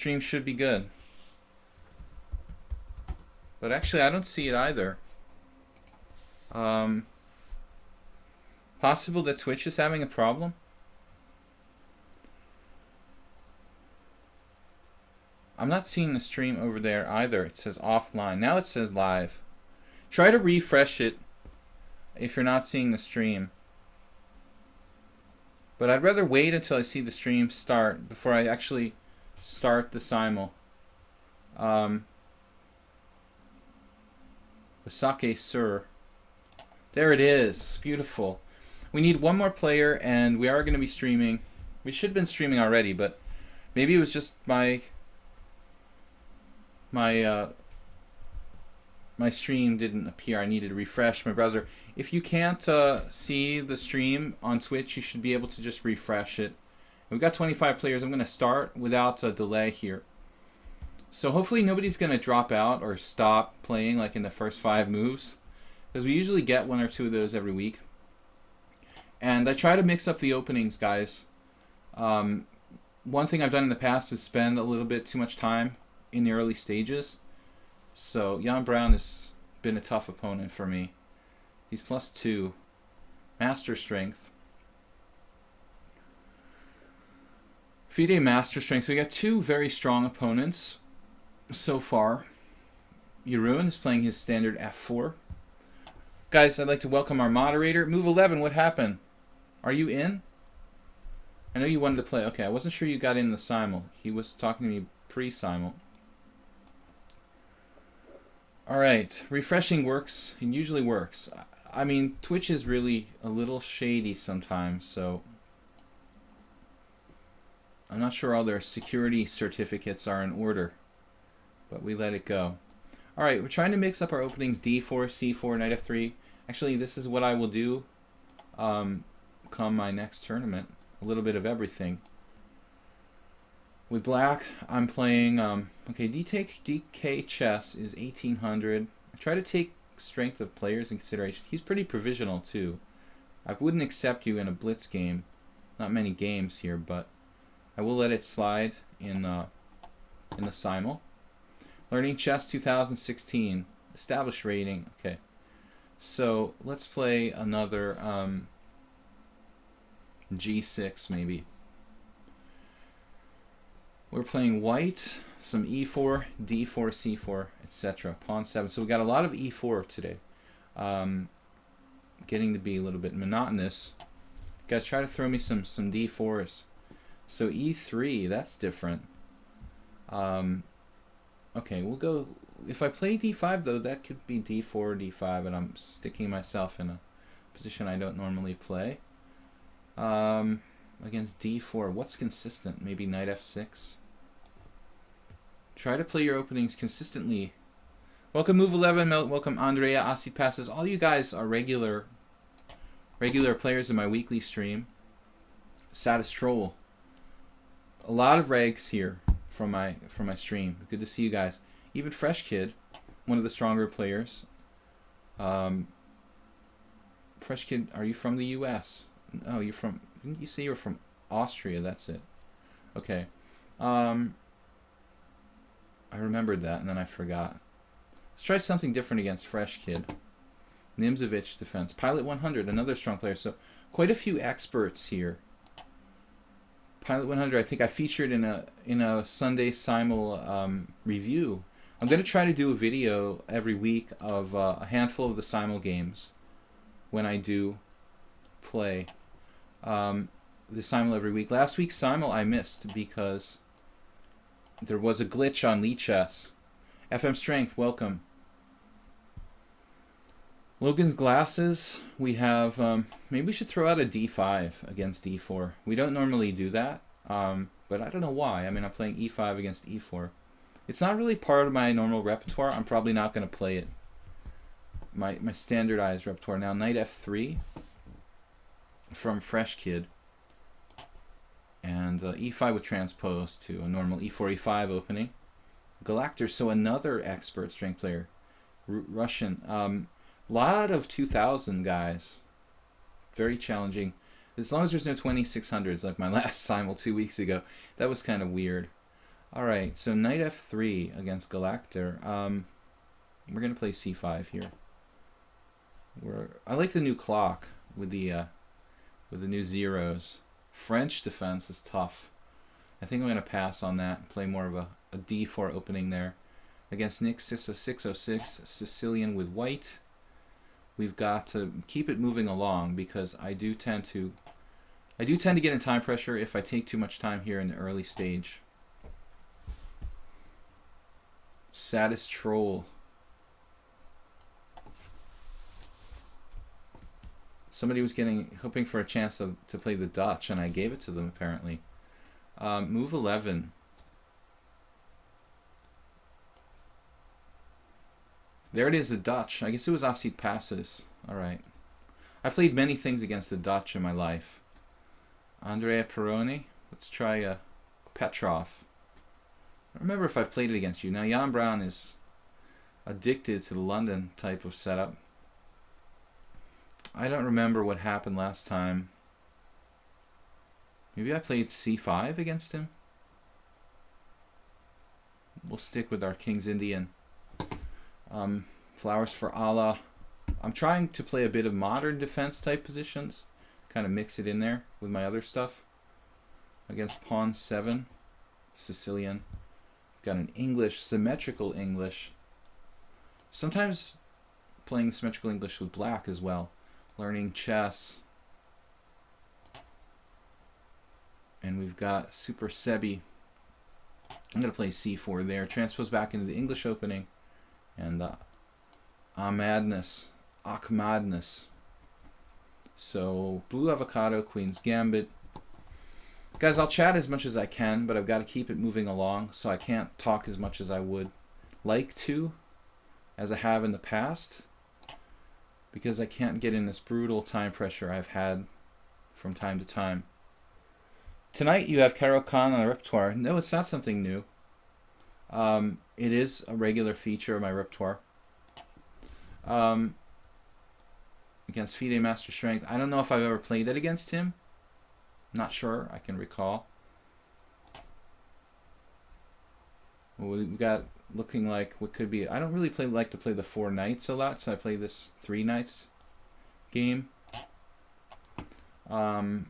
Stream should be good. But actually, I don't see it either. Possible that Twitch is having a problem? I'm not seeing the stream over there either. It says offline. Now it says live. Try to refresh it if you're not seeing the stream. But I'd rather wait until I see the stream start before I actually start the Simul. Basake Sur. There it is. Beautiful. We need one more player, and we are going to be streaming. We should have been streaming already, but maybe it was just my stream didn't appear. I needed to refresh my browser. If you can't see the stream on Twitch, you should be able to just refresh it. We've got 25 players. I'm going to start without a delay here. So hopefully nobody's going to drop out or stop playing like in the first 5 moves, because we usually get 1 or 2 of those every week. And I try to mix up the openings, guys. One thing I've done in the past is spend a little bit too much time in the early stages. So Jan Brown has been a tough opponent for me. He's +2. Master Strength. FIDE Master Strength. So we got 2 very strong opponents so far. Jeroen is playing his standard F4. Guys, I'd like to welcome our moderator. Move 11, what happened? Are you in? I know you wanted to play. Okay, I wasn't sure you got in the Simul. He was talking to me pre-Simul. Alright, refreshing works. It usually works. I mean, Twitch is really a little shady sometimes, so I'm not sure all their security certificates are in order, but we let it go. Alright, we're trying to mix up our openings D4, C4, Knight F3. Actually, this is what I will do come my next tournament. A little bit of everything. With black, I'm playing, okay, DK chess is 1800. I try to take strength of players in consideration. He's pretty provisional, too. I wouldn't accept you in a blitz game. Not many games here, but I will let it slide in the Simul. Learning Chess 2016. Established rating. Okay. So, let's play another G6, maybe. We're playing white, some E4, D4, C4, etc. Pawn 7. So we got a lot of E4 today. Getting to be a little bit monotonous. Guys, try to throw me some D4s. So E3, that's different. Okay, we'll go... If I play D5, though, that could be D4 or D5, and I'm sticking myself in a position I don't normally play. Against D4, what's consistent? Maybe Knight F6? Try to play your openings consistently. Welcome Move 11, welcome Andrea, Asi Passes. All you guys are regular players in my weekly stream. Satis Troll. A lot of regs here from my stream. Good to see you guys. Even Fresh Kid, one of the stronger players. Fresh Kid, are you from the US? Oh, you're from... Didn't you say you were from Austria? That's it. Okay. I remembered that, and then I forgot. Let's try something different against Fresh Kid. Nimzovich defense. Pilot 100, another strong player. So, quite a few experts here. Pilot 100, I think I featured in a Sunday Simul review. I'm going to try to do a video every week of a handful of the Simul games when I do play the Simul every week. Last week's Simul I missed because there was a glitch on Lichess. FM Strength, welcome. Logan's Glasses, we have, maybe we should throw out a D5 against D4. We don't normally do that, but I don't know why. I mean, I'm playing E5 against E4. It's not really part of my normal repertoire. I'm probably not going to play it. My standardized repertoire. Now, Knight F3 from Fresh Kid. And E5 with transpose to a normal E4, E5 opening. Galactor, so another expert strength player. Russian. Lot of 2000 guys. Very challenging. As long as there's no 2600s like my last Simul 2 weeks ago. That was kind of weird. Alright, so knight f3 against Galactor. We're going to play c5 here. I like the new clock with the new zeros. French defense is tough. I think I'm going to pass on that and play more of a d4 opening there. Against Nick 606, Sicilian with white. We've got to keep it moving along because I do tend to get in time pressure if I take too much time here in the early stage. Saddest troll. Somebody was hoping for a chance to play the Dutch, and I gave it to them apparently. Move 11. There it is, the Dutch. I guess it was Osseed passes. Alright. I've played many things against the Dutch in my life. Andrea Peroni. Let's try Petrov. I don't remember if I've played it against you. Now, Jan Brown is addicted to the London type of setup. I don't remember what happened last time. Maybe I played c5 against him? We'll stick with our King's Indian. Flowers for Allah. I'm trying to play a bit of modern defense type positions. Kind of mix it in there with my other stuff. Against pawn 7. Sicilian. Got an English, symmetrical English. Sometimes playing symmetrical English with black as well. Learning chess. And we've got Super Sebi. I'm going to play c4 there. Transpose back into the English opening. And Ahmadness. So, blue avocado, queen's gambit. Guys, I'll chat as much as I can, but I've got to keep it moving along, so I can't talk as much as I would like to, as I have in the past, because I can't get in this brutal time pressure I've had from time to time. Tonight you have Caro Kann on the repertoire. No, it's not something new. It is a regular feature of my repertoire. Against FIDE Master Strength. I don't know if I've ever played it against him. Not sure. I can recall. Well, we've got looking like what could be. I don't really like to play the 4 knights a lot, so I play this 3 knights game. Against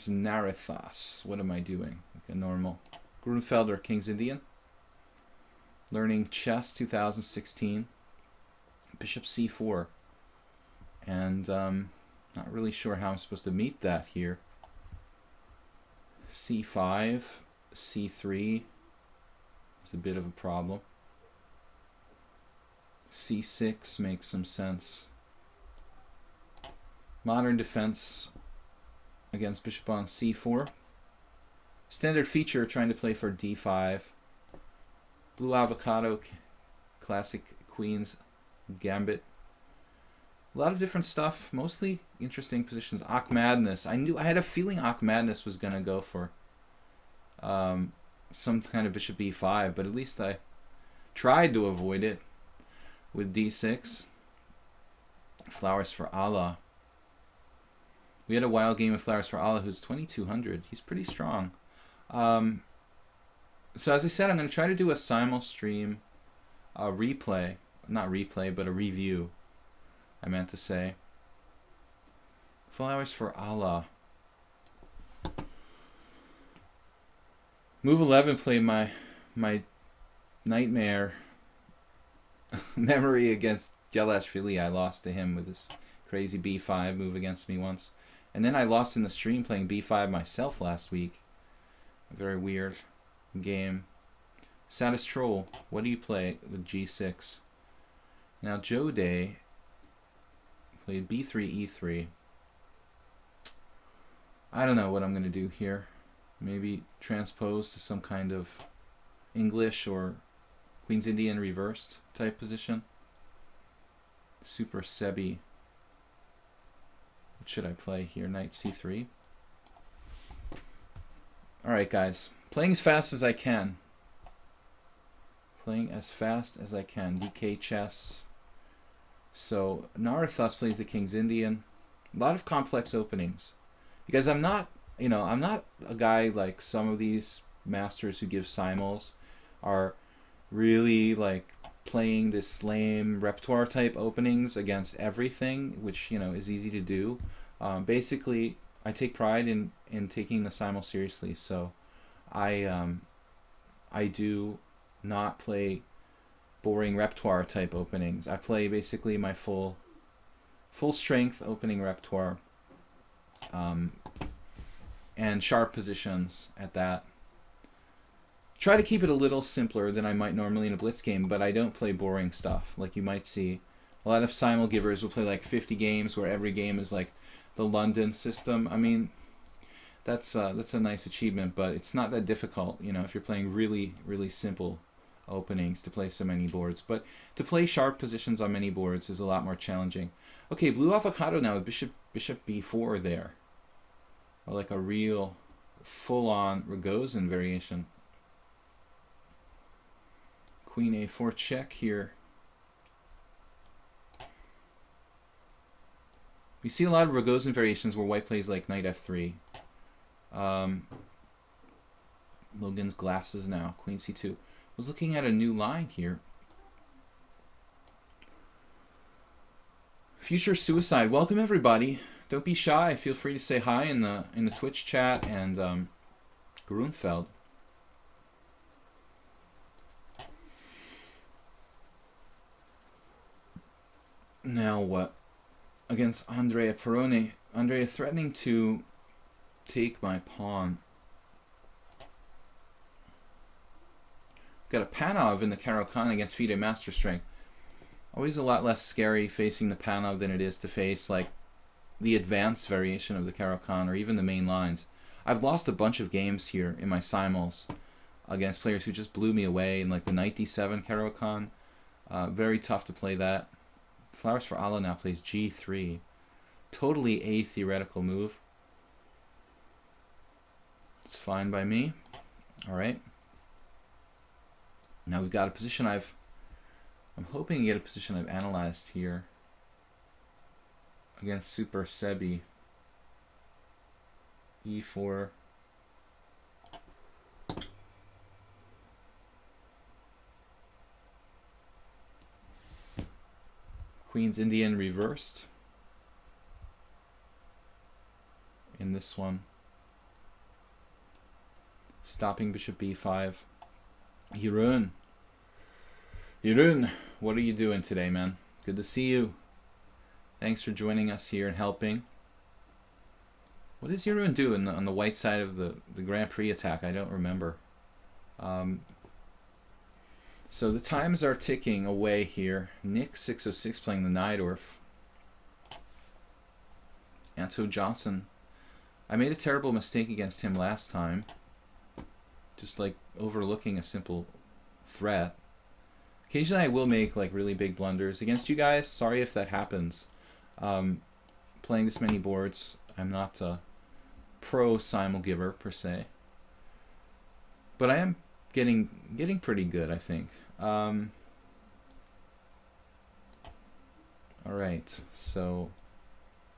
Narithas. What am I doing? Like a normal. Grunfelder, King's Indian. Learning Chess 2016. Bishop c4. And not really sure how I'm supposed to meet that here. c5, c3 is a bit of a problem. c6 makes some sense. Modern defense against bishop on c4. Standard feature trying to play for d5. Blue avocado, classic queen's gambit. A lot of different stuff, mostly interesting positions. Ahmadness. I had a feeling Ahmadness was going to go for some kind of bishop e5, but at least I tried to avoid it with d6. Flowers for Allah. We had a wild game of Flowers for Allah who's 2200. He's pretty strong. So as I said, I'm going to try to do a simul stream replay. Not replay, but a review. I meant to say. Flowers for Allah. Move 11 played my nightmare memory against Gelashvili. I lost to him with this crazy b5 move against me once. And then I lost in the stream playing b5 myself last week. A very weird game. Saddest Troll. What do you play with g6? Now Joe Day played b3, e3. I don't know what I'm going to do here. Maybe transpose to some kind of English or Queen's Indian reversed type position. Super Sebi. What should I play here? Knight c3. Alright guys. Playing as fast as I can. Playing as fast as I can. DK chess. So Narithas plays the King's Indian. A lot of complex openings. Because I'm not a guy like some of these masters who give simuls are really like playing this lame repertoire type openings against everything, which is easy to do. Basically, I take pride in taking the simul seriously, so I do not play boring repertoire type openings. I play basically my full strength opening repertoire, and sharp positions at that. Try to keep it a little simpler than I might normally in a blitz game, but I don't play boring stuff. Like you might see, a lot of simul givers will play like 50 games where every game is like the London system. I mean, that's a nice achievement, but it's not that difficult, if you're playing really, really simple openings to play so many boards. But to play sharp positions on many boards is a lot more challenging. Okay, blue avocado now with bishop b4 there. Or like a real full-on Rogozin variation. Queen a4 check here. We see a lot of Rogozin variations where white plays like knight f3. Logan's glasses now. Queen c2. Was looking at a new line here. Future Suicide. Welcome everybody. Don't be shy. Feel free to say hi in the Twitch chat and Grunfeld. Now what? Against Andrea Perrone. Andrea threatening to take my pawn. Got a Panov in the Caro-Kann against FIDE Master Strength. Always a lot less scary facing the Panov than it is to face like the advanced variation of the Caro-Kann or even the main lines. I've lost a bunch of games here in my simuls against players who just blew me away in like the knight d7 Caro-Kann. Very tough to play that. Flowers for Allah now plays g3. Totally a theoretical move. It's fine by me. Alright. Now we've got a position I'm hoping to get a position I've analyzed here against Super Sebi. e4. Queen's Indian reversed in this one. Stopping bishop b5. Jeroen, what are you doing today, man? Good to see you. Thanks for joining us here and helping. What does Jeroen do on the white side of the Grand Prix attack? I don't remember. So the times are ticking away here. Nick 606 playing the Najdorf. Anto Johnson. I made a terrible mistake against him last time. Just like overlooking a simple threat. Occasionally I will make like really big blunders against you guys. Sorry if that happens. Playing this many boards, I'm not a pro simul giver per se, but I am getting pretty good, I think. All right, so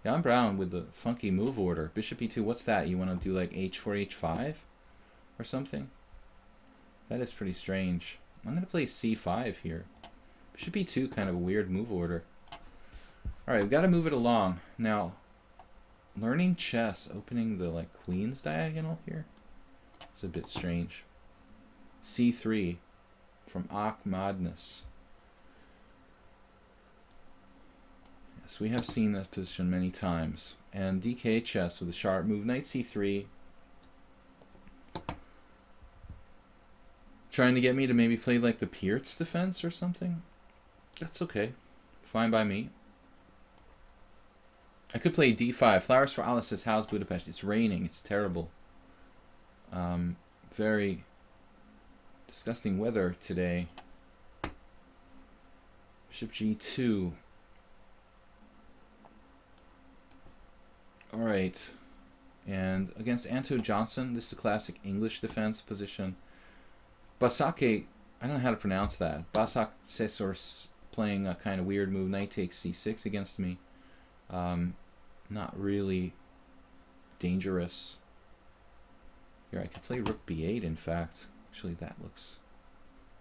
Jan Brown with the funky move order. Bishop e2. What's that? You want to do like h4 h5 or something? That is pretty strange. I'm gonna play c5 here. Bishop e2, kind of a weird move order. All right, we've got to move it along now. Learning chess, opening the like queen's diagonal here. It's a bit strange. c3 from Ak Madness. Yes, we have seen this position many times. And DK chess with a sharp move, knight c3. Trying to get me to maybe play like the Pirtz defense or something. That's okay. Fine by me. I could play d5. Flowers for Alice says, how's Budapest? It's raining. It's terrible. Very disgusting weather today. Bishop g2. Alright. And against Anto Johnson, this is a classic English defense position. Basake, I don't know how to pronounce that. Basak Sesors playing a kind of weird move. Knight takes c6 against me. Not really dangerous. Here, I could play rook b8, in fact. Actually, that looks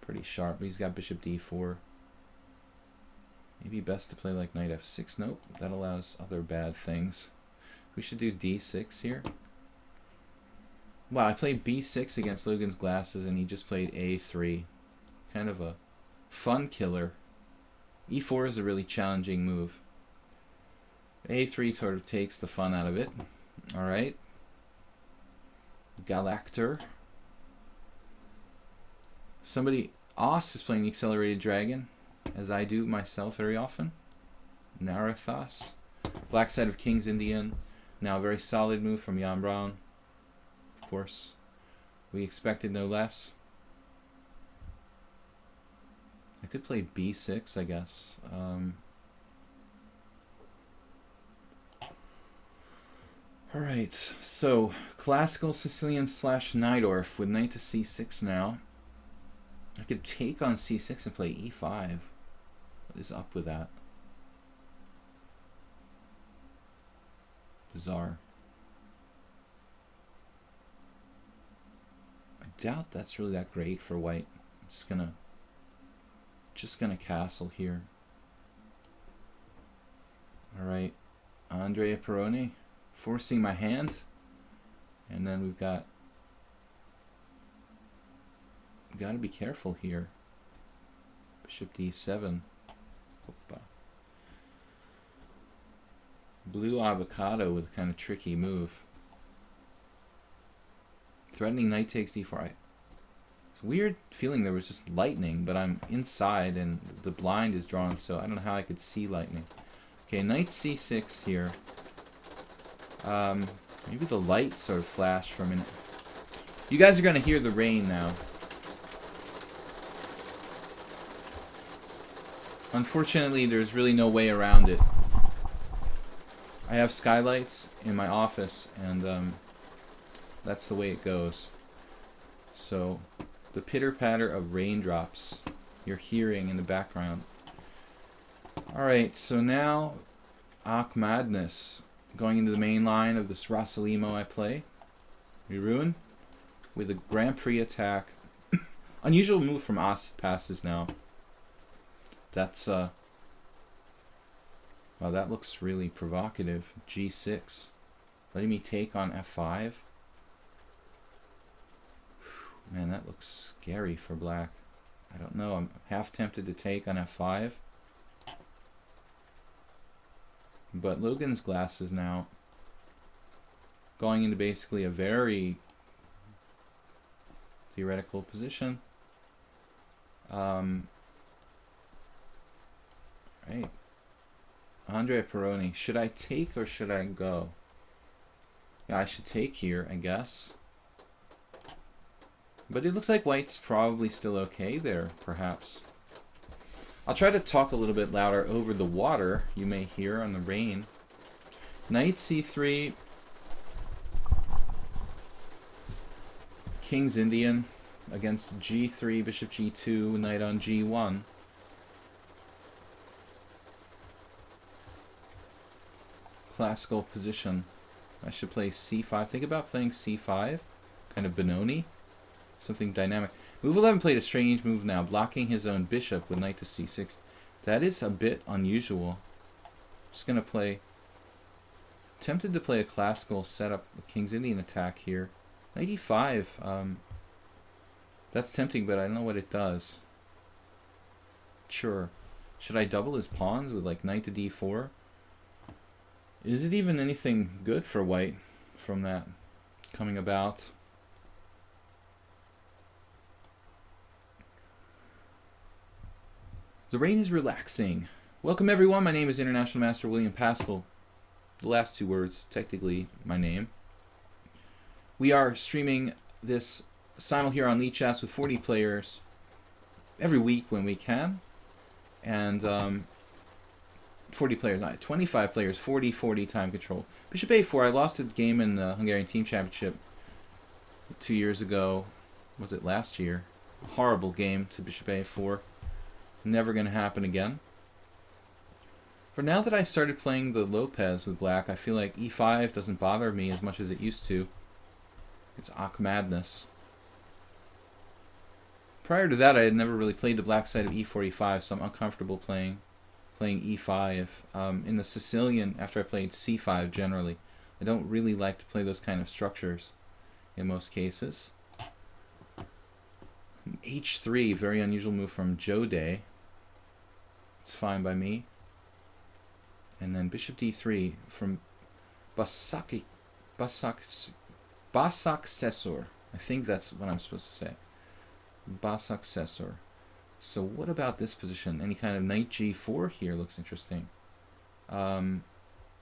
pretty sharp. But he's got bishop d4. Maybe best to play like knight f6. Nope, that allows other bad things. We should do d6 here. Wow, I played b6 against Logan's glasses, and he just played a3. Kind of a fun killer. e4 is a really challenging move. a3 sort of takes the fun out of it. Alright. Galactor. Somebody, Os is playing the Accelerated Dragon, as I do myself very often. Narathas. Black side of King's Indian. Now a very solid move from Jan Brown. Of course, we expected no less. I could play b6, I guess. Alright, so classical Sicilian slash Najdorf with knight to c6 now. I could take on c6 and play e5. What is up with that? Bizarre. I doubt that's really that great for white. I'm just gonna castle here. Alright. Andrea Peroni forcing my hand. And then we've got to be careful here. Bishop d7. Opa. Blue avocado with a kind of tricky move. Threatening knight takes d4. It's a weird feeling there was just lightning, but I'm inside and the blind is drawn, so I don't know how I could see lightning. Okay, knight c6 here. Maybe the light sort of flashed for a minute. You guys are going to hear the rain now. Unfortunately, there's really no way around it. I have skylights in my office, and that's the way it goes. So, the pitter-patter of raindrops you're hearing in the background. Alright, so now, Ak Madness. Going into the main line of this Rasalimo I play. We ruin with a Grand Prix attack. Unusual move from As passes now. That's well, that looks really provocative. G6. Letting me take on f5. Man, that looks scary for black. I don't know. I'm half tempted to take on f5. But Logan's glasses now going into basically a very theoretical position. Right. Andrea Peroni. Should I take or should I go? Yeah, I should take here, I guess. But it looks like white's probably still okay there, perhaps. I'll try to talk a little bit louder over the water you may hear on the rain. Knight c3. King's Indian against g3, bishop g2, knight on g1. Classical position. I should play c5. Think about playing c5. Kind of Benoni. Something dynamic. Move 11 played a strange move now, blocking his own bishop with knight to c6. That is a bit unusual. Just going to play... Tempted to play a classical setup, a King's Indian attack here. Knight e5. That's tempting, but I don't know what it does. Sure. Should I double his pawns with like knight to d4? Is it even anything good for white from that coming about? The rain is relaxing. Welcome everyone, my name is International Master William Paschall. The last two words, technically my name. We are streaming this Simul here on Lichess with 40 players every week when we can. And 40 players, not 25 players, 40-40 time control. Bishop a4, I lost a game in the Hungarian Team Championship 2 years ago. Was it last year? A horrible game to bishop a4. Never going to happen again. For now that I started playing the Lopez with black, I feel like e5 doesn't bother me as much as it used to. It's Ak Madness. Prior to that, I had never really played the black side of e45, so I'm uncomfortable playing e5. In the Sicilian, after I played c5 generally, I don't really like to play those kind of structures in most cases. h3, very unusual move from Jode. It's fine by me. And then bishop d3 from Basak Sesor. I think that's what I'm supposed to say. Basak Sesor. So what about this position? Any kind of knight g4 here looks interesting. Knight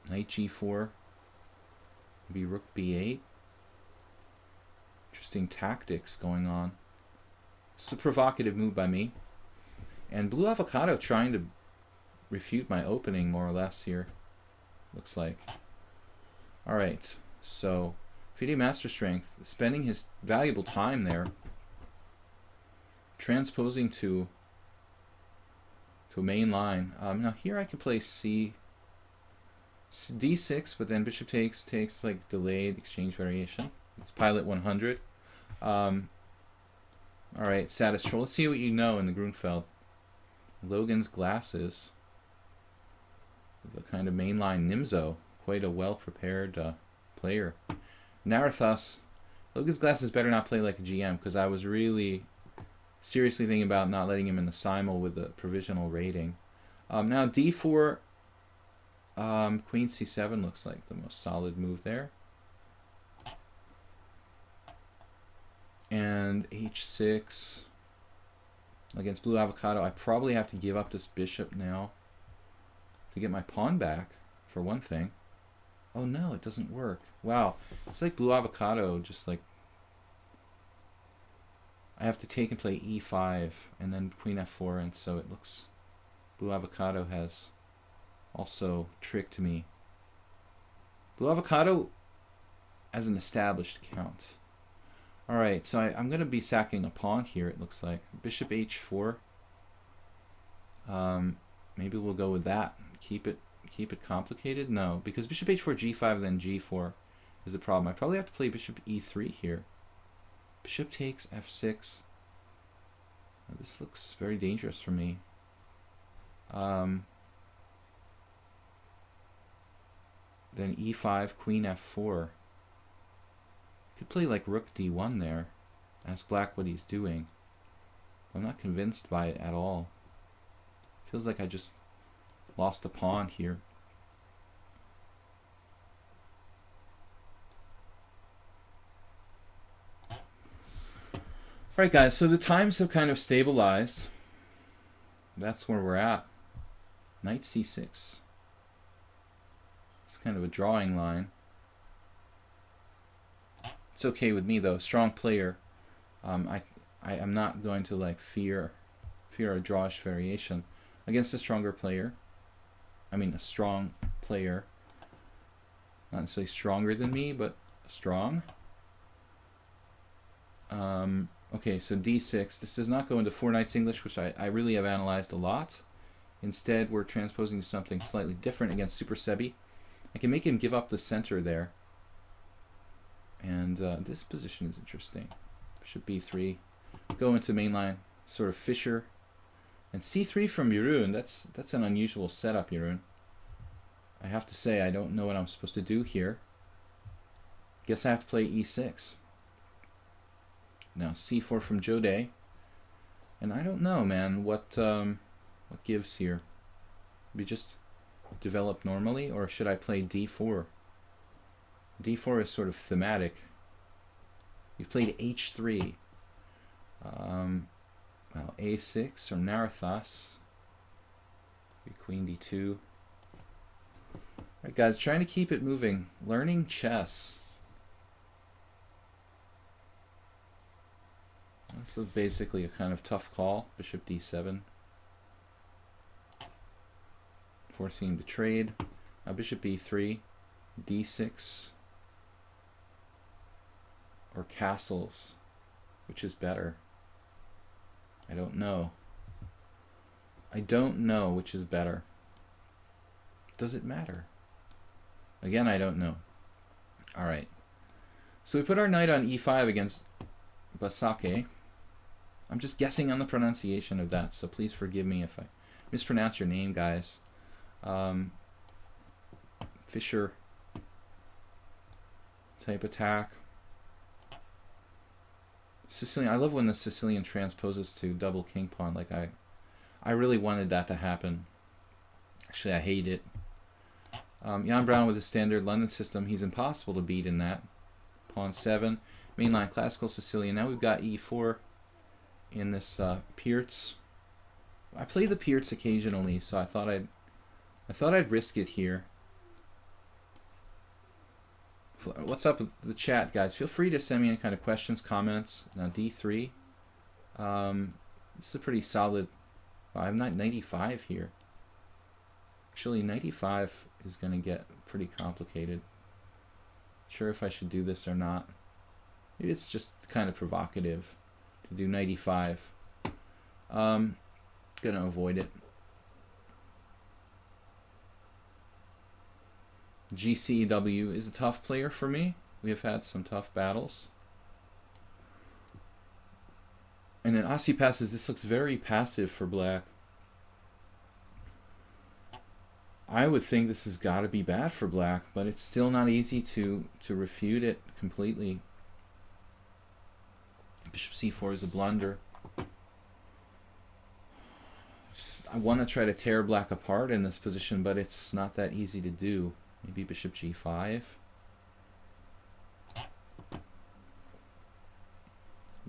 g4. Maybe rook b8. Interesting tactics going on. It's a provocative move by me. And Blue Avocado trying to refute my opening more or less here. Looks like. Alright, so FIDE Master Strength, spending his valuable time there, transposing to a main line. Now here I can play d6, but then bishop takes like delayed exchange variation. It's pilot 100. Alright, Satis Troll. Let's see what you know in the Grunfeld. Logan's Glasses. The kind of mainline Nimzo. Quite a well-prepared player. Narathas. Logan's Glasses better not play like a GM, because I was really seriously thinking about not letting him in the Simul with the provisional rating. Now d4, queen c7 looks like the most solid move there. And h6 against Blue Avocado. I probably have to give up this bishop now to get my pawn back, for one thing. Oh no, it doesn't work. Wow, it's like Blue Avocado just like... I have to take and play e5 and then queen f4, and so it looks Blue Avocado has also tricked me. Blue Avocado as an established count. Alright, so I'm going to be sacking a pawn here, it looks like. Bishop h4. Maybe we'll go with that. Keep it complicated? No, because bishop h4, g5, then g4 is the problem. I probably have to play bishop e3 here. Bishop takes f6. This looks very dangerous for me. Then e5, queen f4. Could play like rook d1 there. Ask black what he's doing. I'm not convinced by it at all. Feels like I just lost a pawn here. Alright guys, so the times have kind of stabilized. That's where we're at. Knight c6. It's kind of a drawing line. It's okay with me though. Strong player. I'm not going to like fear a drawish variation against a stronger player. I mean a strong player. Not necessarily stronger than me, but strong. Okay, so d6. This does not go into four knights English, which I really have analyzed a lot. Instead, we're transposing to something slightly different against Super Sebi. I can make him give up the center there. And this position is interesting. Bishop b3. Go into mainline, sort of Fischer. And c3 from Jeroen. That's an unusual setup, Jeroen. I have to say, I don't know what I'm supposed to do here. Guess I have to play e6. Now c4 from Jode. And I don't know, man, what gives here. We just develop normally, or should I play d4? d4 is sort of thematic. You've played h3. Well, a6 from Narathas. Queen d2. Alright guys, trying to keep it moving. Learning chess. This is basically a kind of tough call. Bishop d7. Forcing him to trade. Now bishop b3. d6. Or castles. Which is better? I don't know. I don't know which is better. Does it matter? Again, I don't know. Alright. So we put our knight on e5 against Basake. I'm just guessing on the pronunciation of that, so please forgive me if I mispronounce your name, guys. Fisher type attack. Sicilian. I love when the Sicilian transposes to double king pawn. Like I really wanted that to happen. Actually, I hate it. Jan Brown with his standard London system, he's impossible to beat in that. Pawn 7, mainline classical Sicilian. Now we've got e4 in this Pierz. I play the Pierz occasionally, so I thought I'd risk it here. What's up with the chat, guys? Feel free to send me any kind of questions, comments. Now d3. This is a pretty solid. Well, I'm not 95 here. Actually, 95 is going to get pretty complicated. Sure if I should do this or not. Maybe it's just kind of provocative to do 95. Gonna avoid it. GCW is a tough player for me. We have had some tough battles. And then Aussie passes. This looks very passive for black. I would think this has got to be bad for black, but it's still not easy to refute it completely. Bishop c4 is a blunder. I want to try to tear black apart in this position, but it's not that easy to do. Maybe bishop g5.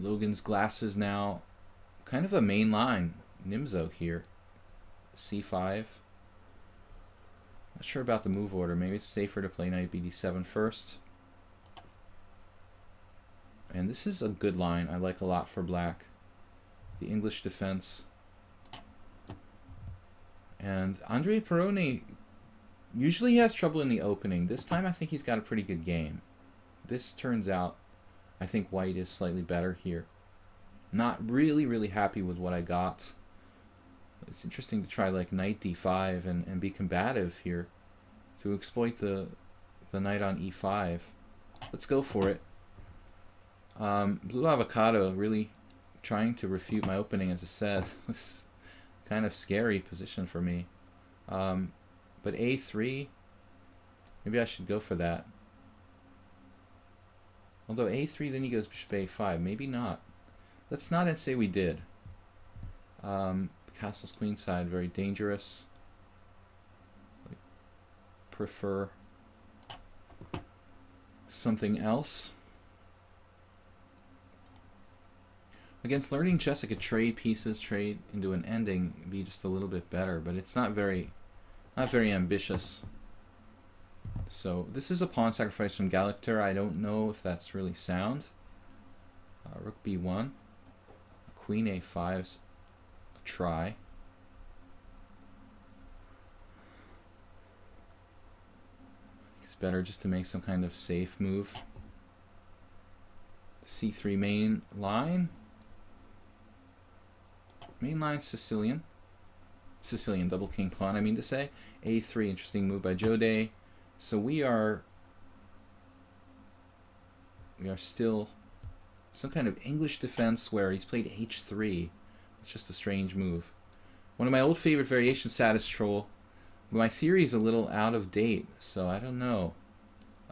Logan's glasses now. Kind of a main line. Nimzo here. c5. Not sure about the move order. Maybe it's safer to play knight bd7 first. And this is a good line I like a lot for black. The English defense. And Andre Peroni usually has trouble in the opening. This time I think he's got a pretty good game. This turns out I think white is slightly better here. Not really happy with what I got. It's interesting to try like knight d5 and be combative here to exploit the knight on e5. Let's go for it. Blue Avocado really trying to refute my opening, as I said. It's kind of scary position for me. But a3, maybe I should go for that. Although a3, then he goes bishop a5. Maybe not. Let's not say we did. Castle's queenside, very dangerous. I prefer something else. Against learning chess, I could trade pieces, trade into an ending, be just a little bit better, but it's not very ambitious. So this is a pawn sacrifice from Galacter. I don't know if that's really sound. Rook b1, queen a5's a try. It's better just to make some kind of safe move. c3 main line. Main line Sicilian double king pawn, I mean to say. a3, interesting move by Jode. So we are still some kind of English defense where he's played h3. It's just a strange move. One of my old favorite variations, Satis Troll. My theory is a little out of date, so I don't know.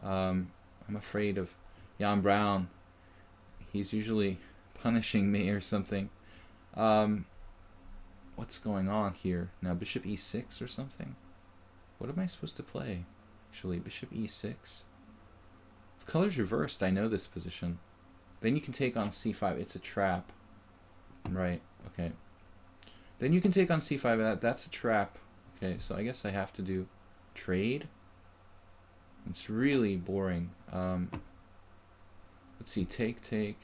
I'm afraid of Jan Brown. He's usually punishing me or something. What's going on here? Now bishop e6 or something? What am I supposed to play? Actually, bishop e6. The color's reversed. I know this position. Then you can take on c5. It's a trap. Right, okay. Then you can take on c5. That's a trap. Okay, so I guess I have to do trade. It's really boring. Let's see, take.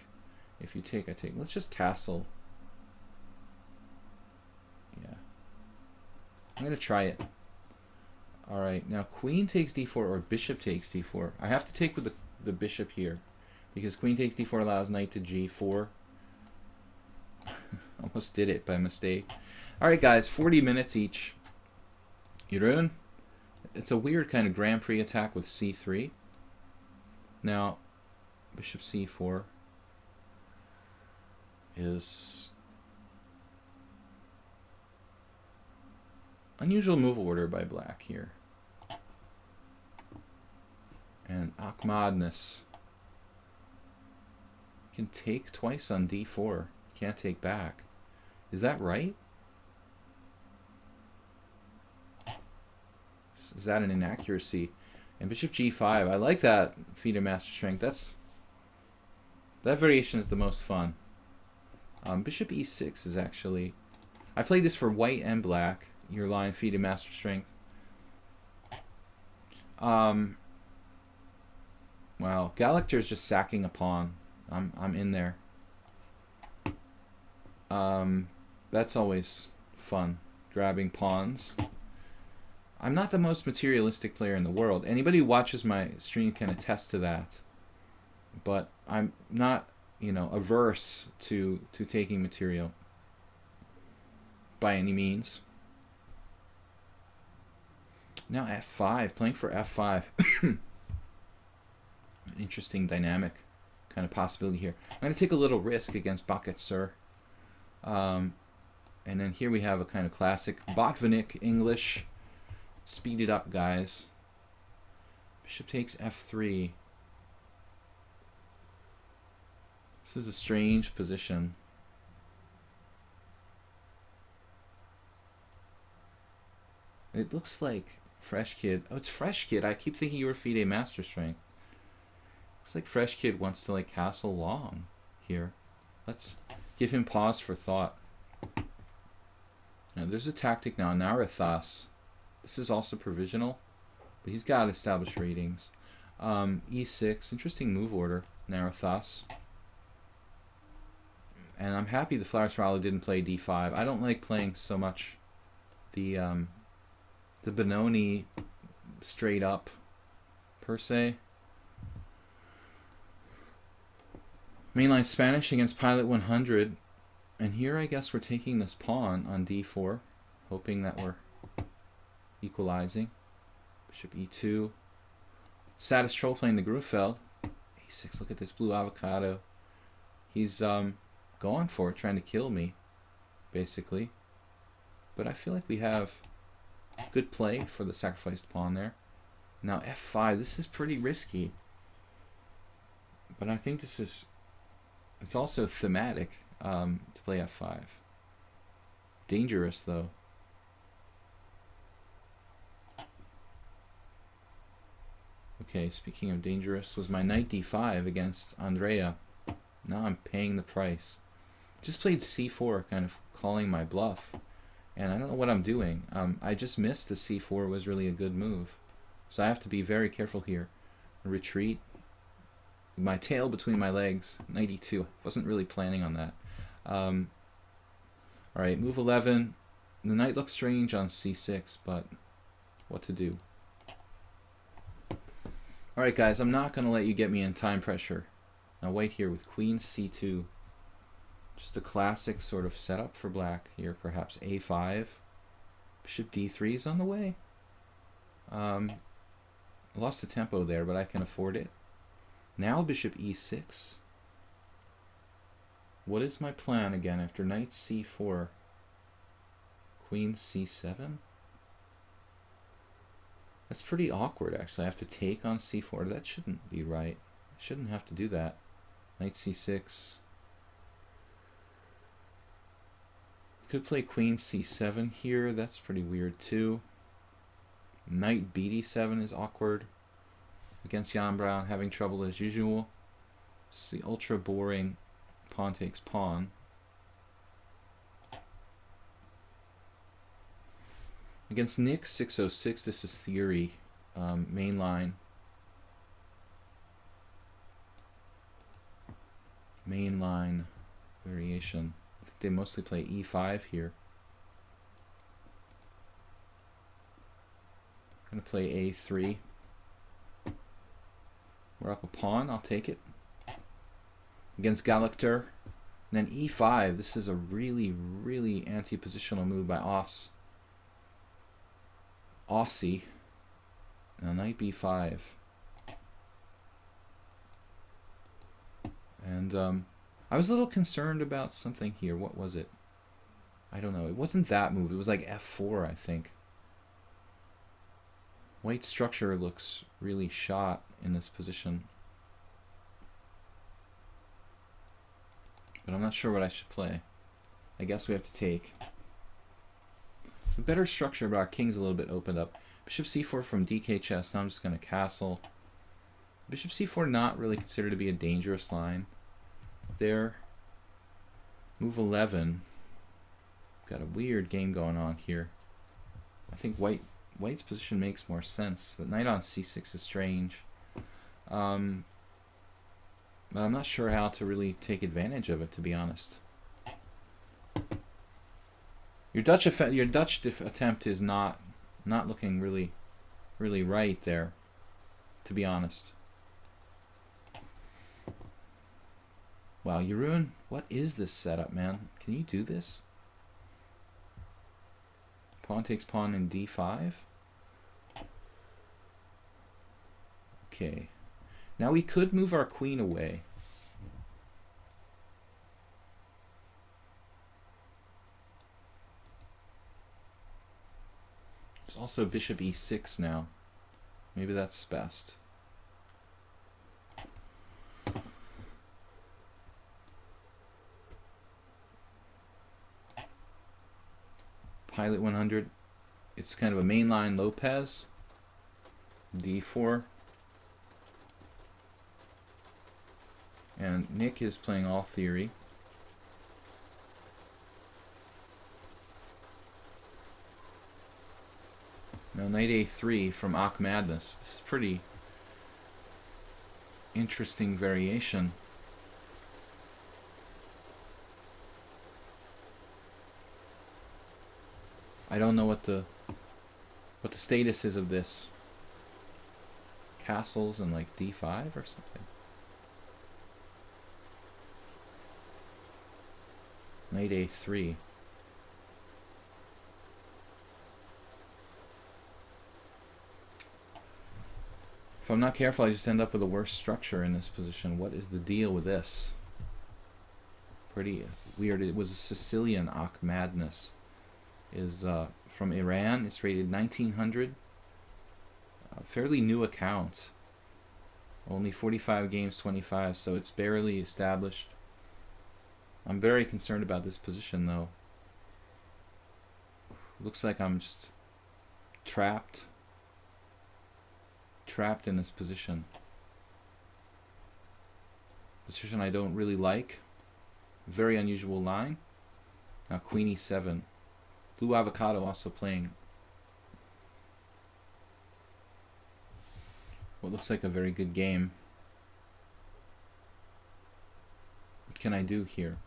If you take, I take. Let's just castle. Yeah. I'm going to try it. Alright, now queen takes d4 or bishop takes d4. I have to take with the bishop here, because queen takes d4 allows knight to g4. Almost did it by mistake. Alright guys, 40 minutes each. Jeroen, it's a weird kind of Grand Prix attack with c3. Now, Bishop c4 is unusual move order by black here. And Ahmadness can take twice on d4. Can't take back. Is that right? Is that an inaccuracy? And bishop g5. I like that FIDE master strength. That variation is the most fun. Bishop e6 is actually... I played this for white and black. Your line FIDE master strength. Wow, Galactor is just sacking a pawn. I'm in there. That's always fun, grabbing pawns. I'm not the most materialistic player in the world. Anybody who watches my stream can attest to that. But I'm not, you know, averse to taking material by any means. Now f5, playing for f5. An interesting dynamic kind of possibility here. I'm going to take a little risk against Bucket Sir. And then here we have a kind of classic Botvinnik English. Speed it up, guys. Bishop takes f3. This is a strange position. It looks like Fresh Kid. Oh, it's Fresh Kid. I keep thinking you were FIDE master strength. Looks like Fresh Kid wants to like castle long here. Let's give him pause for thought. Now there's a tactic now, Narathas. This is also provisional, but he's got established ratings. E6, interesting move order, Narathas. And I'm happy the Flower Rally didn't play d5. I don't like playing so much the Benoni straight up, per se. Mainline Spanish against Pilot 100. And here I guess we're taking this pawn on d4, hoping that we're equalizing. Bishop e2. Saddest Troll playing the Grufeld. a6, look at this blue avocado. He's going for it, trying to kill me, basically. But I feel like we have good play for the sacrificed pawn there. Now f5, this is pretty risky. But I think this is... It's also thematic to play f5. Dangerous, though. Okay, speaking of dangerous, was my knight d5 against Andrea. Now I'm paying the price. Just played c4, kind of calling my bluff. And I don't know what I'm doing. I just missed the c4 was really a good move. So I have to be very careful here. Retreat. My tail between my legs. Knight e2. Wasn't really planning on that. Alright, move 11. The knight looks strange on c6, but what to do? Alright guys, I'm not going to let you get me in time pressure. Now white here with queen c2. Just a classic sort of setup for black here. Perhaps a5. Bishop d3 is on the way. I lost the tempo there, but I can afford it. Now bishop e6. What is my plan again after knight c4? Queen c7? That's pretty awkward, actually. I have to take on c4. That shouldn't be right. I shouldn't have to do that. Knight c6. Could play queen c7 here. That's pretty weird, too. Knight bd7 is awkward. Against Jan Brown, having trouble as usual. It's the ultra boring pawn takes pawn. Against Nick 606, this is theory. Main line. Main line variation. I think they mostly play e5 here. I'm going to play a3. We're up a pawn, I'll take it. Against Galactor. And then e5, this is a really, really anti-positional move by Aussie. Now knight b5. And I was a little concerned about something here. What was it? I don't know. It wasn't that move. It was like f4, I think. White structure looks really shot in this position. But I'm not sure what I should play. I guess we have to take. A better structure, but our king's a little bit opened up. Bishop c4 from DK chess. Now I'm just going to castle. Bishop c4 not really considered to be a dangerous line. There. Move 11. Got a weird game going on here. I think White's position makes more sense. The knight on c6 is strange. But I'm not sure how to really take advantage of it, to be honest. Your Dutch attempt is not looking really right there, to be honest. Wow, Jeroen, what is this setup, man? Can you do this? Pawn takes pawn in d5. Okay. Now we could move our queen away. There's also bishop e6 now. Maybe that's best. Pilot 100. It's kind of a mainline Lopez. d4. And Nick is playing all theory. Now knight a3 from Ak Madness. This is a pretty interesting variation. I don't know what the status is of this. Castles and like d5 or something. Knight a3. If I'm not careful, I just end up with a worse structure in this position. What is the deal with this? Pretty weird. It was a Sicilian Ak Madness. Is from Iran. It's rated 1900. Fairly new account. Only 45 games, 25, so it's barely established. I'm very concerned about this position, though. Looks like I'm just trapped in this position. Position I don't really like. Very unusual line. Now queen e7. Blue Avocado also playing what looks like a very good game. What can I do here?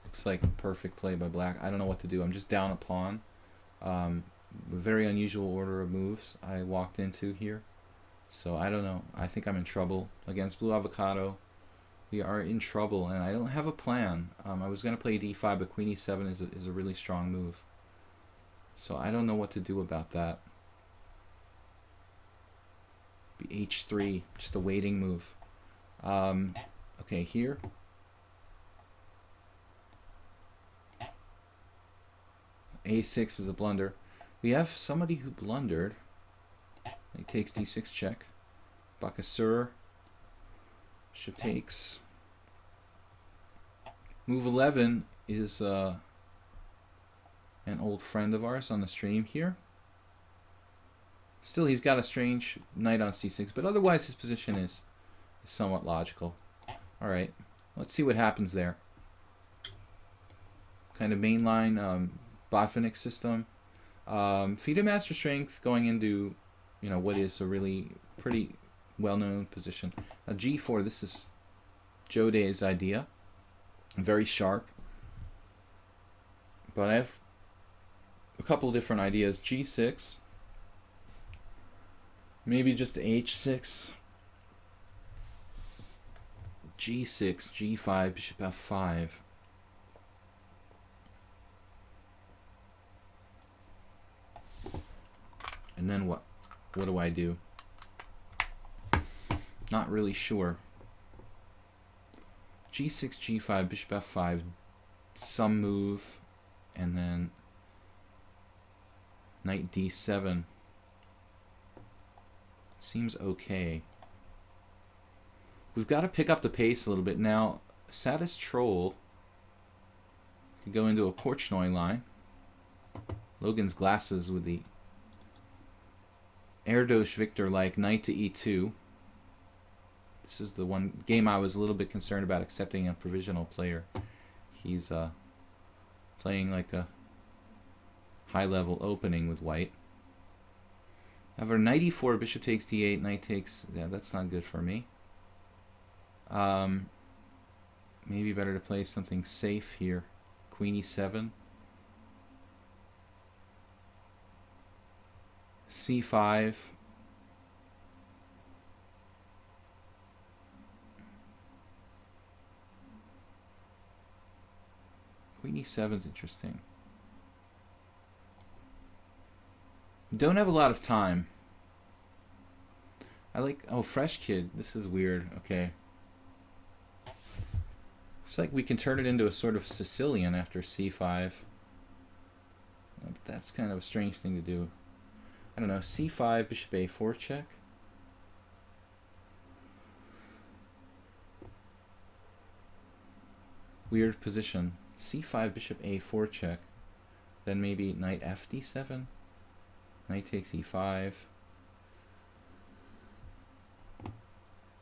Looks like a perfect play by black. I don't know what to do. I'm just down a pawn. A very unusual order of moves I walked into here. So I don't know. I think I'm in trouble against Blue Avocado. We are in trouble, and I don't have a plan. I was going to play d5, but queen e7 is a really strong move. So I don't know what to do about that. Be h3, just a waiting move. Okay, here. a6 is a blunder. We have somebody who blundered. He takes d6 check. Bakassur. Bishop takes. Move 11 is an old friend of ours on the stream here. Still, he's got a strange knight on c6, but otherwise his position is somewhat logical. All right, let's see what happens there. Kind of mainline Botvinnik system. FIDE Master Strength going into what is a really pretty well-known position. Now g4, this is Joe Day's idea. Very sharp. But I have a couple different ideas. g6. Maybe just h6. g6, g5, bishop f5. And then what? What do I do? Not really sure. G6, G5, Bishop F5, some move, and then Knight D7. Seems okay. We've got to pick up the pace a little bit. Now, Saddest Troll could go into a Porchnoi line. Logan's Glasses with the Erdos Victor like Knight to E2. This is the one game I was a little bit concerned about accepting a provisional player. He's playing like a high-level opening with white. However, Knight E4, Bishop takes D8, Knight takes... Yeah, that's not good for me. Maybe better to play something safe here. Queen E7. C5. Queen E7 is interesting. Don't have a lot of time. I like... Oh, Fresh Kid. This is weird. Okay. Looks like we can turn it into a sort of Sicilian after C5. That's kind of a strange thing to do. I don't know. C5, Bishop A4 check. Weird position. C5, Bishop A4 check. Then maybe Knight FD7. Knight takes E5.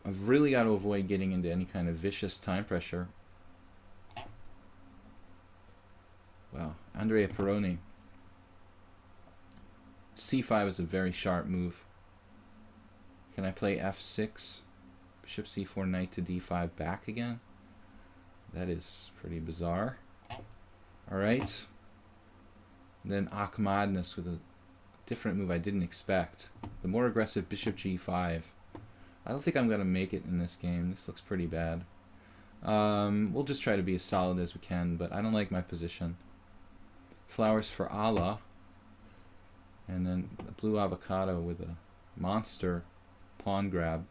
I've really got to avoid getting into any kind of vicious time pressure. Wow, Andrea Peroni. C5 is a very sharp move. Can I play F6? Bishop C4, Knight to D5 back again? That is pretty bizarre. Alright. Then Ahmadness with a different move I didn't expect. The more aggressive Bishop G5. I don't think I'm going to make it in this game. This looks pretty bad. We'll just try to be as solid as we can, but I don't like my position. Flowers for Allah. And then the blue avocado with a monster pawn grab.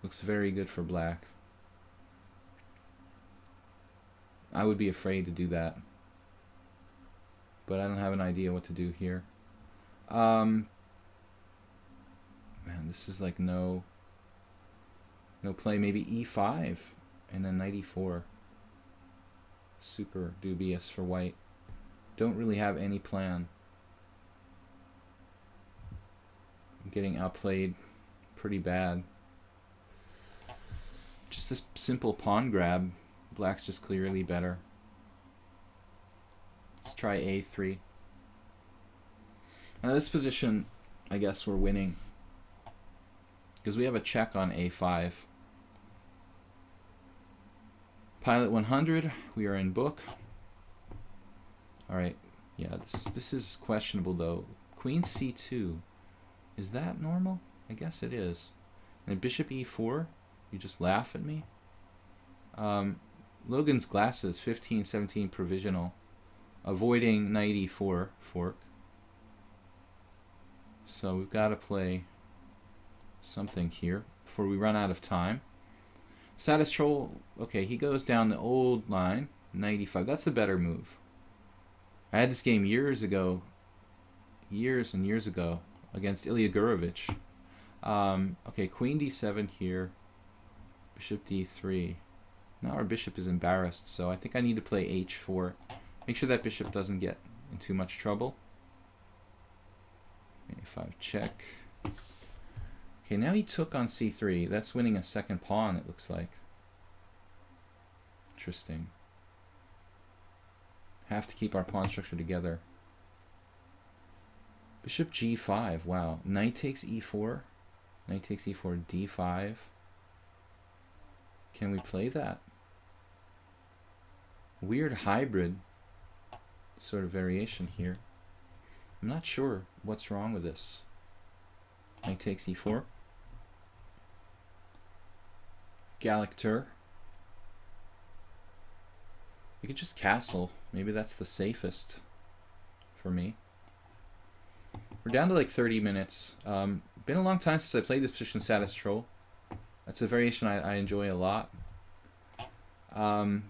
Looks very good for black. I would be afraid to do that. But I don't have an idea what to do here. Man, this is like no play. Maybe E5 and then Knight E4. Super dubious for white. Don't really have any plan. I'm getting outplayed pretty bad. Just this simple pawn grab. Black's just clearly better. Let's try A3. Now this position, I guess we're winning. Because we have a check on A5. Pilot 100, we are in book. Alright, yeah, this is questionable though. Queen C2, is that normal? I guess it is. And Bishop E4, you just laugh at me? Logan's Glasses, 15, 17 provisional. Avoiding Knight E4 fork. So we've got to play something here before we run out of time. Saddest Troll, okay, he goes down the old line, Knight E5. That's the better move. I had this game years ago, years and years ago, against Ilya Gurevich. Okay, Queen D7 here, Bishop D3. Now our bishop is embarrassed, so I think I need to play H4. Make sure that bishop doesn't get in too much trouble. A5 check. Okay, now he took on C3. That's winning a second pawn, it looks like. Interesting. Have to keep our pawn structure together. Bishop G5. Wow. Knight takes E4. Knight takes E4, D5. Can we play that? Weird hybrid sort of variation here. I'm not sure what's wrong with this. Knight takes E4. Gallic Tur. We could just castle. Maybe that's the safest for me. We're down to like 30 minutes. Been a long time since I played this position, Status Troll. That's a variation I enjoy a lot. Now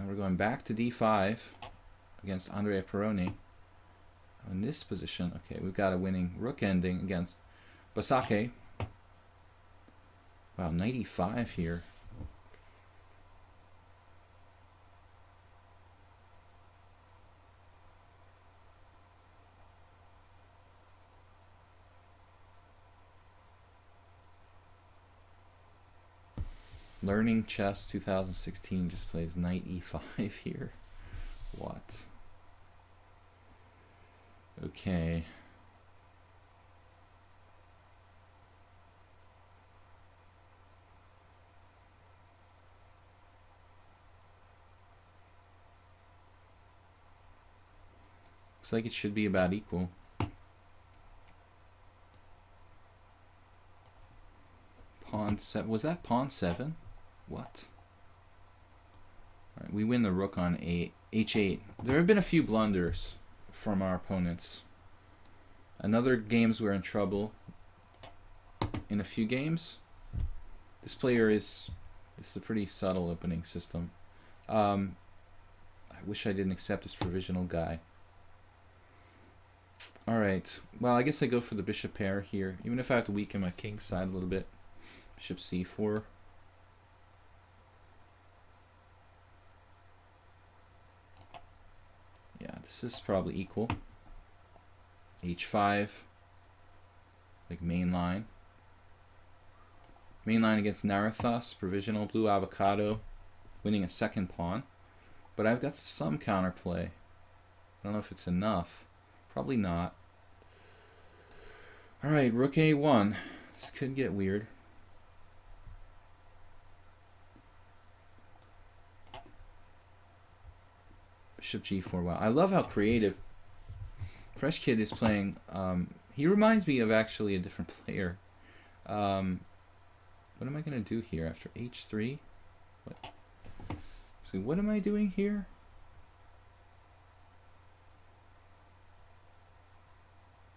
we're going back to d5 against Andrea Peroni. In this position, okay, we've got a winning rook ending against Basake. Wow, knight e5 here. Learning Chess 2016 just plays knight e5 here. What? Okay. Looks like it should be about equal. Pawn 7. Was that pawn 7? What? Alright, we win the rook on h8. There have been a few blunders from our opponents. Another games we're in trouble. In a few games. This player is a pretty subtle opening system. I wish I didn't accept this provisional guy. Alright, well I guess I go for the bishop pair here, even if I have to weaken my king side a little bit. Bishop c4. Yeah, this is probably equal. h5. Like main line. Main line against Narathas, provisional blue avocado, winning a second pawn. But I've got some counterplay. I don't know if it's enough. Probably not. Alright, rook a1. This could get weird. Bishop g4. Wow, I love how creative Fresh Kid is playing. He reminds me of actually a different player. What am I going to do here after h3? What? So what am I doing here?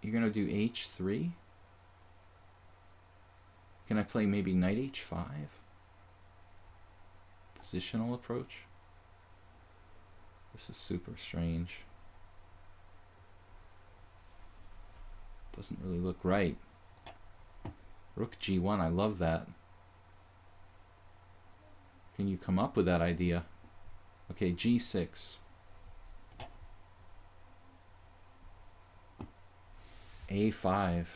You're going to do h3? Can I play maybe knight h5? Positional approach? This is super strange. Doesn't really look right. Rook g1, I love that. Can you come up with that idea? Okay, g6. a5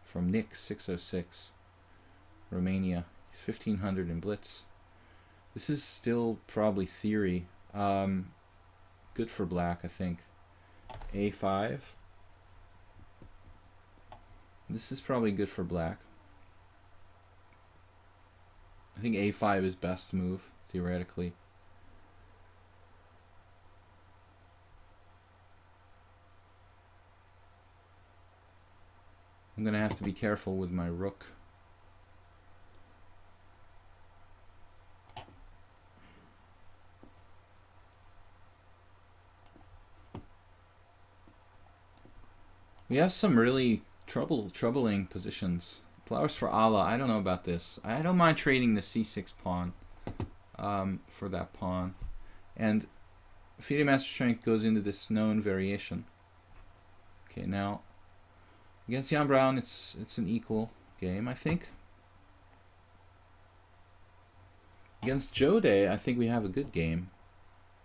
from Nick 606, Romania. He's 1500 in Blitz. This is still probably theory. Good for black, I think. a5. This is probably good for black. I think a5 is best move, theoretically. I'm going to have to be careful with my rook. We have some really troubling positions. Flowers for Allah. I don't know about this. I don't mind trading the c6 pawn for that pawn. And FIDE Master Strength goes into this known variation. Okay, now against Jan Brown, it's an equal game, I think. Against Jode, I think we have a good game.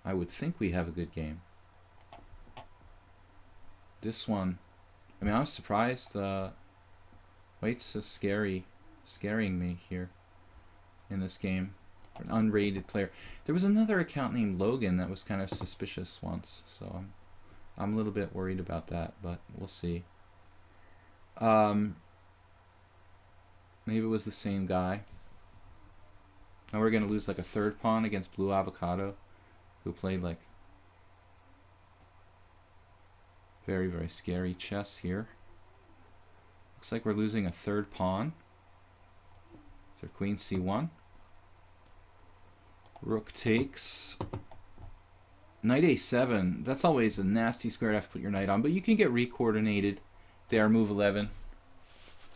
I would think we have a good game. This one, I mean, I'm surprised. White's so scaring me here in this game. An unrated player. There was another account named Logan that was kind of suspicious once, so I'm a little bit worried about that, but we'll see. Maybe it was the same guy. Now we're gonna lose like a third pawn against Blue Avocado, who played like very, very scary chess here. Looks like we're losing a third pawn. So queen c1. Rook takes. Knight a7. That's always a nasty square to have to put your knight on, but you can get recoordinated there, move 11.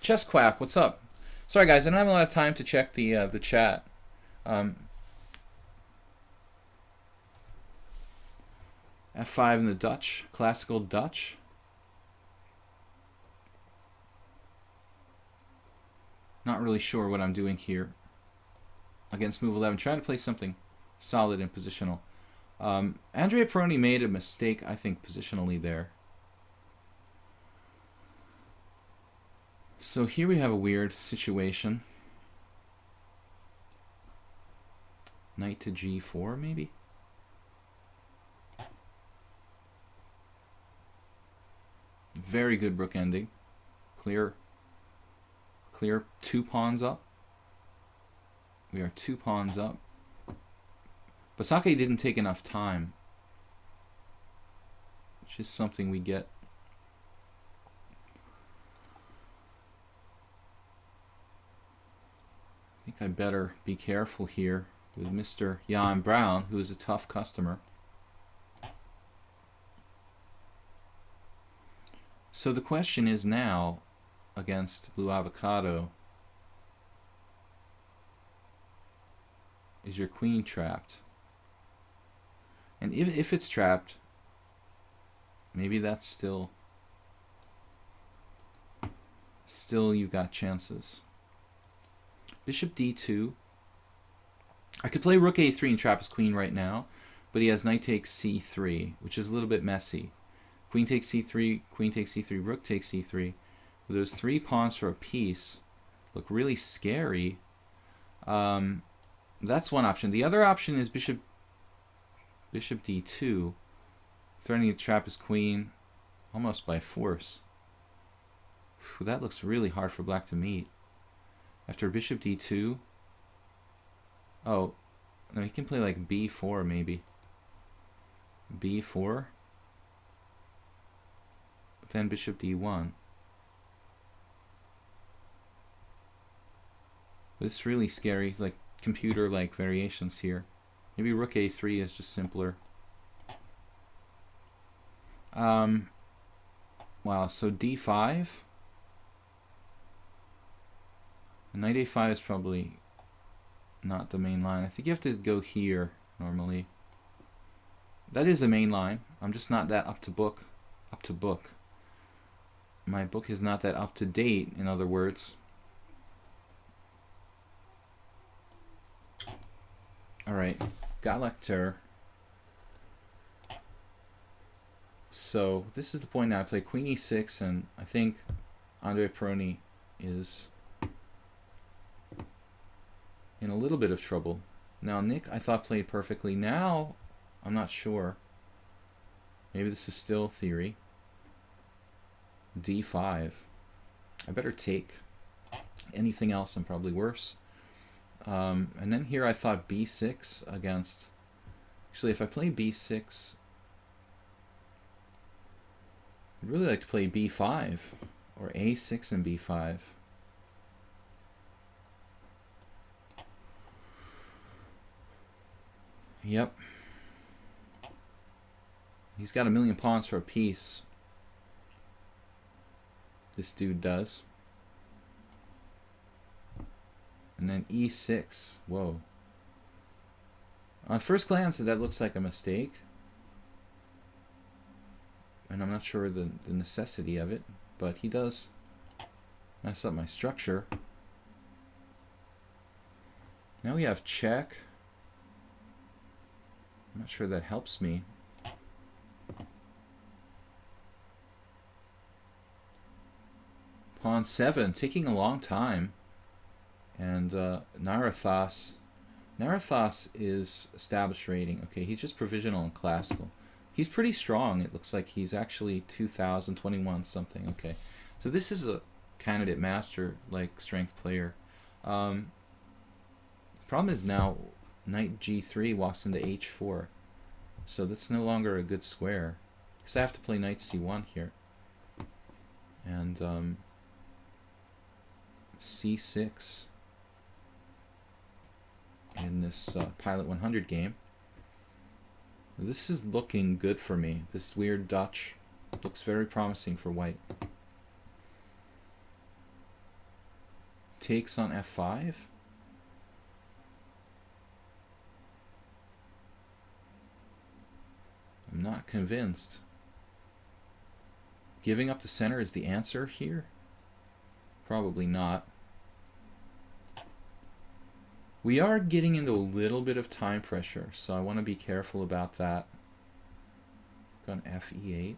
Chess Quack, what's up? Sorry guys, I don't have a lot of time to check the chat. F5 in the Dutch, classical Dutch. Not really sure what I'm doing here. Against move 11, trying to play something solid and positional. Andrea Peroni made a mistake, I think, positionally there. So here we have a weird situation. Knight to g4, maybe? Very good rook ending. Clear 2 pawns up. We are 2 pawns up. But Sake didn't take enough time, which is something we get. I think I better be careful here with Mr. Jan Brown, who is a tough customer. So the question is now, against Blue Avocado, is your queen trapped? And if it's trapped, maybe that's still you've got chances. Bishop d2. I could play rook a3 and trap his queen right now, but he has knight takes c3, which is a little bit messy. Queen takes c3, queen takes c3, rook takes c3. With those 3 pawns for a piece, look really scary. That's one option. The other option is bishop d2, threatening to trap his queen almost by force. Whew, that looks really hard for black to meet. After bishop d2, oh, no, he can play like b4 maybe. b4, then bishop d1. It's really scary, like computer-like variations here. Maybe rook a3 is just simpler. Wow, so d5. Knight a5 is probably not the main line. I think you have to go here normally. That is a main line. I'm just not that up to book. My book is not that up to date, in other words. Alright, Galacter. So this is the point now. I play queen e6, and I think Andrea Peroni is in a little bit of trouble. Now Nick, I thought, played perfectly. Now I'm not sure. Maybe this is still theory. d5. I better take. Anything else I'm probably worse. And then here I thought b6 against... Actually, if I play b6, I'd really like to play b5 or a6 and b5. Yep. He's got a million pawns for a piece. This dude does. And then e6. Whoa. On first glance, that looks like a mistake. And I'm not sure the necessity of it. But he does mess up my structure. Now we have check. I'm not sure that helps me. Pawn 7, taking a long time. And Narathas is established rating. Okay, he's just provisional and classical. He's pretty strong. It looks like he's actually 2021 something. Okay, so this is a candidate master like strength player. The problem is now knight g3 walks into h4, so that's no longer a good square because I have to play knight c1 here, and c6 in this Pilot 100 game. This is looking good for me. This weird Dutch looks very promising for white. takes on f5. I'm not convinced. Giving up the center is the answer here? Probably not. We are getting into a little bit of time pressure, so I want to be careful about that. Got an fe8.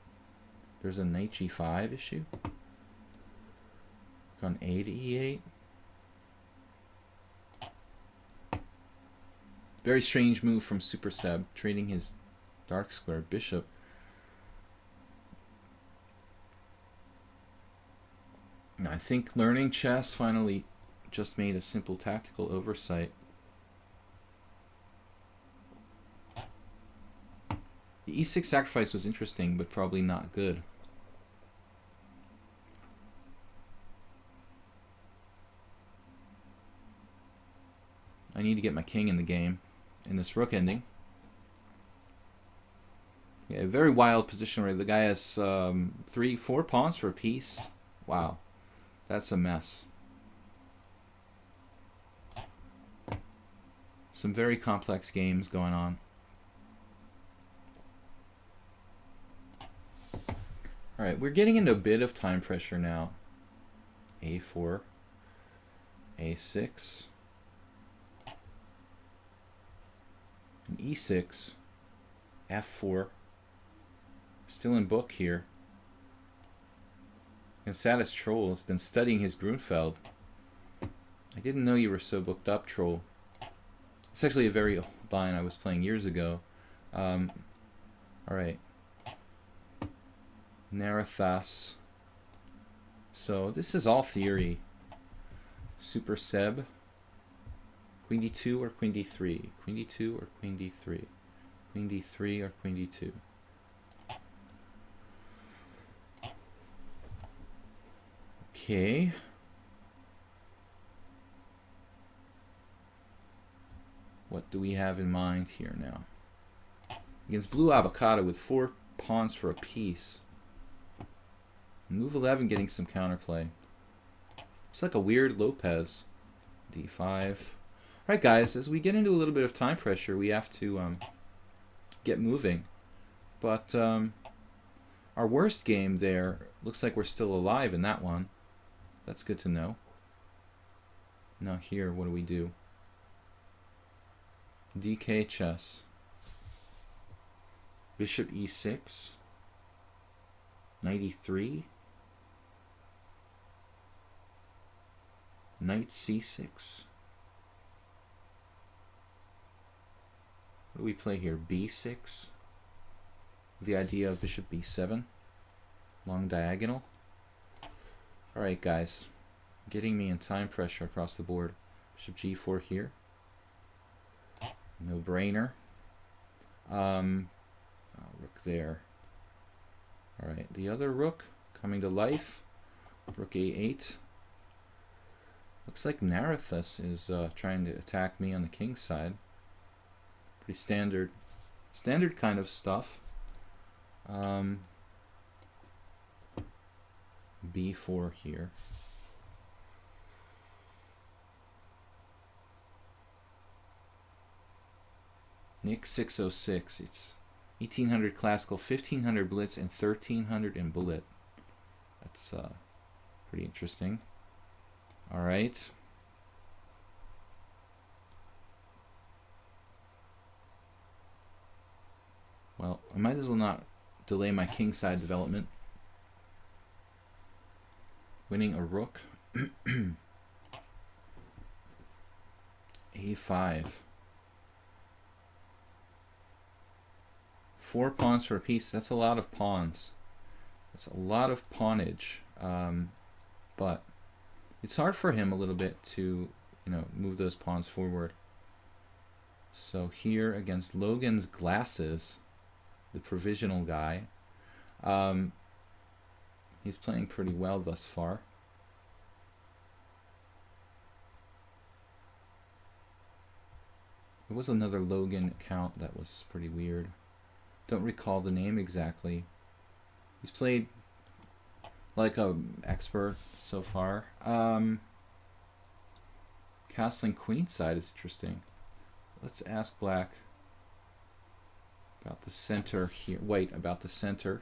There's a knight g5 issue. Got an a to e8. Very strange move from Super Seb, trading his dark square bishop. I think learning chess finally just made a simple tactical oversight. The e6 sacrifice was interesting, but probably not good. I need to get my king in the game in this rook ending. Yeah, a very wild position where the guy has 4 pawns for a piece. Wow, that's a mess. Some very complex games going on. Alright, we're getting into a bit of time pressure now. a4, a6, and e6, f4. Still in book here. And Saddest Troll has been studying his Grunfeld. I didn't know you were so booked up, Troll. It's actually a very old line I was playing years ago. Alright. Narathas. So this is all theory. Super Seb. Queen d2 or queen d3. Queen d2 or queen d3. Queen d3 or queen d2. Okay. What do we have in mind here now? Against Blue Avocado with 4 pawns for a piece. Move 11 getting some counterplay. It's like a weird Lopez. d5. Alright guys, as we get into a little bit of time pressure, we have to get moving. But our worst game there, looks like we're still alive in that one. That's good to know. Now here, what do? DK chess. Bishop e6. Knight e3. Knight c6. What do we play here? b6. The idea of bishop b7. Long diagonal. Alright guys. Getting me in time pressure across the board. Bishop g4 here. No brainer. Rook there. Alright, the other rook coming to life. Rook a8. Looks like Narathas is trying to attack me on the king's side. Pretty standard kind of stuff. b4 here. Nick 606. It's 1800 classical, 1500 blitz, and 1300 in bullet. That's pretty interesting. All right. Well, I might as well not delay my kingside development. Winning a rook. a5. 4 pawns for a piece. That's a lot of pawns. That's a lot of pawnage. But it's hard for him a little bit to, move those pawns forward. So here against Logan's Glasses, the provisional guy, he's playing pretty well thus far. There was another Logan account that was pretty weird. Don't recall the name exactly. He's played like an expert so far. Castling queenside is interesting. Let's ask black about the center here. White about the center.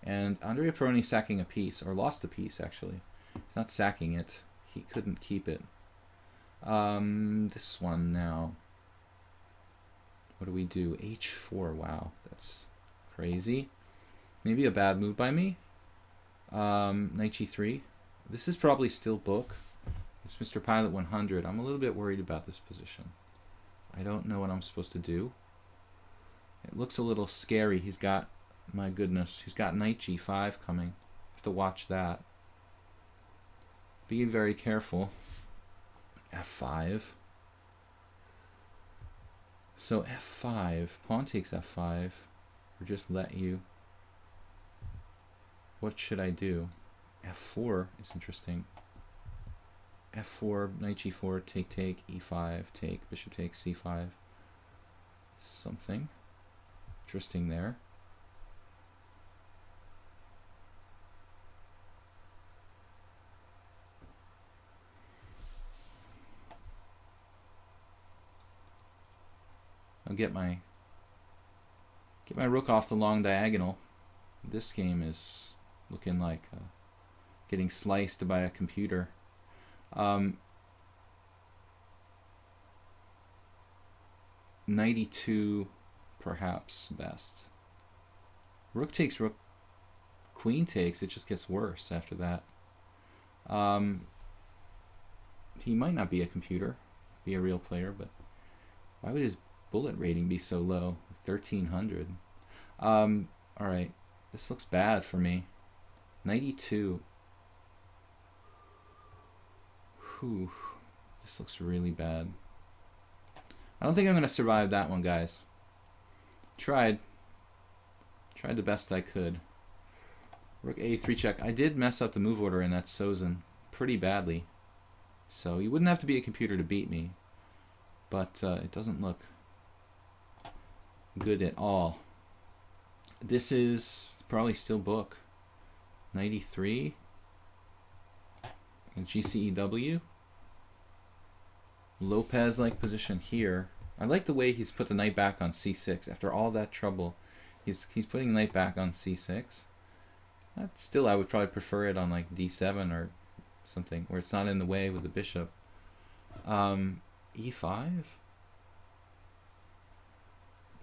And Andrea Peroni sacking a piece, or lost a piece actually. He's not sacking it. He couldn't keep it. This one now. What do we do? H4. Wow, that's crazy. Maybe a bad move by me. Knight G3. This is probably still book. It's Mr. Pilot 100. I'm a little bit worried about this position. I don't know what I'm supposed to do. It looks a little scary. He's got, my goodness, he's got Knight G5 coming. Have to watch that. Be very careful. F5. So F5, pawn takes F5, or just let you. What should I do? F4 is interesting. F4, Knight G4, take, E5, take, bishop takes C5. Something interesting there. I'll get my rook off the long diagonal. This game is looking like getting sliced by a computer. 92 perhaps best. Rook takes rook, queen takes, it just gets worse after that. He might not be a computer, be a real player, but why would his bullet rating be so low? 1300. Alright, this looks bad for me. 92. Whew, this looks really bad. I don't think I'm going to survive that one, guys. Tried the best I could. Rook A3 check. I did mess up the move order in that Sozin pretty badly. So you wouldn't have to be a computer to beat me. But it doesn't look good at all. This is probably still book. 93. And GCEW. Lopez-like position here. I like the way he's put the knight back on C6 after all that trouble. He's putting the knight back on C6. That still, I would probably prefer it on like D7 or something where it's not in the way with the bishop. E5.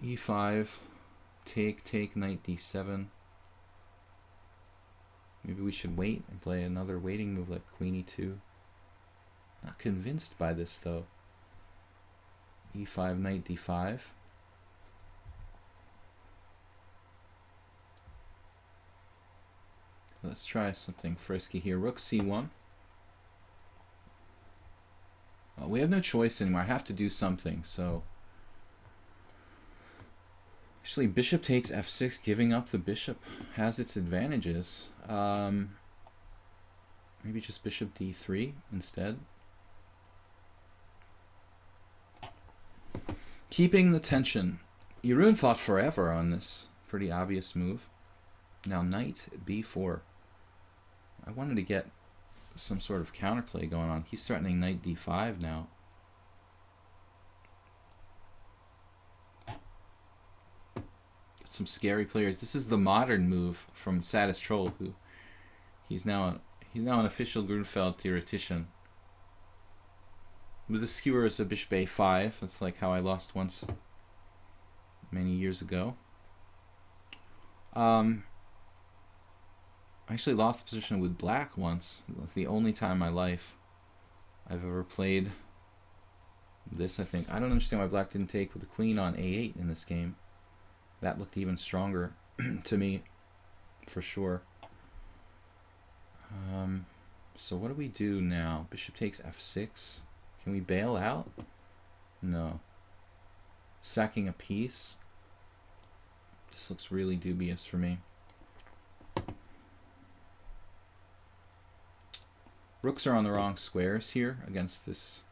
E5. Take, knight D7. Maybe we should wait and play another waiting move like Queen E2. Not convinced by this though. E5, knight D5. Let's try something frisky here. Rook C1. We have no choice anymore. I have to do something, so... Actually, bishop takes F6, giving up the bishop has its advantages. Maybe just bishop D3 instead. Keeping the tension. Jeroen fought forever on this pretty obvious move. Now knight B4. I wanted to get some sort of counterplay going on. He's threatening knight D5 now. Some scary players. This is the modern move from Saddest Troll, who he's now an official Grunfeld theoretician. With the skewers of bishop A5. That's like how I lost once many years ago. I actually lost the position with black once. It's the only time in my life I've ever played this, I think. I don't understand why black didn't take with the queen on A8 in this game. That looked even stronger to me, for sure. So what do we do now? Bishop takes F6. Can we bail out? No. Sacking a piece. This looks really dubious for me. Rooks are on the wrong squares here against this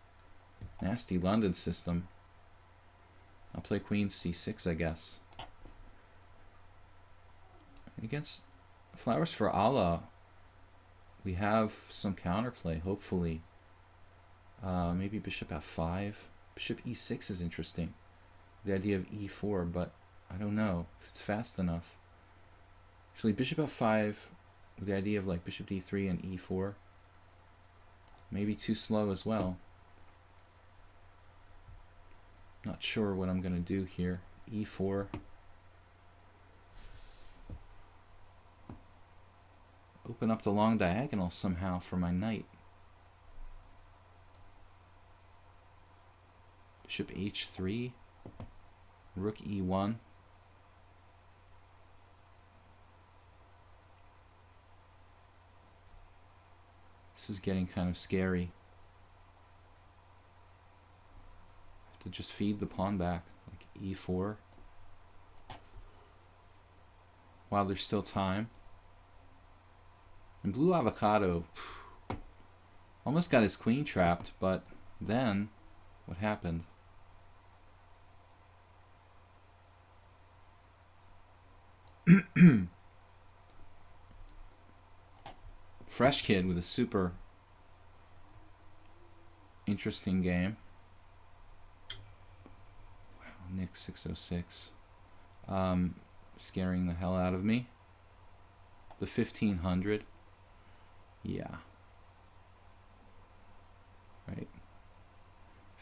nasty London system. I'll play queen C6, I guess. Against Flowers for Allah, we have some counterplay, hopefully. Maybe bishop f5. Bishop e6 is interesting. The idea of e4, but I don't know if it's fast enough. Actually, bishop f5 with the idea of like bishop d3 and e4. Maybe too slow as well. Not sure what I'm going to do here. e4. Open up the long diagonal somehow for my knight. Bishop h3. Rook e1. This is getting kind of scary. Have to just feed the pawn back, like e4. While there's still time. And blue avocado almost got his queen trapped, but then what happened? Fresh kid with a super interesting game. Wow, Nick 606. Scaring the hell out of me. The 1500. Yeah. Right.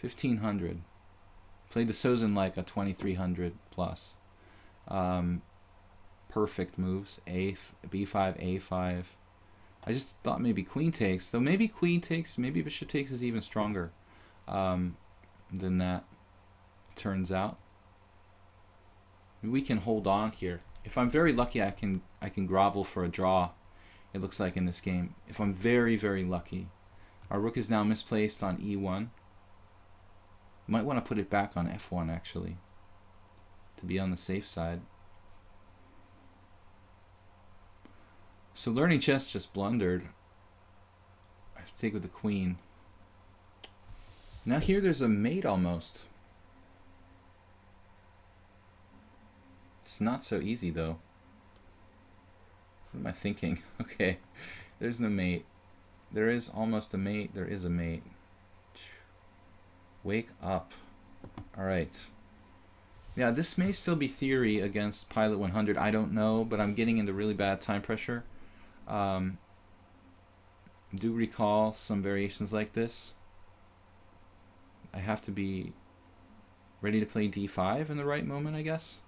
1500. Played the Sozin like a 2300 plus. Perfect moves. B5, A5. I just thought maybe queen takes. Though maybe queen takes, maybe bishop takes is even stronger than that. Turns out. We can hold on here. If I'm very lucky, I can grovel for a draw. It looks like in this game. If I'm very, very lucky. Our rook is now misplaced on e1. Might want to put it back on f1 actually, to be on the safe side. So learning chess just blundered. I have to take with the queen. Now here there's a mate almost. It's not so easy though. What am I thinking? Okay, there's no mate. There is almost a mate. There is a mate. Wake up. Alright. Yeah, this may still be theory against Pilot 100. I don't know, but I'm getting into really bad time pressure. Do recall some variations like this. I have to be ready to play d5 in the right moment, I guess.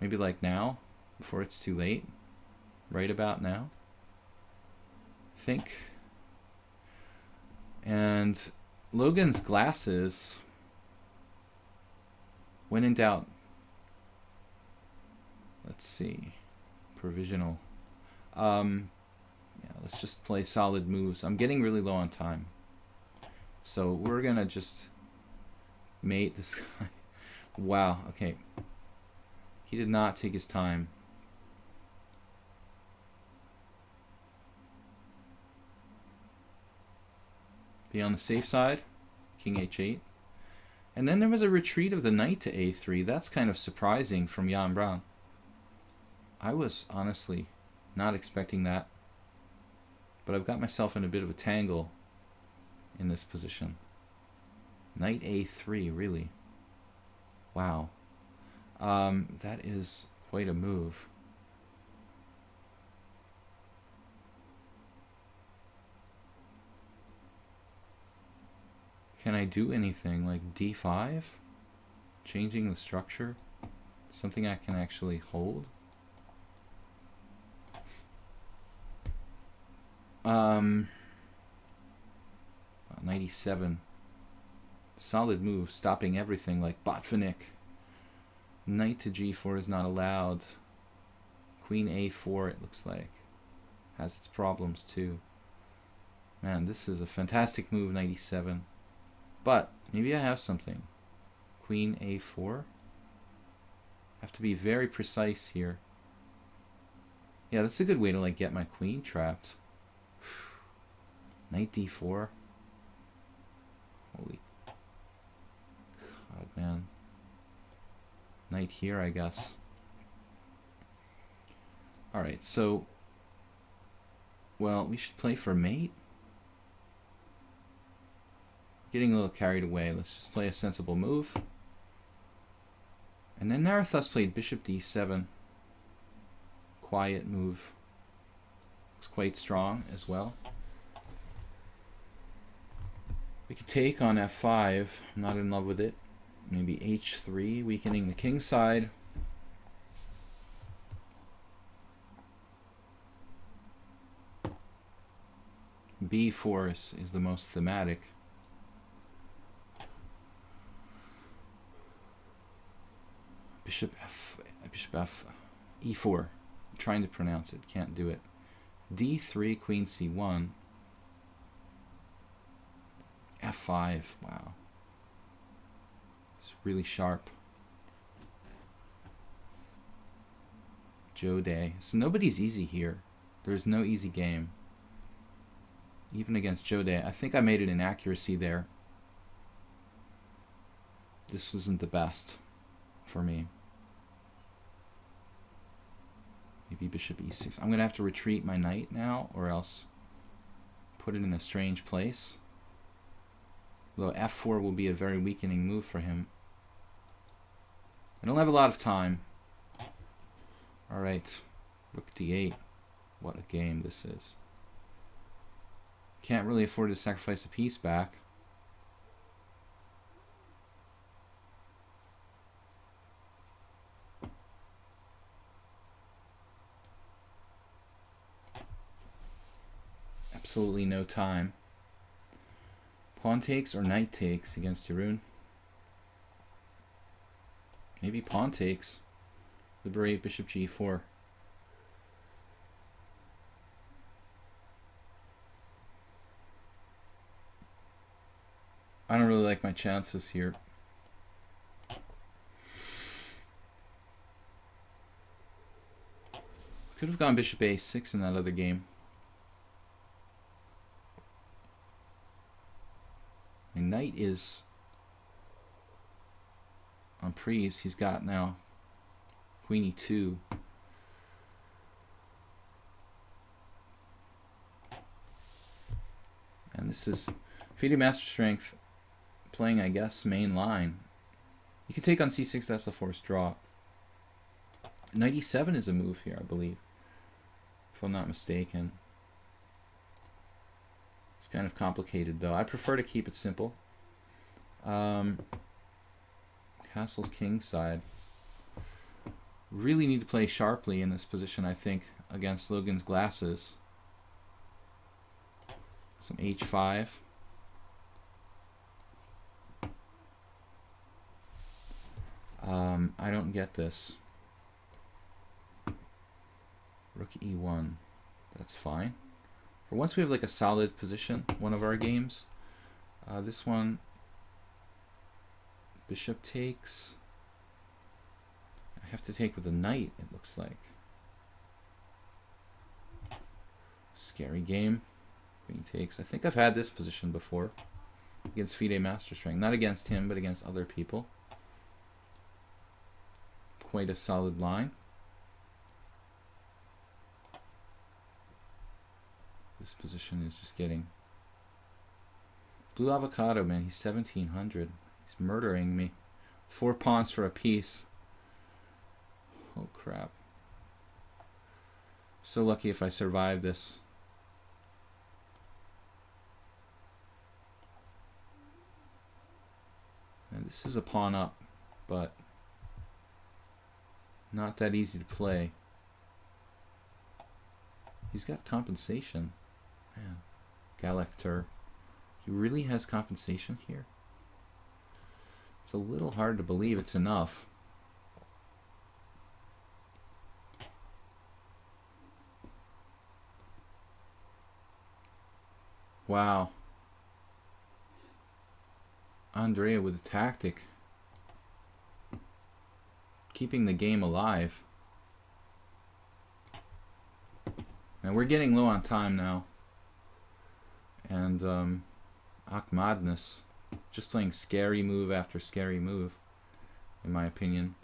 Maybe like now, before it's too late. Right about now, I think. And Logan's glasses, when in doubt, let's see, provisional. Yeah, let's just play solid moves. I'm getting really low on time, so we're gonna just mate this guy. Wow. Okay. He did not take his time. Be on the safe side. King h8. And then there was a retreat of the knight to a3. That's kind of surprising from Jan Brown. I was honestly not expecting that. But I've got myself in a bit of a tangle in this position. Knight a3, really? Wow. That is quite a move. Can I do anything like d5? Changing the structure? Something I can actually hold? 97. Solid move, stopping everything like Botvinnik. Knight to g4 is not allowed. Queen a4, it looks like. Has its problems too. Man, this is a fantastic move, 97. But maybe I have something. Queen a4. Have to be very precise here. Yeah, that's a good way to like get my queen trapped. Knight d4. Holy God, man. Knight here, I guess. Alright, so... Well, we should play for mate. Getting a little carried away. Let's just play a sensible move. And then Narathus played bishop d7. Quiet move. Looks quite strong as well. We could take on f5. I'm not in love with it. Maybe h3, weakening the king side. b4 is the most thematic. Bishop f, e4. I'm trying to pronounce it, can't do it. d3, queen c1. f5, wow. It's really sharp. Jode. So nobody's easy here. There's no easy game. Even against Jode. I think I made an inaccuracy there. This wasn't the best for me. Maybe bishop e6. I'm going to have to retreat my knight now, or else put it in a strange place. Though f4 will be a very weakening move for him. I don't have a lot of time. Alright. Rook d8. What a game this is. Can't really afford to sacrifice a piece back. Absolutely no time. Pawn takes or knight takes against Jeroen. Maybe pawn takes. Liberate bishop g4. I don't really like my chances here. Could have gone bishop a6 in that other game. My knight is on prise. He's got now queen e2. And this is FIDE Master Strength playing, I guess, main line. You can take on c6, that's a forced draw. Knight e7 is a move here, I believe, if I'm not mistaken. It's kind of complicated, though. I prefer to keep it simple. Castle's king side. Really need to play sharply in this position, I think, against Logan's glasses. Some h5. I don't get this. Rook e1. That's fine. For once we have like a solid position, one of our games. This one, bishop takes. I have to take with a knight, it looks like. Scary game. Queen takes. I think I've had this position before against FIDE Master Strength. Not against him, but against other people. Quite a solid line. This position is just getting... Blue Avocado, man, he's 1700. He's murdering me. 4 pawns for a piece. Oh, crap. So lucky if I survive this. And this is a pawn up, but not that easy to play. He's got compensation. Man, Galactor. He really has compensation here? It's a little hard to believe it's enough. Wow. Andrea with a tactic. Keeping the game alive. And we're getting low on time now. And Madness. Just playing scary move after scary move, in my opinion.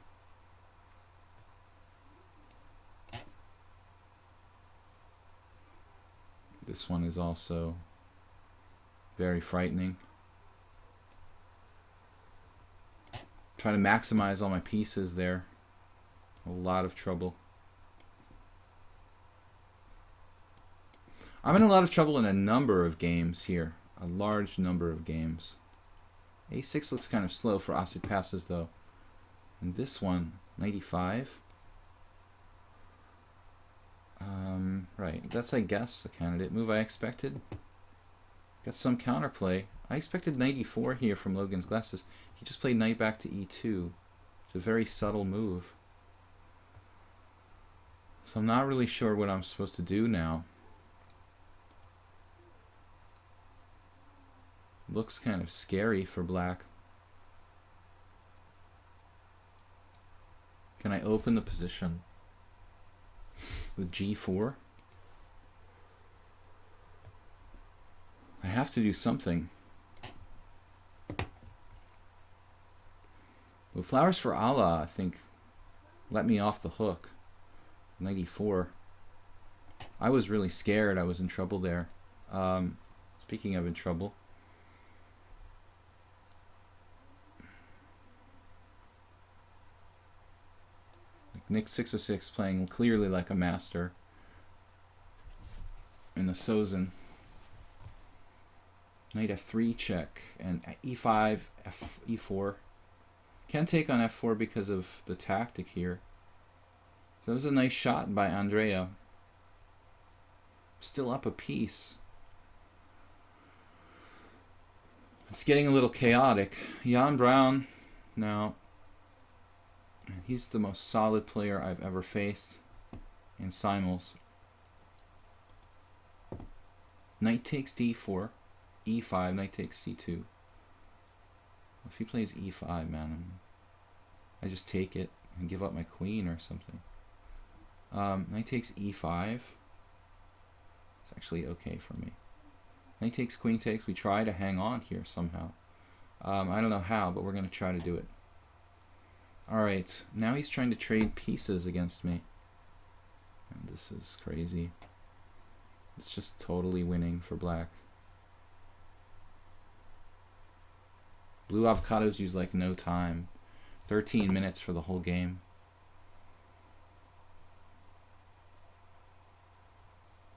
This one is also very frightening. Try to maximize all my pieces there. A lot of trouble. I'm in a lot of trouble in a number of games here. A large number of games. A6 looks kind of slow for Osset passes though. And this one, 95. Right, that's I guess the candidate move I expected. Got some counterplay. I expected 94 here from Logan's Glasses. He just played knight back to e2. It's a very subtle move. So I'm not really sure what I'm supposed to do now. Looks kind of scary for black. Can I open the position with g4? I have to do something. Well, Flowers for Allah, I think, let me off the hook. 94. I was really scared. I was in trouble there. Speaking of in trouble. Nick 606 playing clearly like a master in the Sozin. Knight f3 check and e5, e4. Can't take on f4 because of the tactic here. So that was a nice shot by Andrea. Still up a piece. It's getting a little chaotic. Jan Brown now. He's the most solid player I've ever faced in Simuls. Knight takes d4, e5, knight takes c2. If he plays e5, man, I just take it and give up my queen or something. Knight takes e5. It's actually okay for me. Knight takes, queen takes. We try to hang on here somehow. I don't know how, but we're going to try to do it. Alright, now he's trying to trade pieces against me. And this is crazy. It's just totally winning for black. Blue avocados use like no time. 13 minutes for the whole game.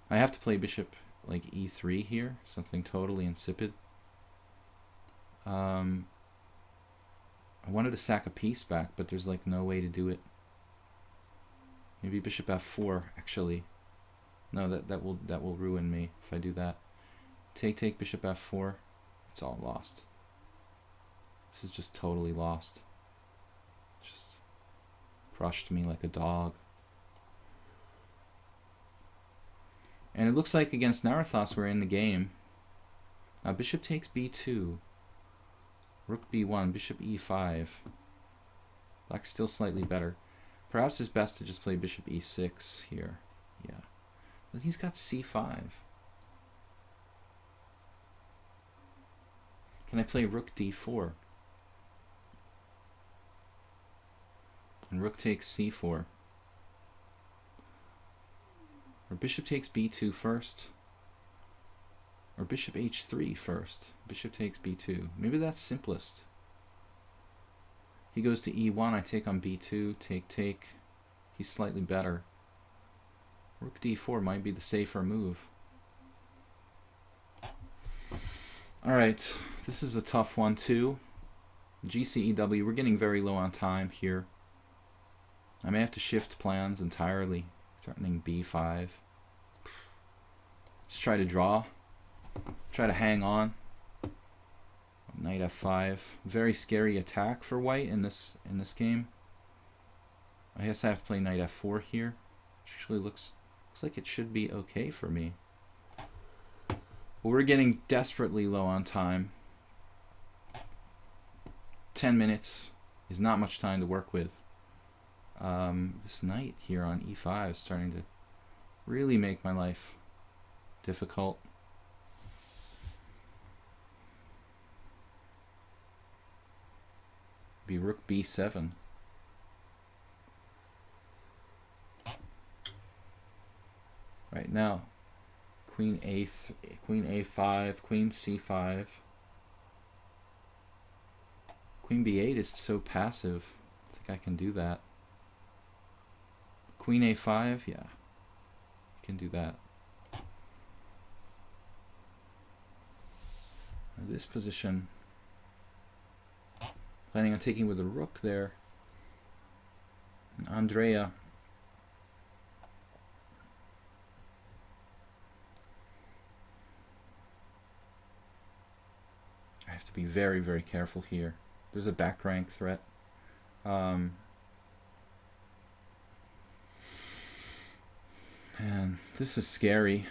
I have to play bishop like e3 here. Something totally insipid. I wanted to sack a piece back, but there's like no way to do it. Maybe bishop f4 actually. No, that will ruin me if I do that. Take bishop f4. It's all lost. This is just totally lost. Just crushed me like a dog. And it looks like against Narathos we're in the game. Now bishop takes b2. Rook b1, bishop e5. Black's still slightly better. Perhaps it's best to just play bishop e6 here. Yeah. But he's got c5. Can I play rook d4? And rook takes c4. Or bishop takes b2 first. Or bishop h3 first. Bishop takes b2. Maybe that's simplest. He goes to e1. I take on b2. Take. He's slightly better. Rook d4 might be the safer move. Alright. This is a tough one too. GCEW. We're getting very low on time here. I may have to shift plans entirely. Threatening b5. Just try to draw. Try to hang on. Knight f5. Very scary attack for white in this game. I guess I have to play knight f4 here. Which actually looks like it should be okay for me. But we're getting desperately low on time. 10 minutes is not much time to work with. This knight here on e5 is starting to really make my life difficult. Be rook b7. Right now, queen a5, queen c5, Queen b8 is so passive. I think I can do that. Queen a5, yeah. I can do that. Now this position, planning on taking with a rook there. And Andrea. I have to be very, very careful here. There's a back rank threat. And this is scary.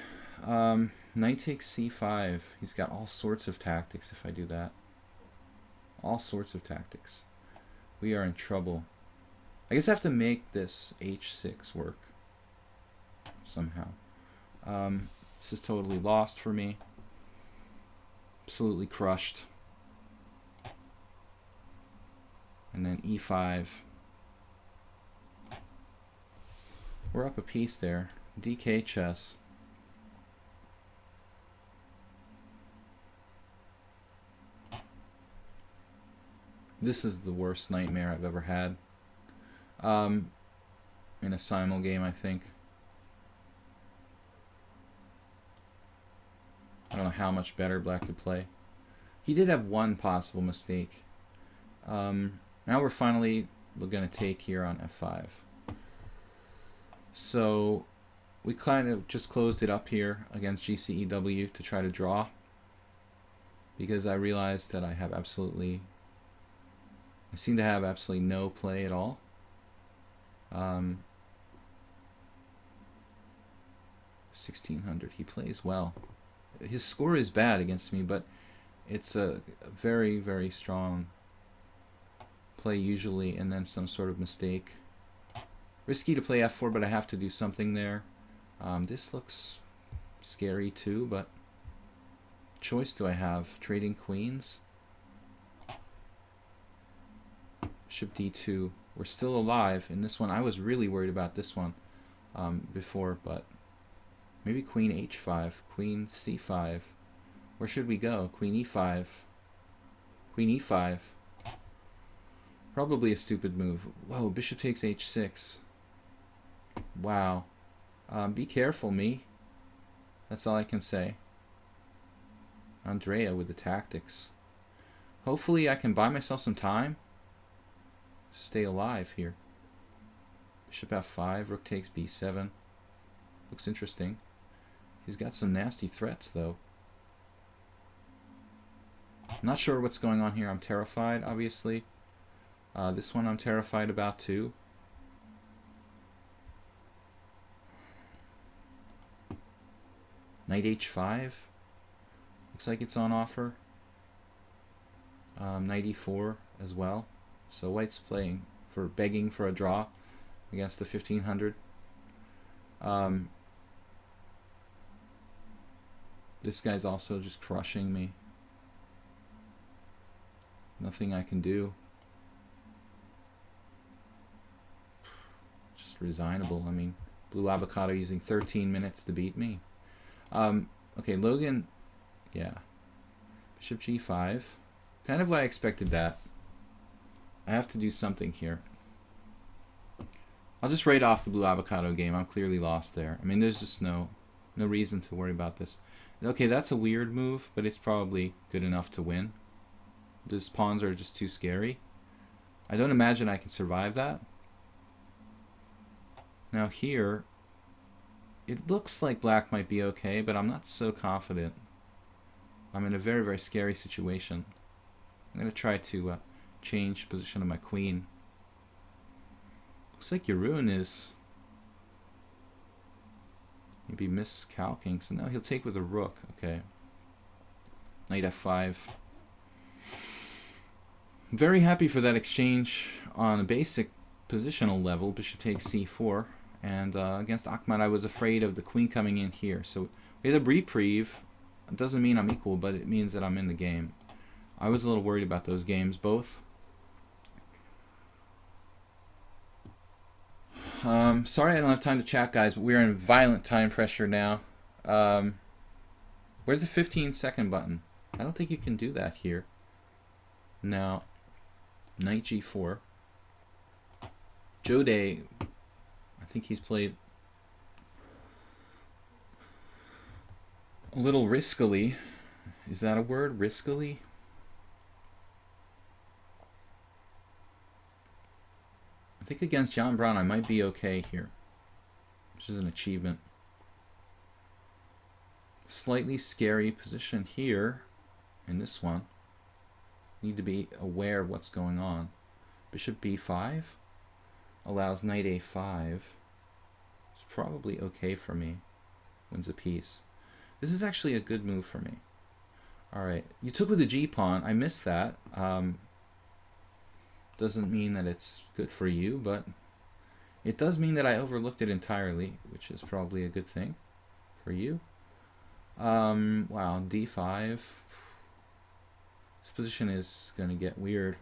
Knight takes c5. He's got all sorts of tactics if I do that. All sorts of tactics. We are in trouble. I guess I have to make this h6 work somehow. This is totally lost for me. Absolutely crushed. And then e5. We're up a piece there. DK chess. This is the worst nightmare I've ever had. In a Simul game, I think. I don't know how much better Black could play. He did have one possible mistake. Now we're finally going to take here on f5. So we kind of just closed it up here against GCEW to try to draw, because I realized that I seem to have absolutely no play at all. 1600, he plays well. His score is bad against me, but it's a very, very strong play usually, and then some sort of mistake. Risky to play f4, but I have to do something there. This looks scary too, but choice do I have? Trading queens? Bishop d2. We're still alive in this one. I was really worried about this one before, but maybe queen h5, queen c5. Where should we go? Queen e5. Queen e5. Probably a stupid move. Whoa, bishop takes h6. Wow. Be careful, me. That's all I can say. Andrea with the tactics. Hopefully I can buy myself some time to stay alive here. Bishop f5, rook takes b7. Looks interesting. He's got some nasty threats, though. Not sure what's going on here. I'm terrified, obviously. This one I'm terrified about, too. Knight h5. Looks like it's on offer. Knight e4 as well. So white's begging for a draw against the 1500. This guy's also just crushing me. Nothing I can do. Just resignable. I mean, Blue Avocado using 13 minutes to beat me. Okay, Logan, yeah. Bishop g5. Kind of what I expected that. I have to do something here. I'll just write off the Blue Avocado game. I'm clearly lost there. I mean, there's just no reason to worry about this. Okay, that's a weird move, but it's probably good enough to win. These pawns are just too scary. I don't imagine I can survive that. Now here, it looks like black might be okay, but I'm not so confident. I'm in a very, very scary situation. I'm going to try to change position of my queen. Looks like your ruin is maybe miscalculating. So now he'll take with a rook. Okay. Knight f5. Very happy for that exchange on a basic positional level. Bishop takes c4. And against Ahmad, I was afraid of the queen coming in here. So we had a reprieve. It doesn't mean I'm equal, but it means that I'm in the game. I was a little worried about those games, both. Sorry I don't have time to chat, guys, but we're in violent time pressure now. Where's the 15-second button? I don't think you can do that here. Now, Knight g4. Jode, I think he's played a little riskily. Is that a word? Riskily? I think against Jan Braun I might be okay here, which is an achievement. Slightly scary position here in this one. Need to be aware of what's going on. Bishop b5 allows knight a5. It's probably okay for me. Wins a piece. This is actually a good move for me. Alright, you took with the g-pawn. I missed that. Doesn't mean that it's good for you, but it does mean that I overlooked it entirely, which is probably a good thing for you. Wow, d5. This position is going to get weird.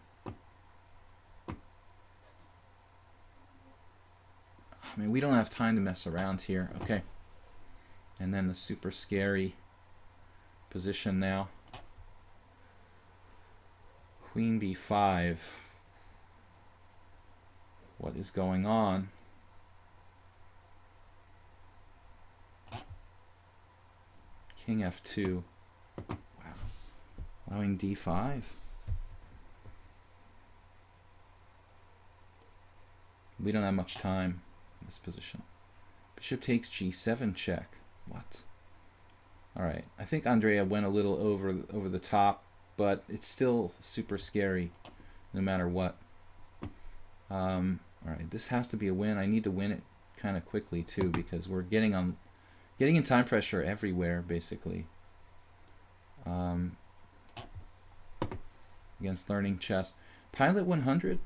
I mean, we don't have time to mess around here. Okay. And then the super scary position now. Queen b5. What is going on? King f2. Wow. Allowing d5. We don't have much time in this position. Bishop takes g7 check. What? Alright. I think Andrea went a little over the top, but it's still super scary no matter what. Alright, this has to be a win. I need to win it kind of quickly too, because we're getting in time pressure everywhere basically. Against learning chess. Pilot 100?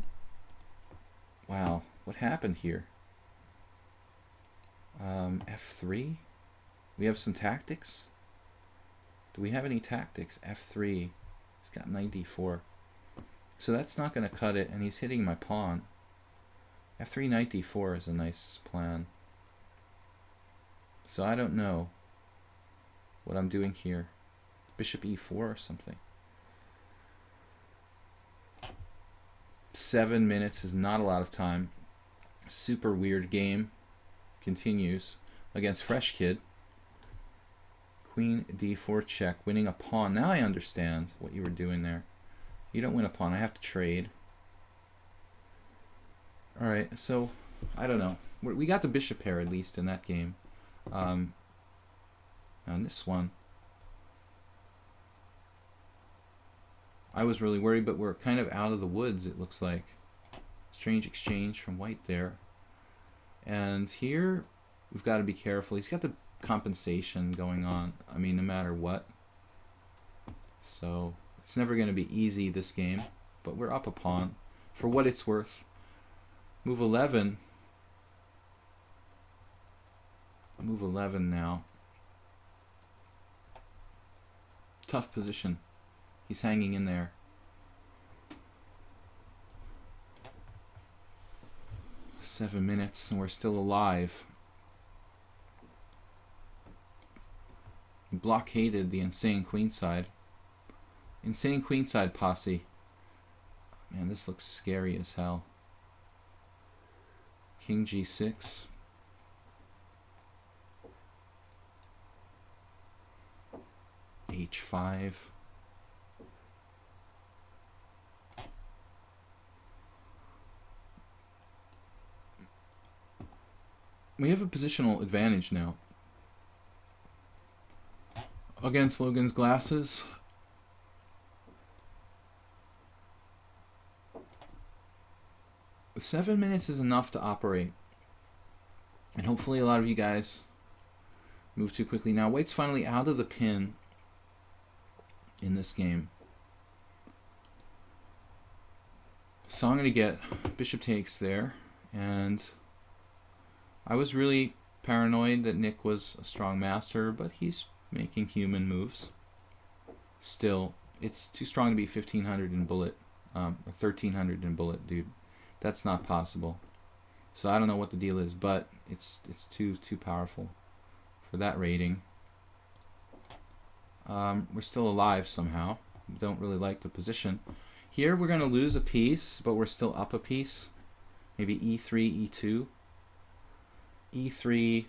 Wow, what happened here? F3? We have some tactics? Do we have any tactics? F3. He's got knight d4. So that's not going to cut it, and he's hitting my pawn. F3 knight d4 is a nice plan. So I don't know what I'm doing here. Bishop e4 or something. 7 minutes is not a lot of time. Super weird game. Continues against Fresh Kid. Queen d4 check, winning a pawn. Now I understand what you were doing there. You don't win a pawn. I have to trade. Alright, so I don't know. We got the bishop pair at least in that game. Now in this one, I was really worried, but we're kind of out of the woods, it looks like. Strange exchange from white there. And here, we've got to be careful. He's got the compensation going on, I mean, no matter what. So, it's never going to be easy, this game. But we're up a pawn. For what it's worth. Move 11. Move 11 now. Tough position. He's hanging in there. Seven minutes and we're still alive. He blockaded the insane queenside. Insane queenside posse. Man, this looks scary as hell. King g6. h5. We have a positional advantage now against Logan's glasses. The 7 minutes is enough to operate, and hopefully a lot of you guys move too quickly. Now White's finally out of the pin in this game, so I'm going to get bishop takes there, and I was really paranoid that Nick was a strong master, but he's making human moves. Still, it's too strong to be 1500 in bullet, or 1300 in bullet, dude. That's not possible. So I don't know what the deal is, but it's too powerful for that rating. We're still alive somehow. Don't really like the position. Here we're going to lose a piece, but we're still up a piece. Maybe e3, e2. e3,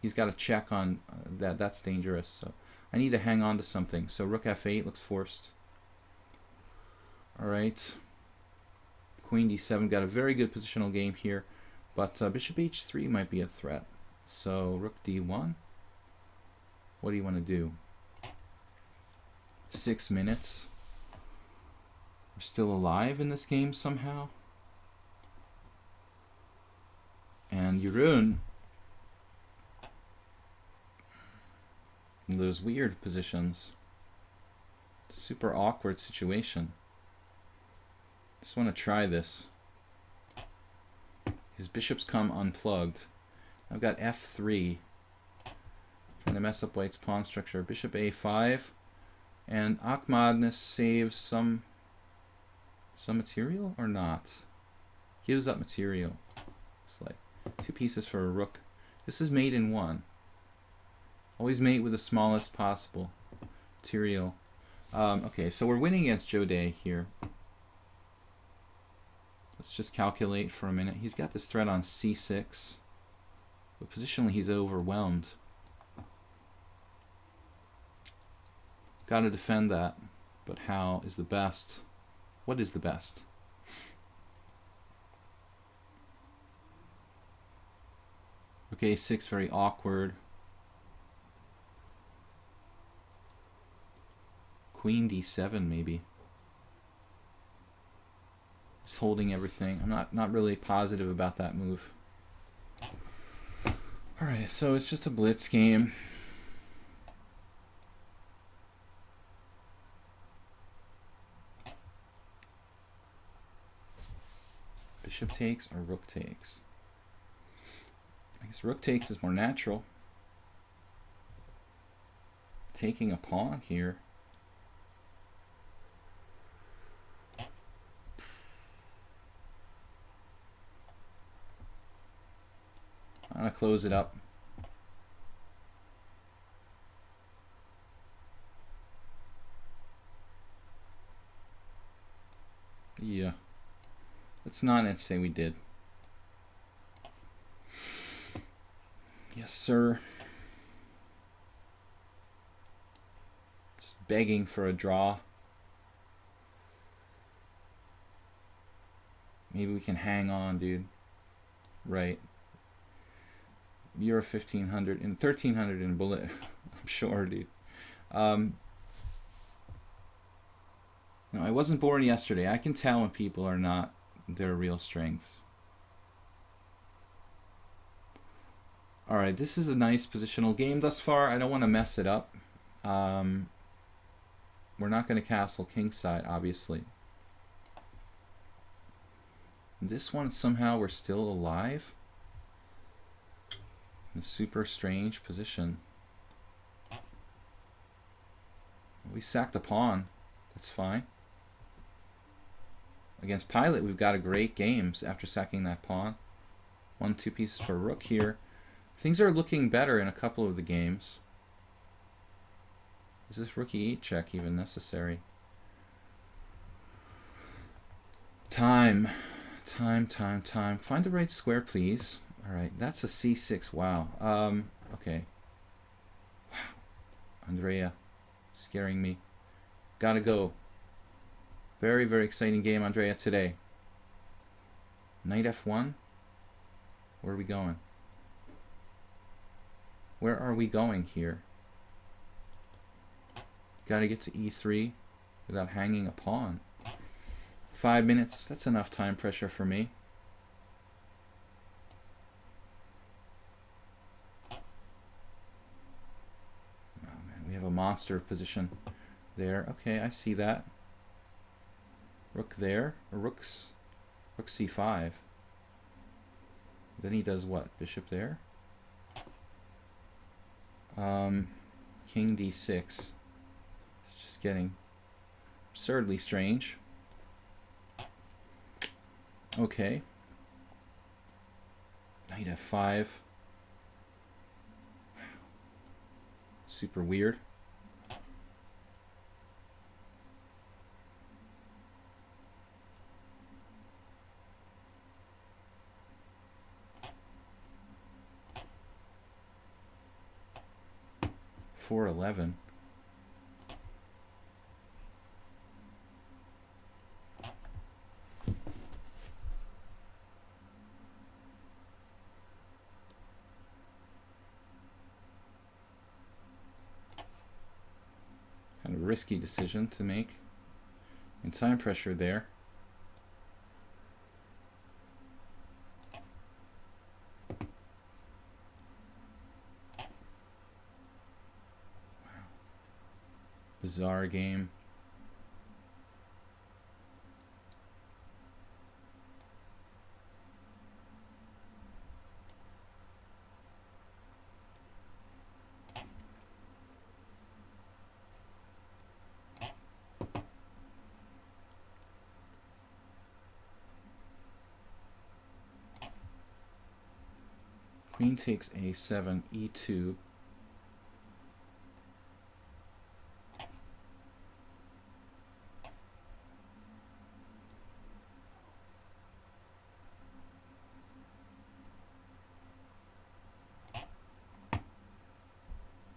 he's got a check on that. That's dangerous. So I need to hang on to something. So rook f8 looks forced. All right. Queen d7 got a very good positional game here, but bishop h3 might be a threat. So rook d1. What do you want to do? 6 minutes. We're still alive in this game somehow. And Jeroen, in those weird positions. Super awkward situation. Just want to try this. His bishops come unplugged. I've got f3. Trying to mess up white's pawn structure. Bishop a5. And Ahmadness saves some material or not? Gives up material. It's like 2 pieces for a rook. This is mate in 1. Always mate with the smallest possible material. Okay, so we're winning against Joe Day here. Let's just calculate for a minute. He's got this threat on c6. But positionally he's overwhelmed. Got to defend that. But how is the best? What is the best? Rook a6, very awkward. Queen d7 maybe. Just holding everything. I'm not really positive about that move. Alright, so it's just a blitz game. Bishop takes or rook takes? I guess rook takes is more natural. Taking a pawn here. I'm going to close it up. Yeah. Let's not say we did. Yes, sir. Just begging for a draw. Maybe we can hang on, dude. Right. You're 1500 and 1300 in bullet. I'm sure, dude. No, I wasn't born yesterday. I can tell when people are not their real strengths. Alright, this is a nice positional game thus far. I don't want to mess it up. We're not going to castle kingside, obviously. This one, somehow, we're still alive. In a super strange position. We sacked a pawn. That's fine. Against Pilot, we've got a great game after sacking that pawn. 1-2 pieces for rook here. Things are looking better in a couple of the games. Is this rook e8 check even necessary? Time. Find the right square, please. Alright, that's a c6. Wow. Okay. Wow. Andrea. Scaring me. Gotta go. Very, very exciting game, Andrea, today. Knight f1. Where are we going? Where are we going here? Gotta get to e3 without hanging a pawn. 5 minutes. That's enough time pressure for me. Oh man, we have a monster position there. Okay, I see that. Rook there, or rook c5. Then he does what? Bishop there? King d6. It's just getting absurdly strange. Okay. Knight f5. Super weird. 4-11. Kind of risky decision to make. And time pressure there. Bizarre game. Queen takes a7, e2.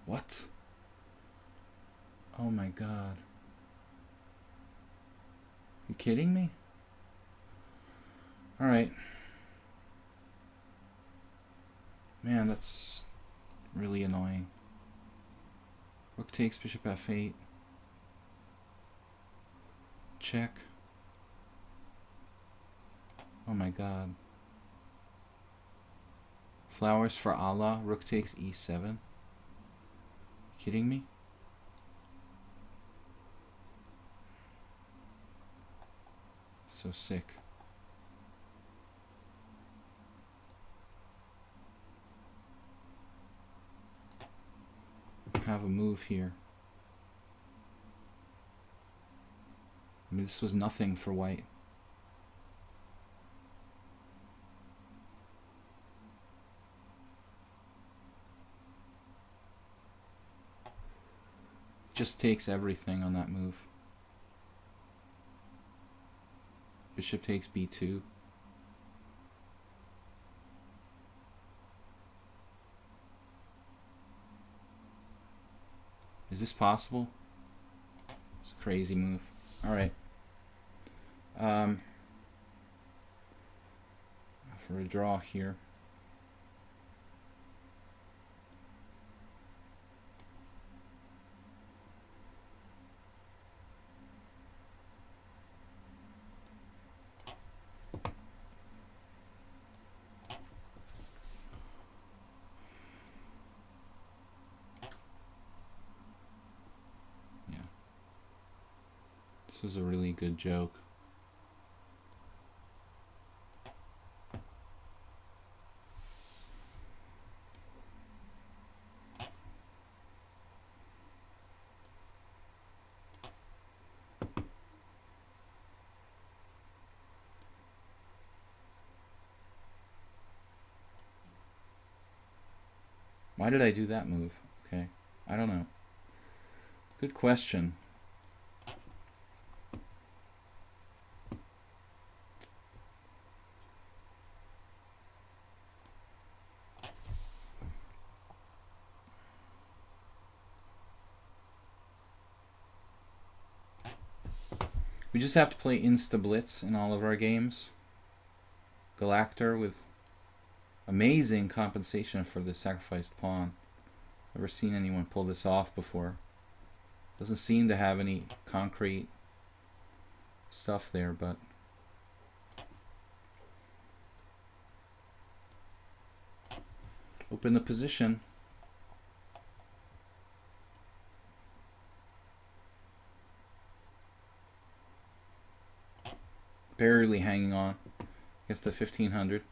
What? Oh my god. You kidding me? Alright. Man, that's really annoying. Rook takes bishop f8. Check. Oh my god. Flowers for Allah. Rook takes e7. Kidding me? So sick. Have a move here. I mean, this was nothing for white. Just takes everything on that move. Bishop takes b2. Is this possible? It's a crazy move. All right. For a draw here. This is a really good joke. Why did I do that move? Okay, I don't know. Good question. We just have to play Insta-Blitz in all of our games. Galactor with amazing compensation for the sacrificed pawn. Never seen anyone pull this off before. Doesn't seem to have any concrete stuff there, but open the position. Barely hanging on against the 1500.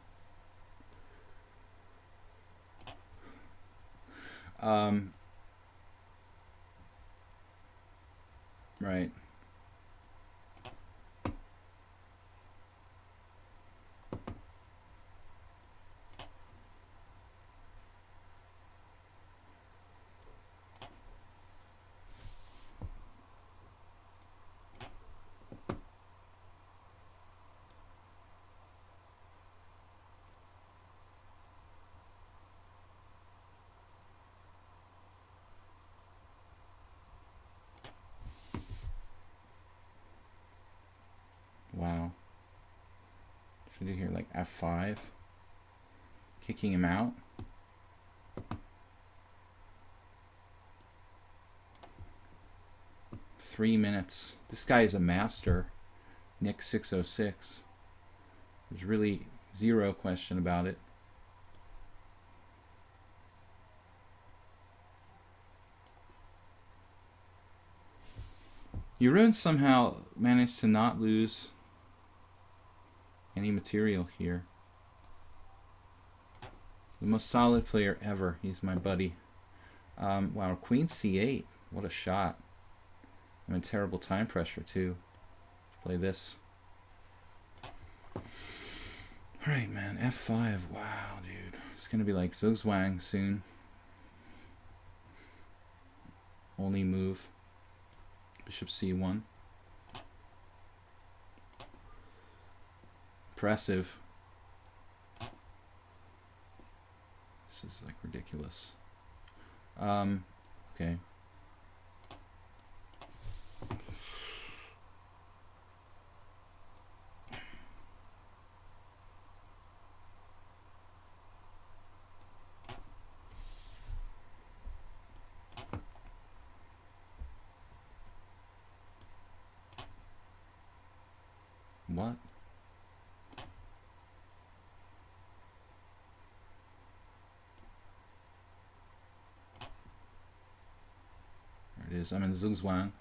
Right. should I do here? Like F5. Kicking him out. Three minutes. This guy is a master. Nick 606. There's really zero question about it. Jeroen somehow managed to not lose any material here. The most solid player ever. He's my buddy. Wow, Queen C8. What a shot. I'm in terrible time pressure too. Let's play this. Alright, man. F5. Wow, dude. It's going to be like Zugzwang soon. Only move. Bishop C1. Impressive. This is like ridiculous. Okay. What? There it is. I'm in Zugzwang.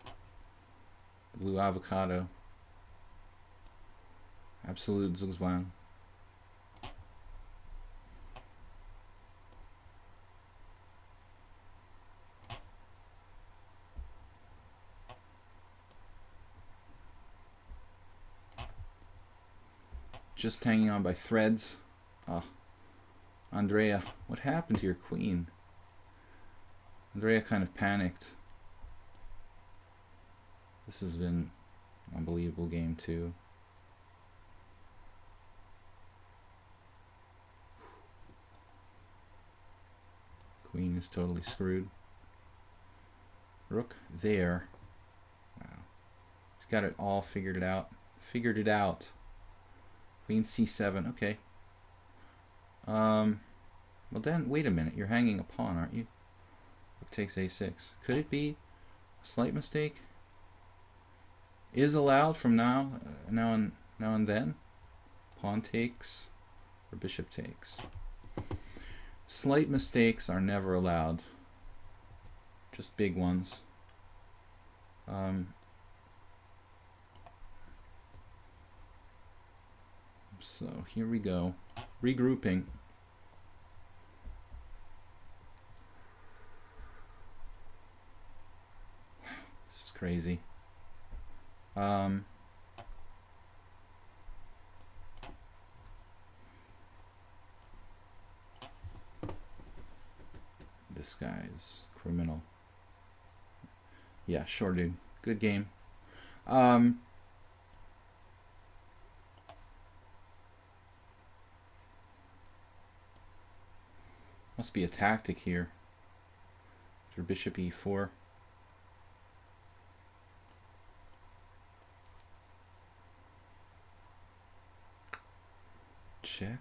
Blue avocado. Absolute Zugzwang. Just hanging on by threads. Oh, Andrea, what happened to your queen? Andrea kind of panicked. This has been an unbelievable game too. Queen is totally screwed. Rook there. Wow. He's got it all figured out. Figured it out. Queen C7, okay. Well then, wait a minute. You're hanging a pawn, aren't you? Rook takes A6. Could it be a slight mistake? Is allowed from now and then. Pawn takes or bishop takes. Slight mistakes are never allowed. Just big ones. So here we go. Regrouping. This is crazy. This guy's criminal. Yeah, sure, dude. Good game. Must be a tactic here. For bishop e4. Check.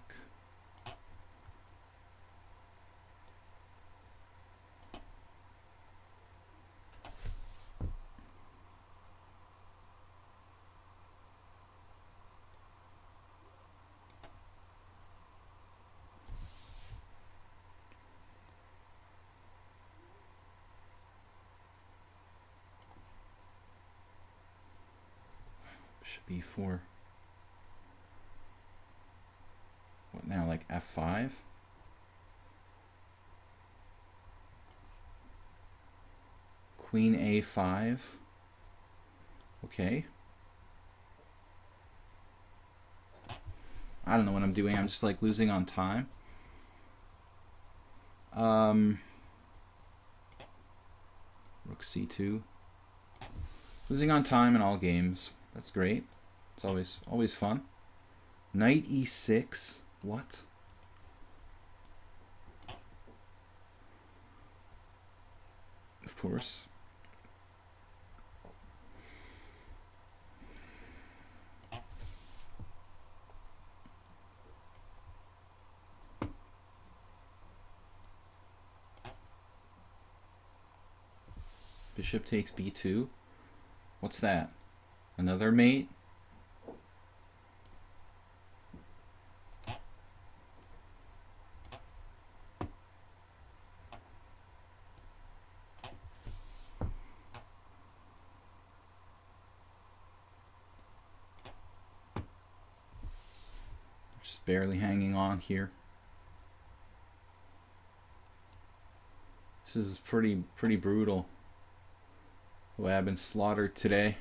Bishop e4. What now, like f5? Queen a5. Okay. I don't know what I'm doing. I'm just like losing on time. Rook c2. Losing on time in all games. That's great. It's always fun. Knight e6. What? Of course. Bishop takes b2. What's that? Another mate? Just barely hanging on here. This is pretty brutal. The way I've been slaughtered today.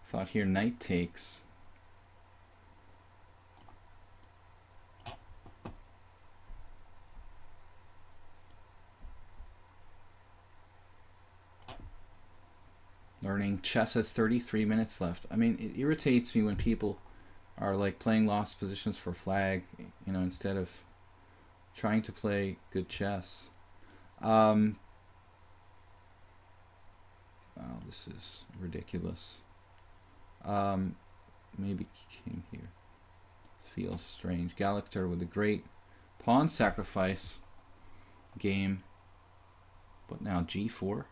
Thought here knight takes. Learning chess has 33 minutes left. I mean, it irritates me when people are like playing lost positions for flag, you know, instead of trying to play good chess. Wow, this is ridiculous. Maybe king here. Feels strange. Galactor with a great pawn sacrifice game. But now g4.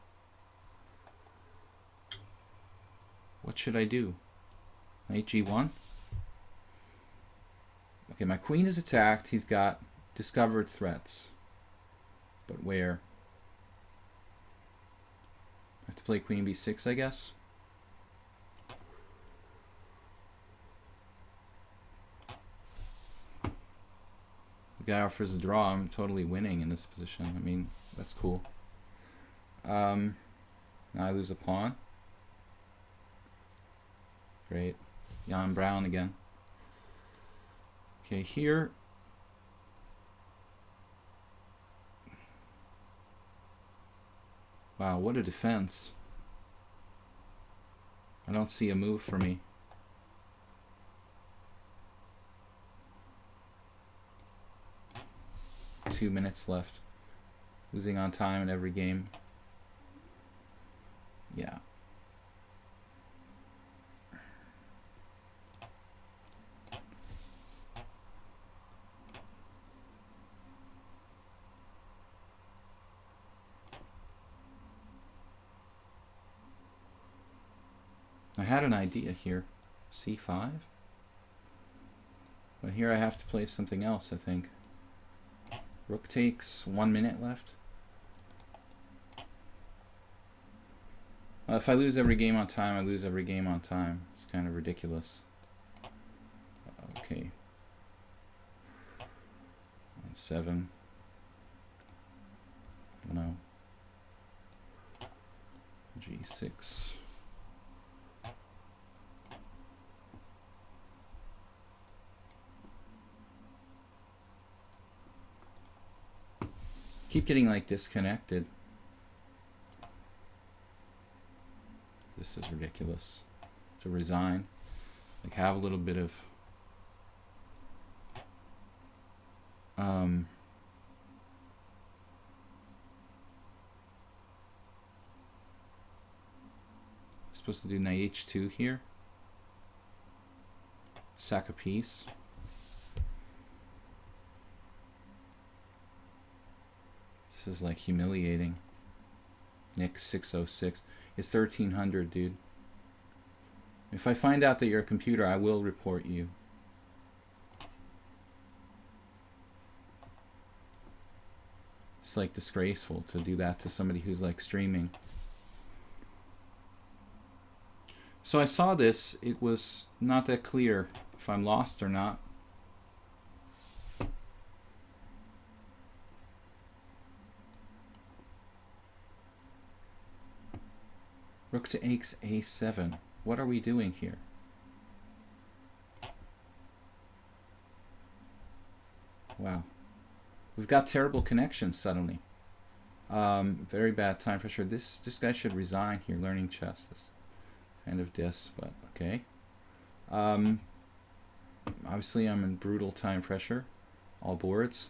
What should I do? Knight g1? Okay, my queen is attacked. He's got discovered threats. But where? I have to play queen b6, I guess. The guy offers a draw. I'm totally winning in this position. I mean, that's cool. Now I lose a pawn. Great. Jan Brown again. Okay, here. Wow, what a defense. I don't see a move for me. Two minutes left. Losing on time in every game. Yeah. I had an idea here. c5? But here I have to play something else, I think. Rook takes, 1 minute left. If I lose every game on time, I lose every game on time. It's kind of ridiculous. Okay. 7. No. g6. Keep getting like disconnected. This is ridiculous. To resign, like have a little bit of supposed to do knight h2 here. Sack a piece. This is like humiliating. Nick 606. It's 1300, dude. If I find out that you're a computer, I will report you. It's like disgraceful to do that to somebody who's like streaming. So I saw this. It was not that clear if I'm lost or not. Rook to a7. What are we doing here? Wow. We've got terrible connections suddenly. Very bad time pressure. This guy should resign here, learning chess. This kind of but okay. Obviously I'm in brutal time pressure. All boards.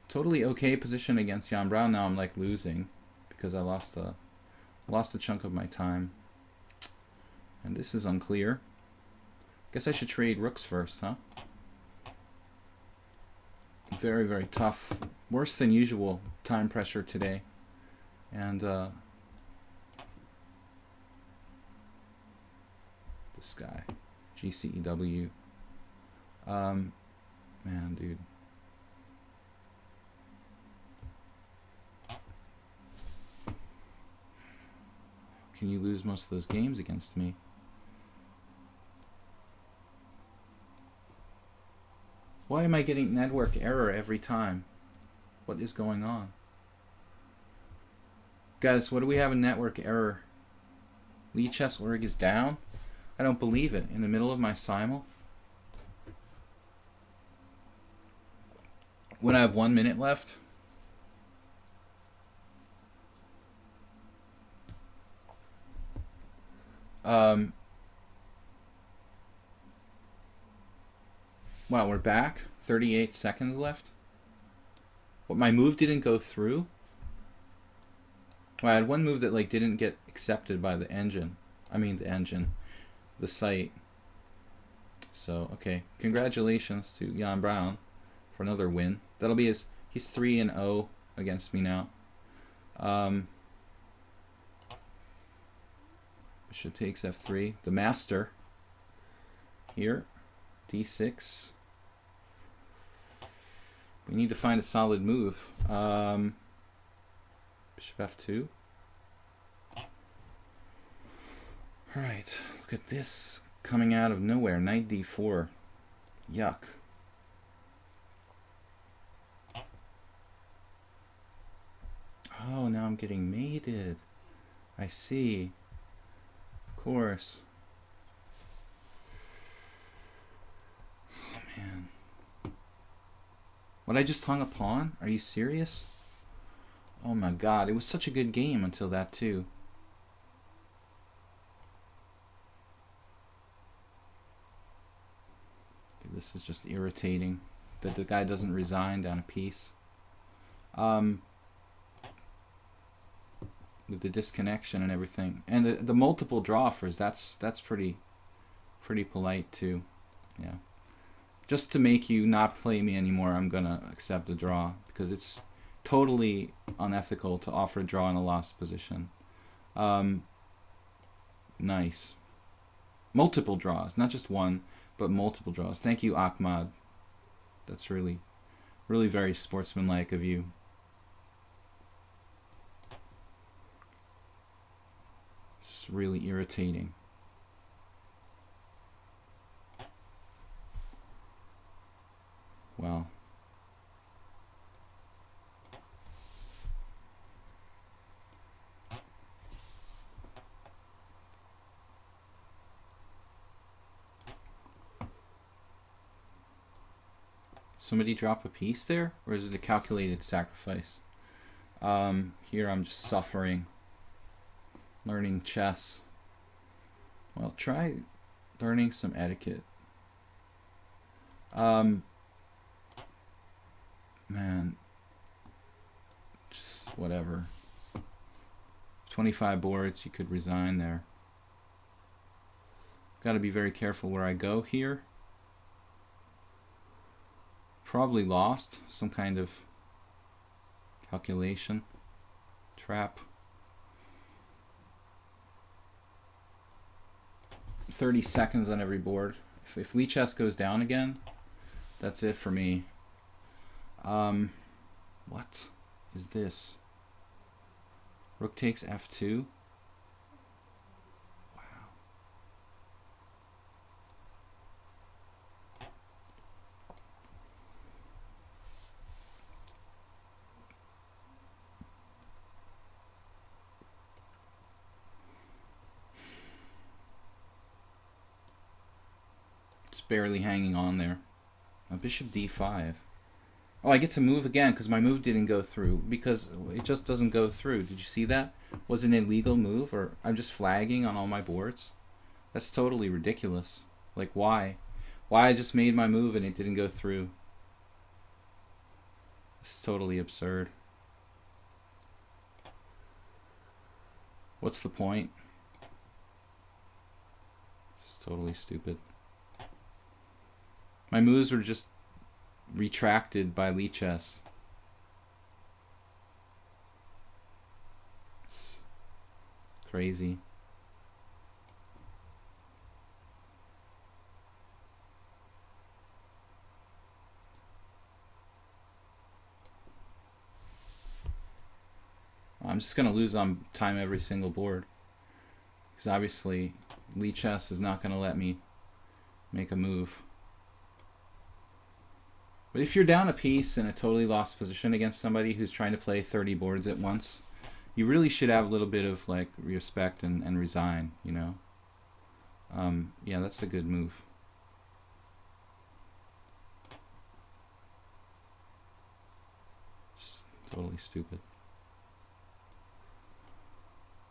Totally okay position against Jan Brown. Now I'm like losing because I lost a chunk of my time. And this is unclear. Guess I should trade rooks first, huh? Very, very tough. Worse than usual time pressure today. And this guy, GCEW. Man, dude. Can you lose most of those games against me? Why am I getting network error every time? What is going on? Guys, what do we have a network error? Lichess.org is down? I don't believe it. In the middle of my Simul? When I have 1 minute left? Wow, we're back. 38 seconds left. What, my move didn't go through? Well, I had one move that like didn't get accepted by the engine. I mean the site. So, okay. Congratulations to Jan Brown for another win. That'll be he's 3-0 against me now. Bishop takes f3. The master here. d6. We need to find a solid move. Bishop f2. Alright, look at this coming out of nowhere. Knight d4. Yuck. Oh, now I'm getting mated. I see. Of course. Oh, man. What, I just hung a pawn? Are you serious? Oh my god, it was such a good game until that too. This is just irritating that the guy doesn't resign down a piece. With the disconnection and everything, and the multiple draw offers, that's pretty polite too. Yeah, just to make you not play me anymore, I'm gonna accept the draw because it's totally unethical to offer a draw in a lost position. Nice. Multiple draws, not just one, but multiple draws. Thank you, Ahmad. That's really very sportsmanlike of you. It's really irritating. Well. Somebody drop a piece there? Or is it a calculated sacrifice? Here I'm just suffering. Learning chess. Well, try learning some etiquette. Man. Just whatever. 25 boards, you could resign there. Gotta be very careful where I go here. Probably lost some kind of calculation trap. 30 seconds on every board. If Lichess goes down again, that's it for me. What is this? Rook takes f2. Barely hanging on there. Bishop d5. Oh, I get to move again because my move didn't go through, because it just doesn't go through. Did you see that? Was it an illegal move, or I'm just flagging on all my boards? That's totally ridiculous. Like, why? Why I just made my move and it didn't go through? It's totally absurd. What's the point? It's totally stupid. My moves were just retracted by Lichess. It's crazy. I'm just going to lose on time every single board. Because obviously, Lichess is not going to let me make a move. But if you're down a piece in a totally lost position against somebody who's trying to play 30 boards at once, you really should have a little bit of like respect and resign, you know? Yeah, that's a good move. Just totally stupid.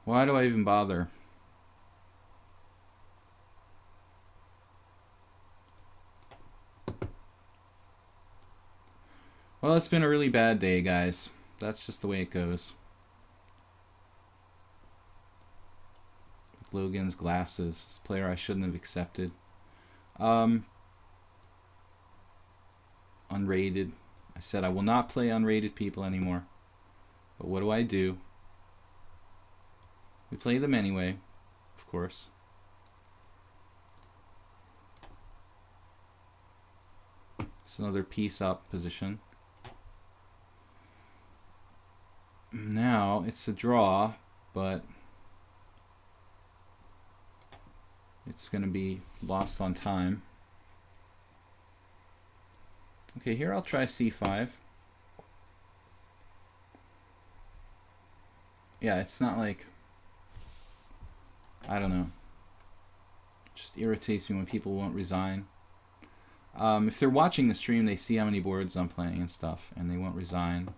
Why do I even bother? Well, it's been a really bad day, guys. That's just the way it goes. Logan's glasses. Player I shouldn't have accepted. Unrated. I said I will not play unrated people anymore. But what do? We play them anyway, of course. It's another piece up position. Now it's a draw, but it's going to be lost on time. Okay, here I'll try c5. Yeah, it's not like, I don't know. It just irritates me when people won't resign. If they're watching the stream, they see how many boards I'm playing and stuff, and they won't resign.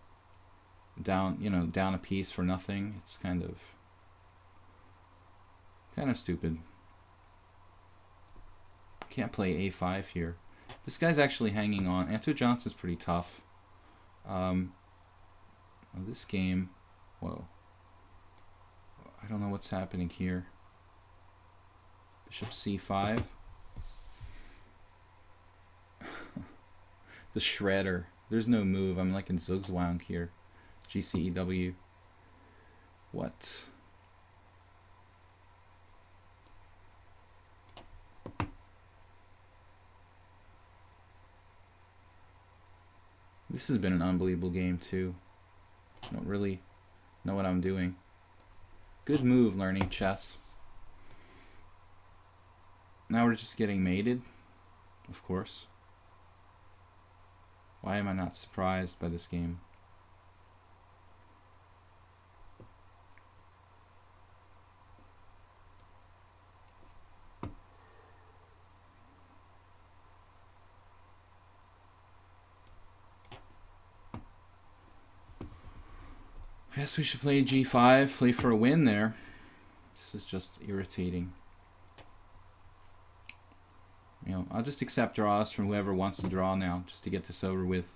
Down, you know, down a piece for nothing. It's kind of stupid. Can't play a5 here. This guy's actually hanging on. Anto Johnson's pretty tough. This game, whoa. I don't know what's happening here. Bishop c5. The shredder. There's no move. I'm like in Zugzwang here. GCEW. What? This has been an unbelievable game too. I don't really know what I'm doing. Good move, learning chess. Now we're just getting mated, of course. Why am I not surprised by this game? I guess we should play g5, play for a win there. This is just irritating. You know, I'll just accept draws from whoever wants to draw now, just to get this over with.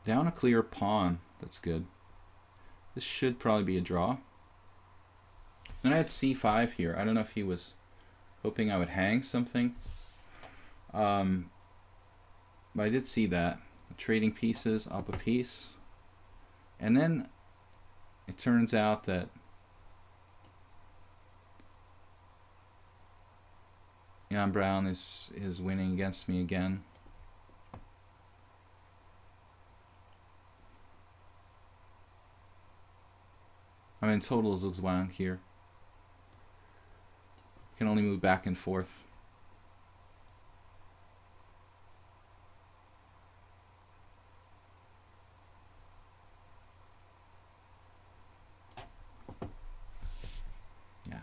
Down a clear pawn. That's good. This should probably be a draw. Then I had c5 here. I don't know if he was hoping I would hang something. But I did see that. Trading pieces, up a piece. And then it turns out that Jan Brown is winning against me again. I'm in total Zugzwang here. I can only move back and forth. Yeah.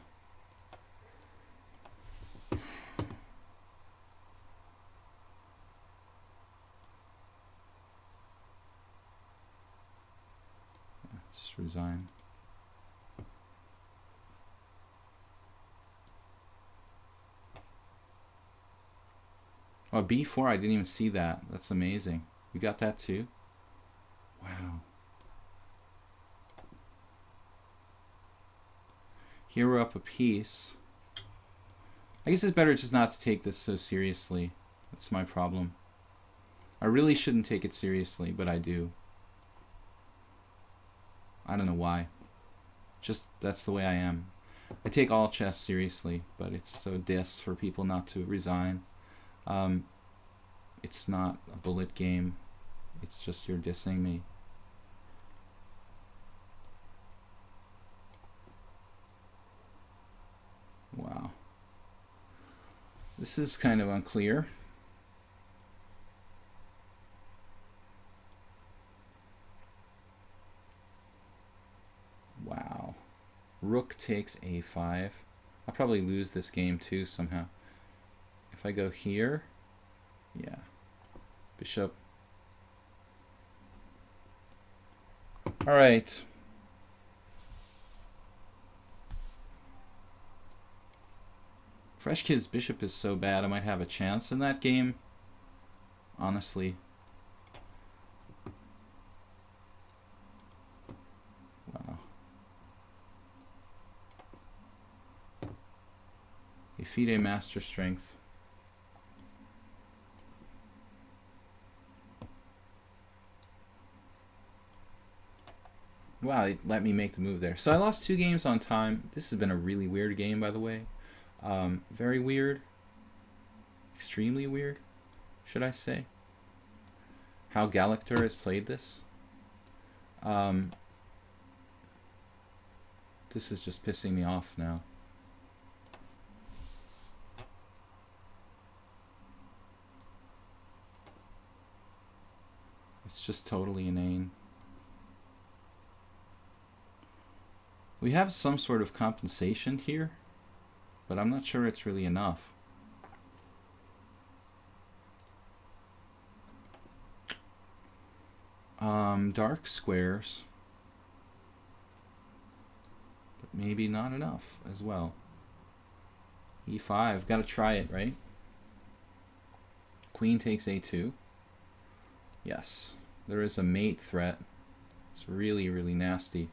Just resign. Oh, B4, I didn't even see that. That's amazing. You got that too? Wow. Hero up a piece. I guess it's better just not to take this so seriously. That's my problem. I really shouldn't take it seriously, but I do. I don't know why. Just, that's the way I am. I take all chess seriously, but it's so dis for people not to resign. It's not a bullet game. It's just you're dissing me. Wow. This is kind of unclear. Wow. Rook takes a5. I'll probably lose this game too somehow. If I go here, yeah. Bishop. All right. Fresh Kid's bishop is so bad I might have a chance in that game. Honestly. Wow. A FIDE master strength. Wow, it let me make the move there. So I lost 2 games on time. This has been a really weird game, by the way. Very weird. Extremely weird, should I say. How Galactor has played this. This is just pissing me off now. It's just totally inane. We have some sort of compensation here, but I'm not sure it's really enough. Dark squares, but maybe not enough as well. E5, gotta try it, right? Queen takes a2. Yes, there is a mate threat. It's really, really nasty.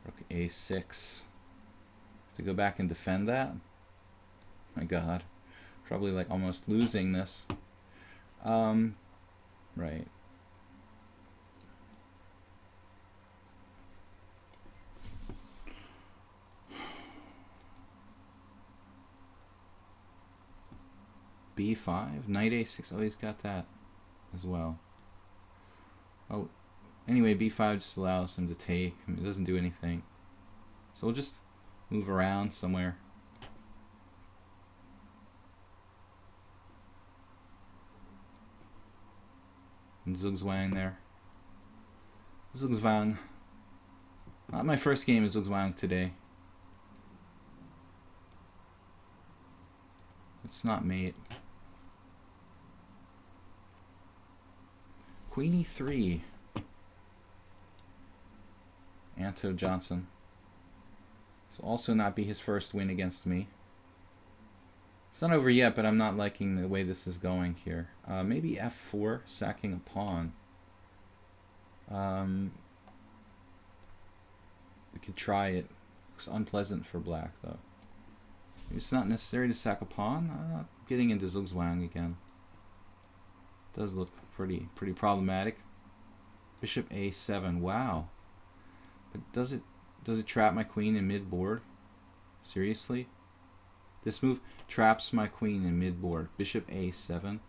Rook a6. To go back and defend that? My God. Probably like almost losing this. Right. B5, knight a6. Oh, he's got that as well. Oh, anyway, b5 just allows him to take. I mean, it doesn't do anything. So we'll just move around somewhere. And Zugzwang there. Zugzwang. Not my first game of Zugzwang today. It's not mate. Queen e3. Anto Johnson. This will also not be his first win against me. It's not over yet, but I'm not liking the way this is going here. Maybe f4, sacking a pawn. We could try it. Looks unpleasant for black, though. It's not necessary to sack a pawn. Getting into Zugzwang again. Does look pretty problematic. Bishop a7. Wow. But does it trap my queen in mid board? Seriously? This move traps my queen in mid board. Bishop a7.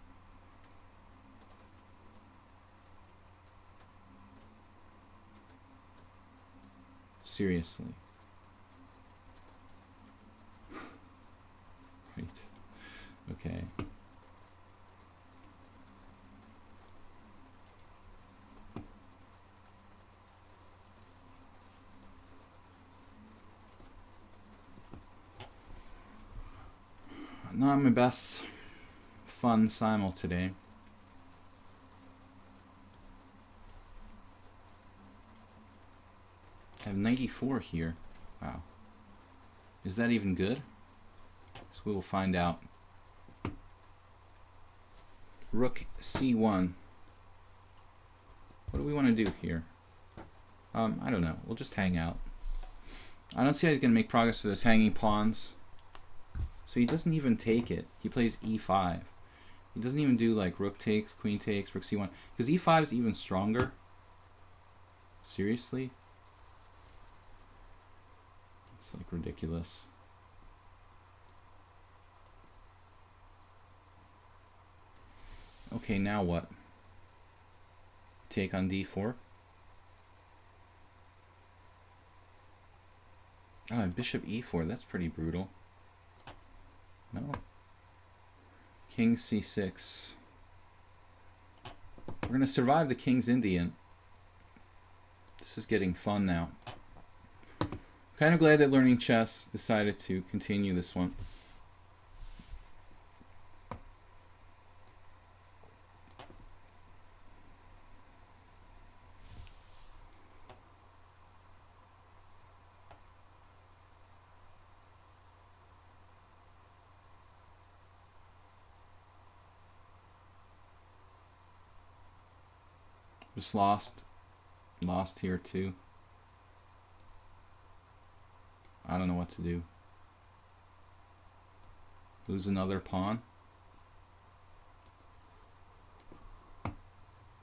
Seriously. Right. Okay. Not my best fun simul today. I have 94 here. Wow. Is that even good? So we will find out. Rook c1. What do we want to do here? I don't know. We'll just hang out. I don't see how he's going to make progress with his hanging pawns. So he doesn't even take it. He plays e5. He doesn't even do like rook takes, queen takes, rook c1. Because e5 is even stronger. Seriously? It's like ridiculous. Okay, now what? Take on d4. Ah, bishop e4. That's pretty brutal. No. King c6. We're going to survive the King's Indian. This is getting fun now. Kind of glad that Learning Chess decided to continue this one. Just lost here too. I don't know what to do. Lose another pawn.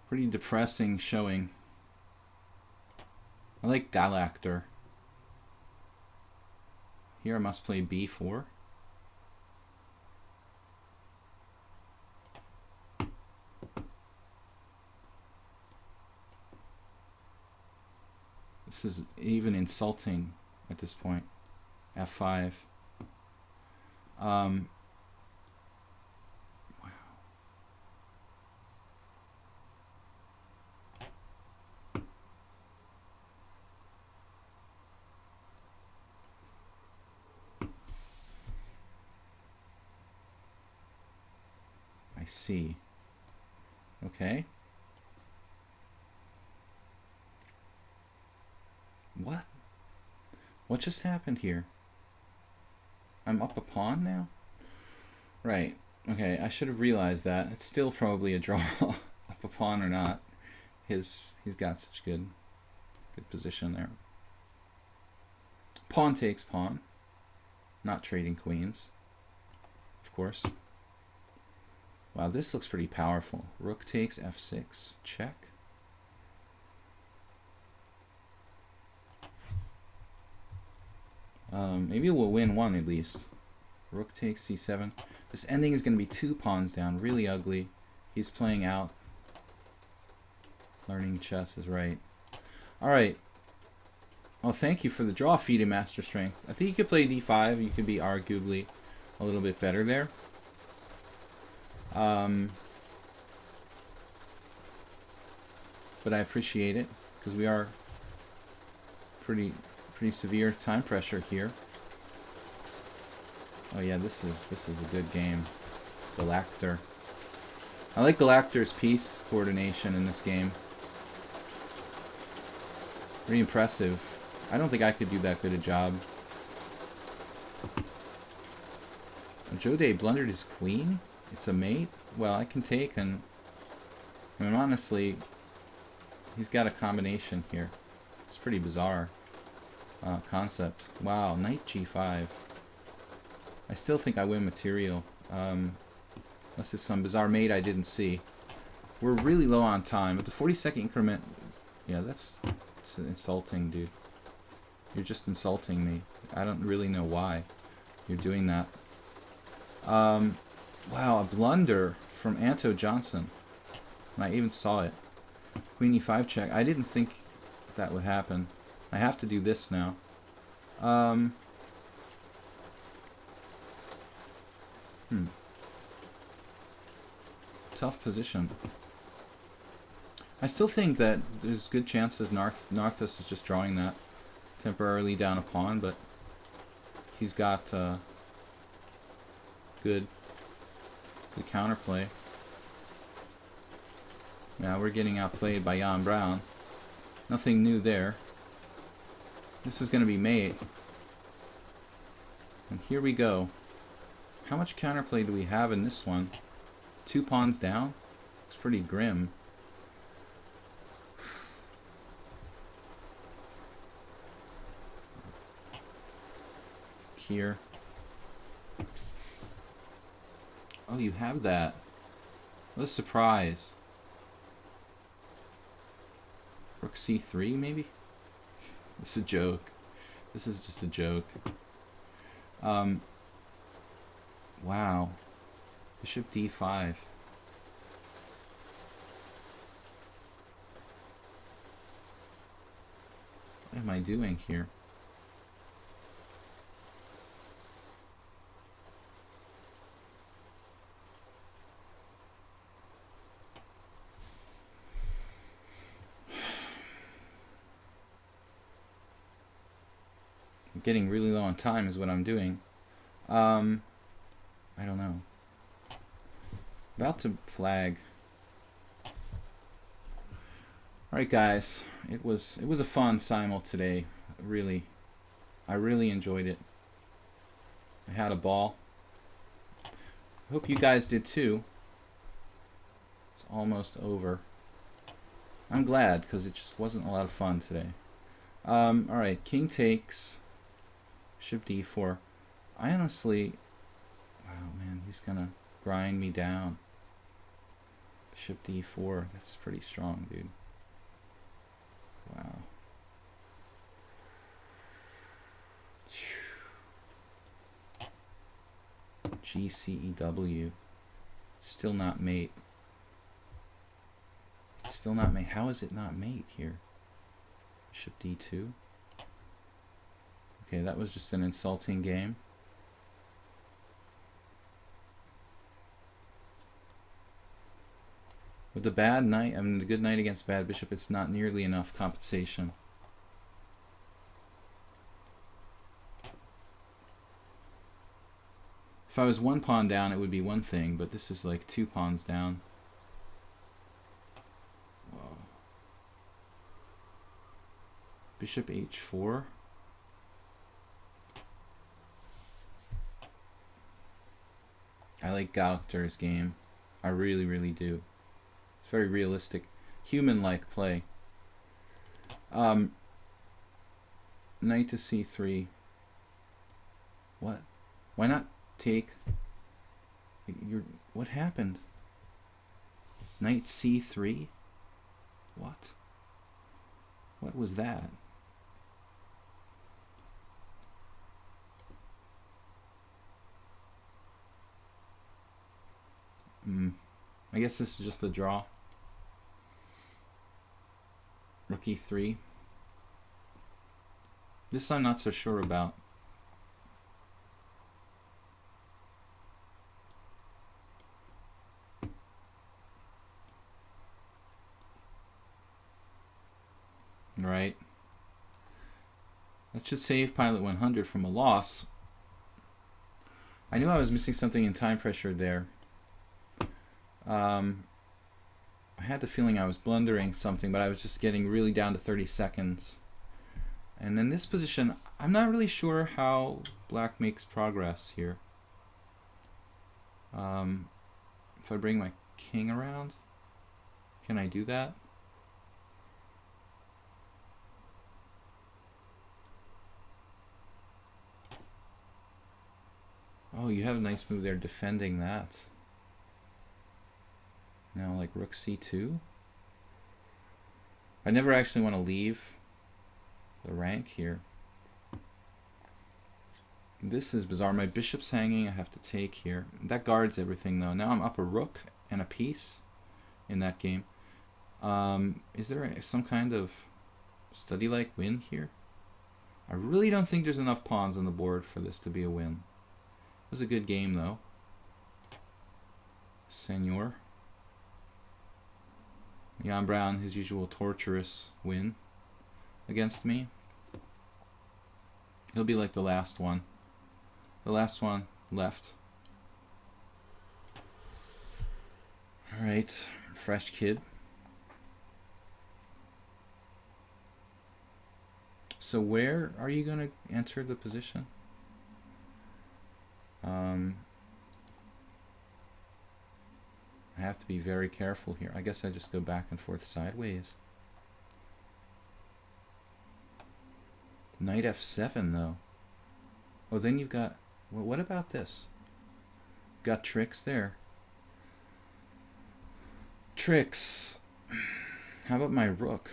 Pretty depressing showing. I like Galactor. Here I must play b4. This is even insulting at this point. f5. Wow. I see. Okay. What? What just happened here? I'm up a pawn now? Right. Okay, I should have realized that. It's still probably a draw, up a pawn or not. He's got such good position there. Pawn takes pawn. Not trading queens, of course. Wow, this looks pretty powerful. Rook takes f6. Check. Maybe we'll win one at least. Rook takes c7. This ending is going to be 2 pawns down. Really ugly. He's playing out. Learning Chess is right. Alright. Well, thank you for the draw, FIDE Master Strength. I think you could play d5. You could be arguably a little bit better there. But I appreciate it, because we are pretty severe time pressure here. Oh yeah, this is a good game. Galactor. I like Galactor's piece coordination in this game. Pretty impressive. I don't think I could do that good a job. Jode blundered his queen? It's a mate? Well, I can take, and I mean, honestly, he's got a combination here. It's pretty bizarre concept. Wow, knight g5. I still think I win material. Unless it's some bizarre mate I didn't see. We're really low on time. At the 40-second increment, yeah, it's insulting, dude. You're just insulting me. I don't really know why you're doing that. Wow, a blunder from Anto Johnson. And I even saw it. Queen e5 check. I didn't think that would happen. I have to do this now. Tough position. I still think that there's good chances Narthus is just drawing that temporarily down a pawn, but he's got good counterplay. Now we're getting outplayed by Jan Brown. Nothing new there. This is going to be mate. And here we go. How much counterplay do we have in this one? 2 pawns down? It's pretty grim. here. Oh, you have that. What a surprise. Rook c3, maybe? It's a joke. This is just a joke. Wow. Bishop d5. What am I doing here? I'm getting really low on time is what I'm doing. I don't know. About to flag. Alright guys, it was a fun Simul today. I really enjoyed it. I had a ball. I hope you guys did too. It's almost over. I'm glad because it just wasn't a lot of fun today. Alright, king takes. Bishop d4. I honestly... Wow, man, he's gonna grind me down. Bishop d4. That's pretty strong, dude. Wow. GCEW. Still not mate. It's still not mate. How is it not mate here? Bishop d2. Okay, that was just an insulting game. With the bad knight, I mean the good knight against bad bishop, it's not nearly enough compensation. If I was one pawn down, it would be one thing, but this is like 2 pawns down. Whoa. Bishop h4. I like Gauchter's game. I really, really do. It's very realistic, human-like play. Knight to c3. What? Why not take? What happened? Knight c3? What? What was that? I guess this is just a draw. Rook e3. This I'm not so sure about. Right. That should save Pilot 100 from a loss. I knew I was missing something in time pressure there. I had the feeling I was blundering something, but I was just getting really down to 30 seconds. And in this position, I'm not really sure how black makes progress here. If I bring my king around, can I do that? Oh, you have a nice move there defending that. Now like rook c2. I never actually want to leave the rank here. This is bizarre. My bishop's hanging. I have to take here. That guards everything though. Now I'm up a rook and a piece in that game. Is there some kind of study-like win here? I really don't think there's enough pawns on the board for this to be a win. It was a good game though. Senor. Jan Brown, his usual torturous win against me. He'll be like the last one. The last one left. Alright, fresh kid. So where are you going to enter the position? I have to be very careful here. I guess I just go back and forth sideways. Knight f7 though. Oh, then you've got... Well, what about this? Got tricks there. Tricks. How about my rook?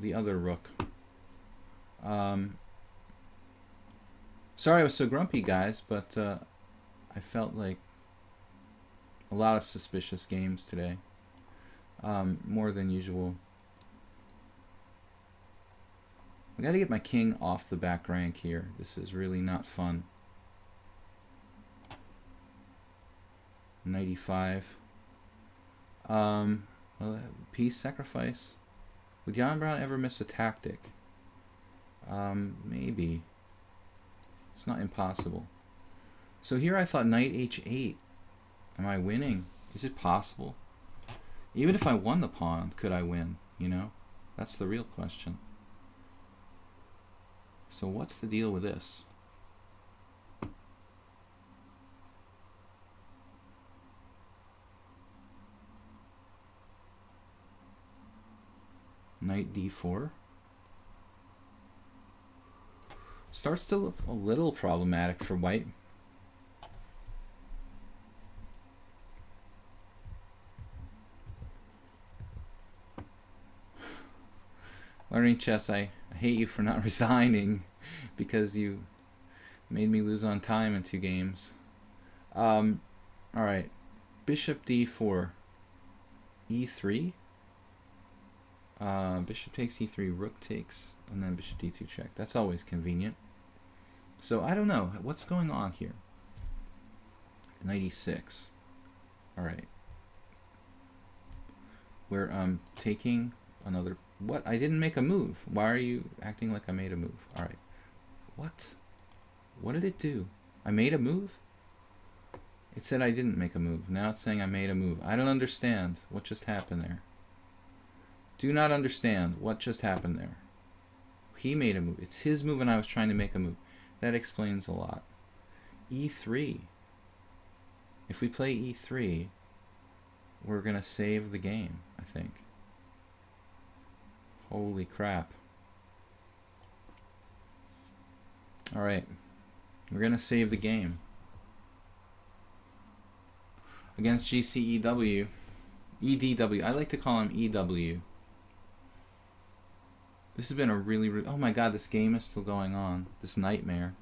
The other rook. Sorry I was so grumpy, guys, but I felt like a lot of suspicious games today. More than usual. I gotta get my king off the back rank here. This is really not fun. 95. Well, peace sacrifice. Would Jan Brown ever miss a tactic? Maybe. It's not impossible. So here I thought knight h8. Am I winning? Is it possible? Even if I won the pawn, could I win? You know? That's the real question. So what's the deal with this? Knight d4. Starts to look a little problematic for white. Learning chess, I hate you for not resigning because you made me lose on time in 2 games. Alright. Bishop d4. e3. Bishop takes e3, rook takes, and then bishop d2 check. That's always convenient. So I don't know. What's going on here? Knight e6. Alright. We're taking another... What? I didn't make a move. Why are you acting like I made a move? Alright. What? What did it do? I made a move? It said I didn't make a move. Now it's saying I made a move. I don't understand what just happened there. Do not understand what just happened there. He made a move. It's his move and I was trying to make a move. That explains a lot. e3. If we play e3, we're going to save the game, I think. Holy crap. Alright. We're going to save the game. Against GCEW. EDW. I like to call him EW. This has been a really... Oh my god, this game is still going on. This nightmare.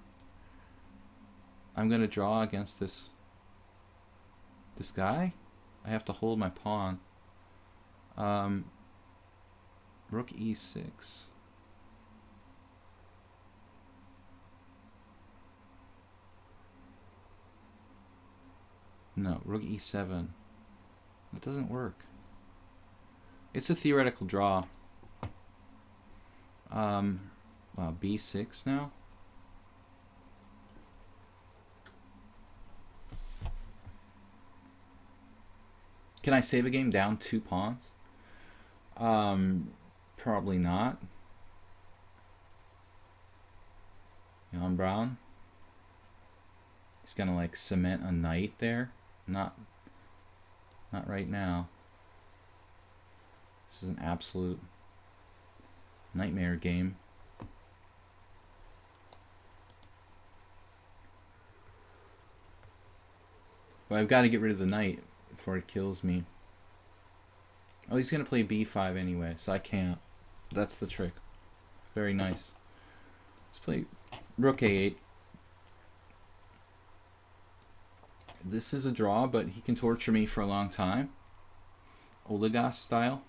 I'm going to draw against this guy? I have to hold my pawn. Rook e6. No, rook e7. That doesn't work. It's a theoretical draw. Wow, b6 now? Can I save a game down 2 pawns? Probably not. Jan Brown. He's gonna like cement a knight there. Not right now. This is an absolute nightmare game. But I've got to get rid of the knight before it kills me. Oh, he's going to play b5 anyway, so I can't. That's the trick. Very nice. Let's play rook a8. This is a draw, but he can torture me for a long time. Oligas style.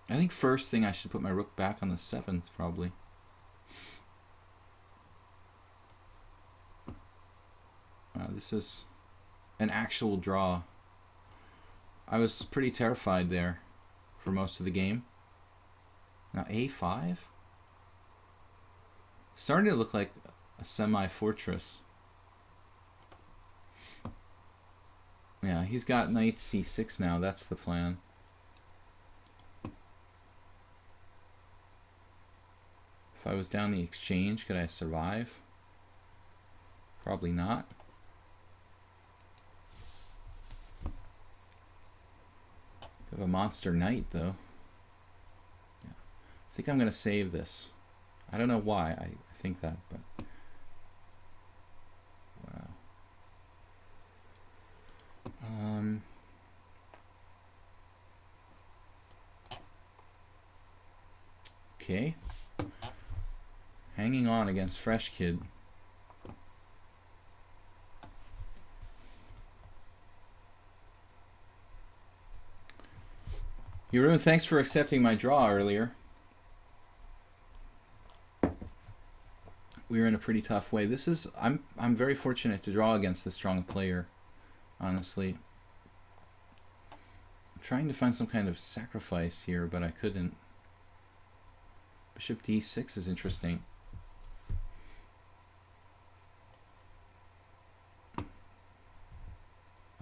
I think first thing I should put my rook back on the 7th, probably. This is an actual draw. I was pretty terrified there for most of the game. Now a5? Starting to look like a semi-fortress. Yeah, he's got knight c6 now. That's the plan. If I was down the exchange, could I survive? Probably not. We have a monster knight, though. Yeah. I think I'm going to save this. I don't know why I think that, but... Wow. Okay. Hanging on against Fresh Kid. Jeroen, thanks for accepting my draw earlier. We were in a pretty tough way. This is I'm very fortunate to draw against this strong player, honestly. I'm trying to find some kind of sacrifice here, but I couldn't. Bishop d6 is interesting.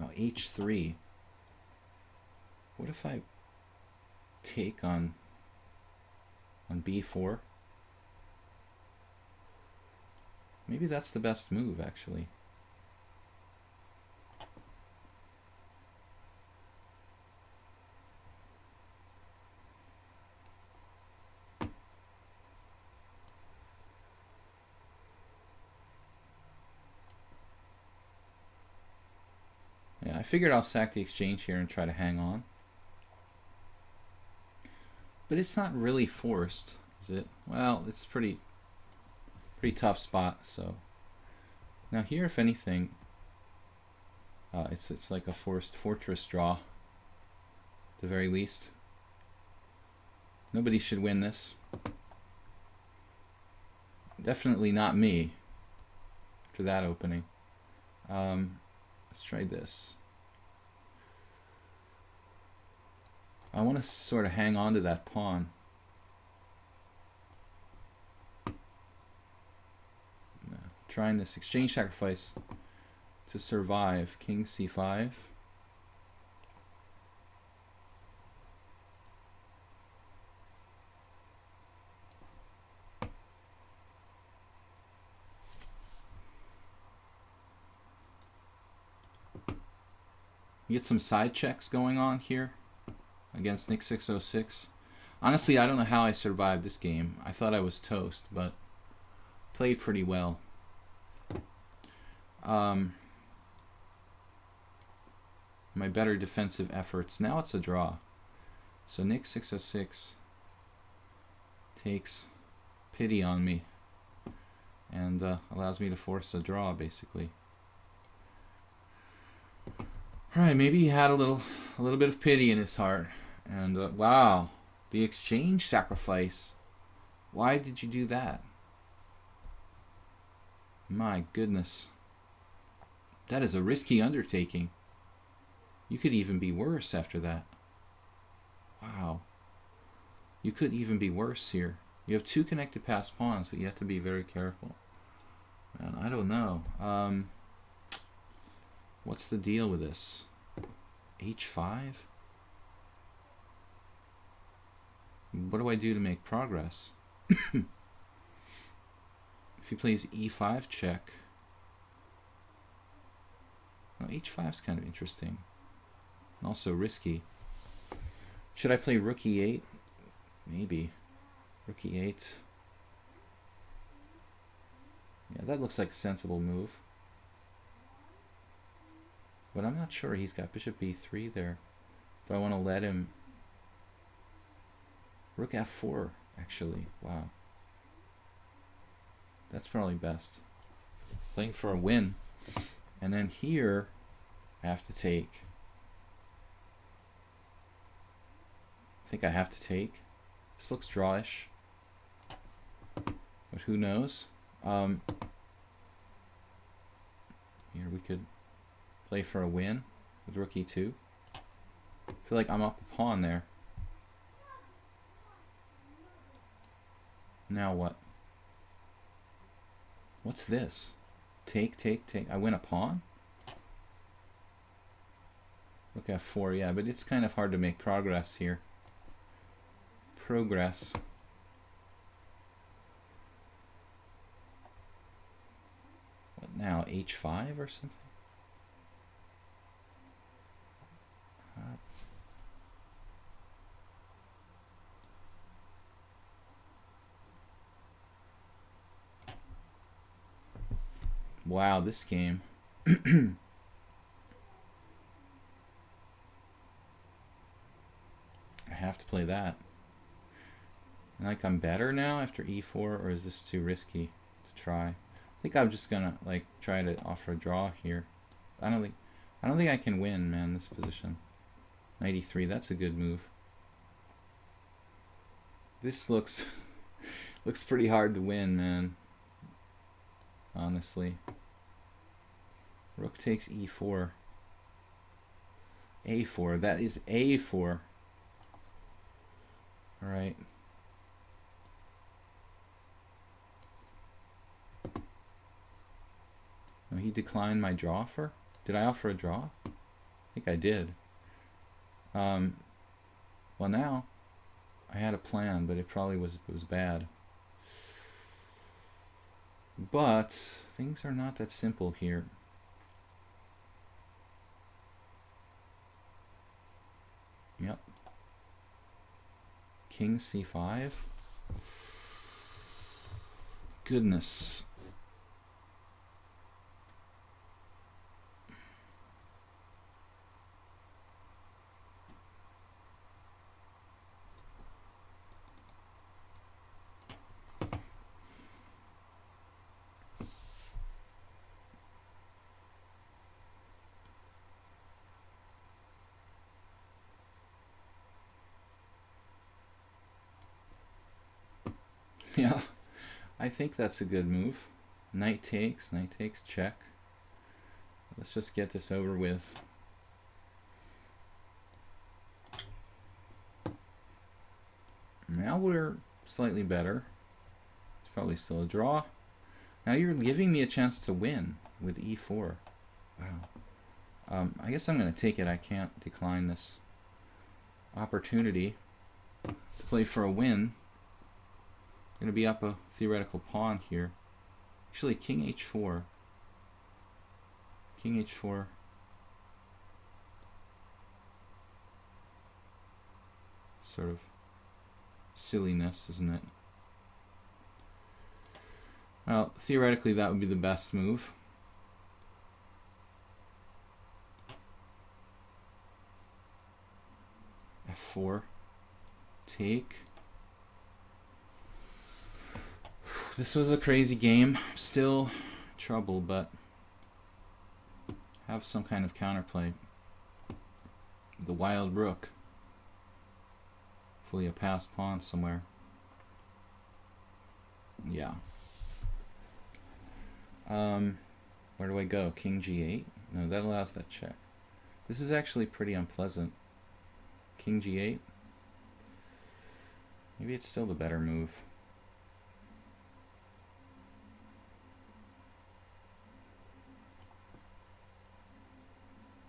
Oh, h3. What if I take on b4? Maybe that's the best move, actually. Yeah, I figured I'll sack the exchange here and try to hang on. But it's not really forced, is it? Well, it's pretty tough spot. So now here, if anything, it's like a forced fortress draw, at the very least. Nobody should win this. Definitely not me. After that opening, let's try this. I want to sort of hang on to that pawn. Trying this exchange sacrifice to survive. King c5. You get some side checks going on here against Nick 606. Honestly, I don't know how I survived this game. I thought I was toast, but played pretty well. My better defensive efforts. Now it's a draw. So Nick 606 takes pity on me and allows me to force a draw, basically. All right, maybe he had a little bit of pity in his heart. And wow, the exchange sacrifice. Why did you do that? My goodness. That is a risky undertaking. You could even be worse after that. Wow. You could even be worse here. You have two connected passed pawns, but you have to be very careful. And I don't know. What's the deal with this? h5? What do I do to make progress? If he plays e5 check. Well, h5 is kind of interesting. And also risky. Should I play rook e8? Maybe. Rook e8. Yeah, that looks like a sensible move. But I'm not sure. He's got bishop b3 there. Do I want to let him... Rook f4, actually. Wow. That's probably best. Playing for a win. And then here, I have to take. I think I have to take. This looks drawish. But who knows? Here we could play for a win with rook e2. I feel like I'm up a pawn there. Now what? What's this? Take, take, take. I win a pawn? Rook f4, yeah, but it's kind of hard to make progress here. Progress. What now? h5 or something? Wow, this game. I have to play that. Like, I'm better now after e4, or is this too risky to try? I think I'm just gonna like try to offer a draw here. I don't think I can win, man, this position. 93, that's a good move. This looks looks pretty hard to win, man. Honestly. Rook takes e4. a4, that is a4. All right. Oh, he declined my draw offer? Did I offer a draw? I think I did. Well, now I had a plan, but it probably was bad. But things are not that simple here. Yep. King c5. Goodness. Yeah, I think that's a good move. Knight takes, check. Let's just get this over with. Now we're slightly better. It's probably still a draw. Now you're giving me a chance to win with e4. Wow. I guess I'm going to take it. I can't decline this opportunity to play for a win. Going to be up a theoretical pawn here. Actually, king h4. King h4. Sort of silliness, isn't it? Well, theoretically, that would be the best move. f4. Take. This was a crazy game. Still trouble, but have some kind of counterplay. The wild rook. Hopefully a passed pawn somewhere. Yeah. Where do I go? King g8? No, that allows that check. This is actually pretty unpleasant. King g8? Maybe it's still the better move.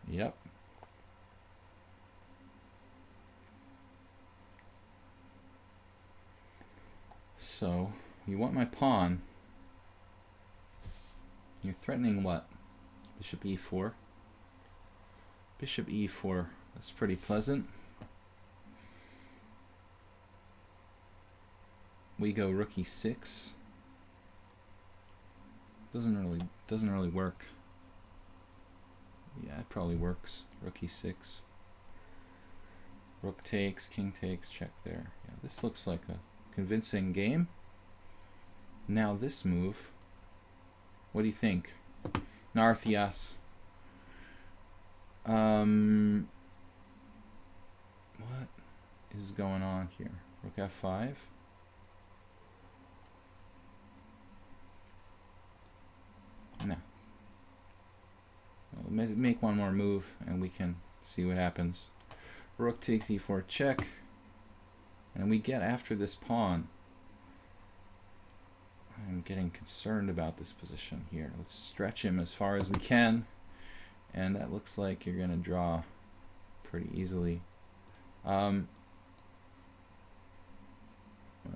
Yep. So, you want my pawn. You're threatening what? Bishop e4. Bishop e4. That's pretty pleasant. We go rook e6. Doesn't really work. Yeah, it probably works. Rook e6. Rook takes, king takes, check there. Yeah, this looks like a convincing game. Now this move. What do you think? Narthias. What is going on here? Rook f5. No. We'll make one more move and we can see what happens. Rook takes e4 check. And we get after this pawn. I'm getting concerned about this position here. Let's stretch him as far as we can. And that looks like you're going to draw pretty easily. Well,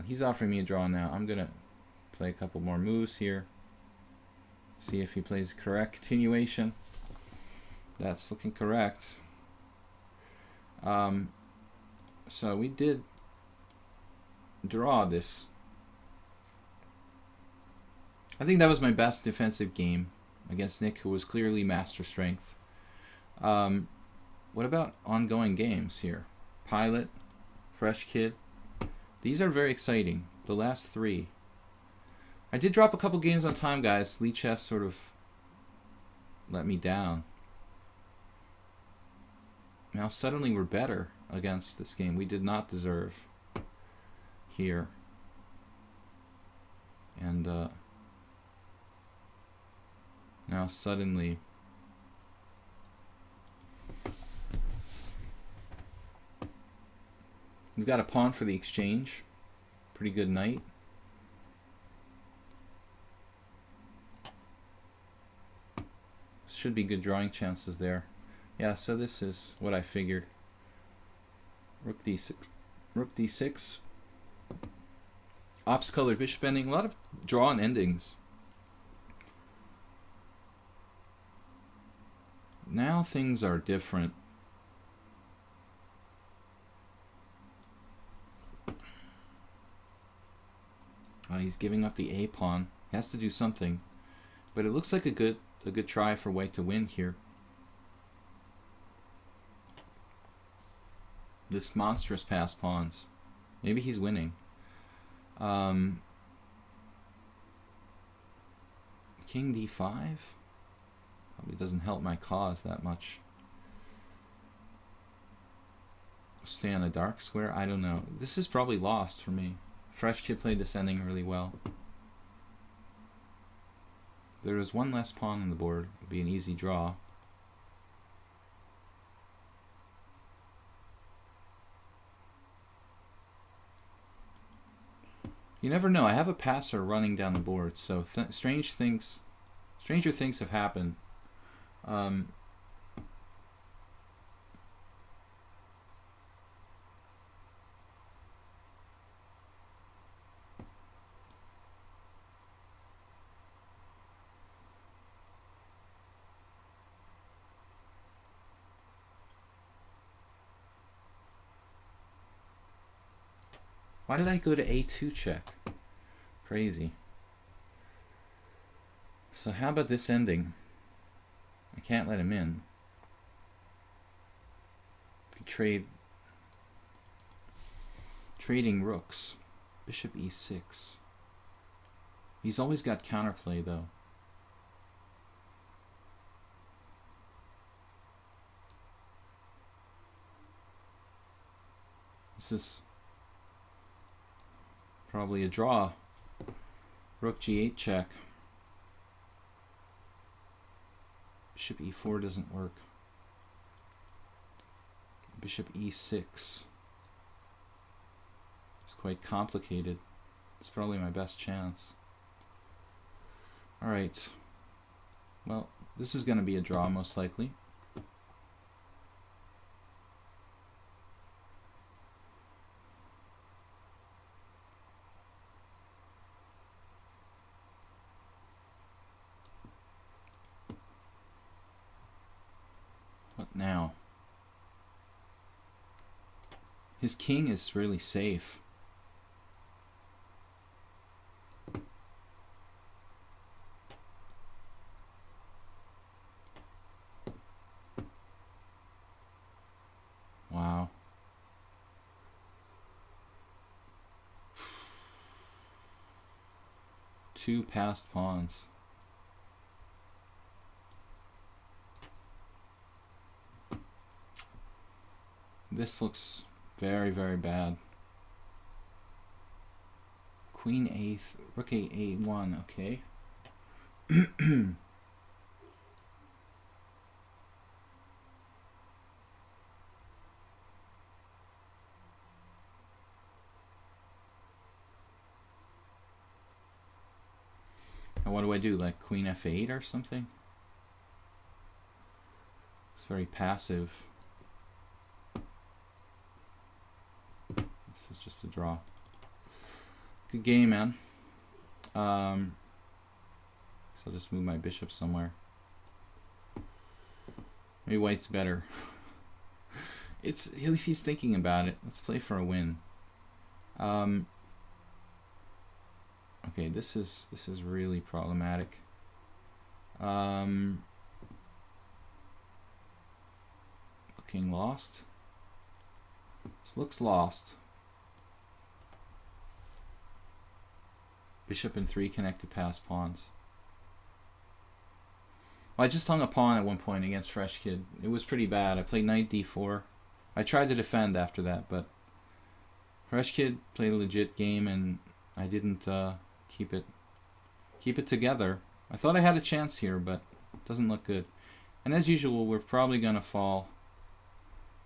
he's offering me a draw now. I'm going to play a couple more moves here. See if he plays correct continuation. That's looking correct. So we did draw this. I think that was my best defensive game against Nick, who was clearly master strength. What about ongoing games here? Pilot, Fresh Kid. These are very exciting. The last 3. I did drop a couple games on time, guys. Lee Chess sort of let me down. Now suddenly we're better against this game. We did not deserve here. And now suddenly we've got a pawn for the exchange. Pretty good knight. Should be good drawing chances there. Yeah, so this is what I figured. Rook d6. Rook d6. Ops colored bishop ending. A lot of drawn endings. Now things are different. He's giving up the A pawn. He has to do something. But it looks like a good try for white to win here. This monstrous pass pawns. Maybe he's winning. King d5 probably doesn't help my cause that much. Stay on a dark square. I don't know. This is probably lost for me. Fresh Kid played this ending really well. There is one less pawn on the board. It would be an easy draw. You never know. I have a passer running down the board, so stranger things have happened. Why did I go to A2 check? Crazy. So how about this ending? I can't let him in. Trading rooks. Bishop E6. He's always got counterplay though. This is probably a draw. Rook G8 check. Bishop E4 doesn't work. Bishop E6. It's quite complicated. It's probably my best chance. Alright. Well, this is going to be a draw most likely. What now? His king is really safe. Wow. Two passed pawns. This looks very, very bad. Queen A, Rook A1, okay. And what do I do, like Queen F8 or something? It's very passive. This is just a draw. Good game, man. So I'll just move my bishop somewhere. Maybe white's better. He's thinking about it. Let's play for a win. Okay, this is really problematic. Looking lost. This looks lost. Bishop and 3 connected past pawns. Well, I just hung a pawn at one point against Fresh Kid. It was pretty bad. I played knight d4. I tried to defend after that, but Fresh Kid played a legit game, and I didn't keep it together. I thought I had a chance here, but it doesn't look good. And as usual, we're probably going to fall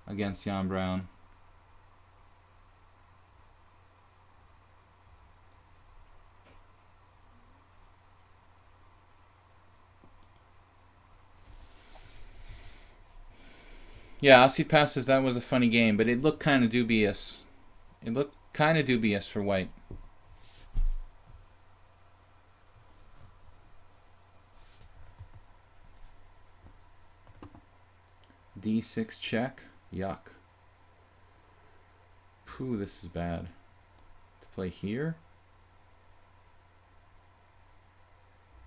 against Jan Brown. Yeah, Aussie passes. That was a funny game, but it looked kind of dubious. It looked kind of dubious for white. D6 check. Yuck. Phew, this is bad. To play here?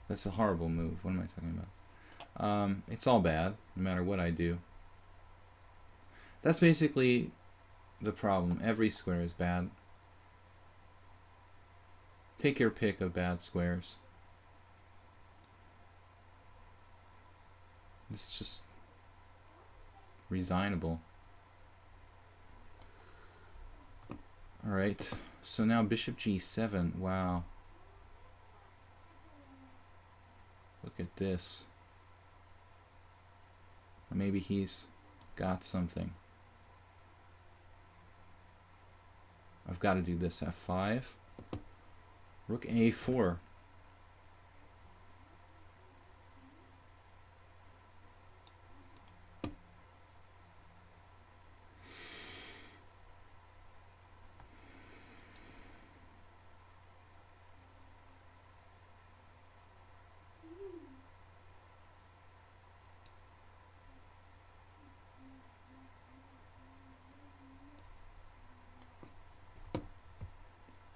That's a horrible move. What am I talking about? It's all bad, no matter what I do. That's basically the problem. Every square is bad. Take your pick of bad squares. It's just resignable. Alright, so now bishop g7. Wow. Look at this. Maybe he's got something. I've got to do this. F5. Rook A4.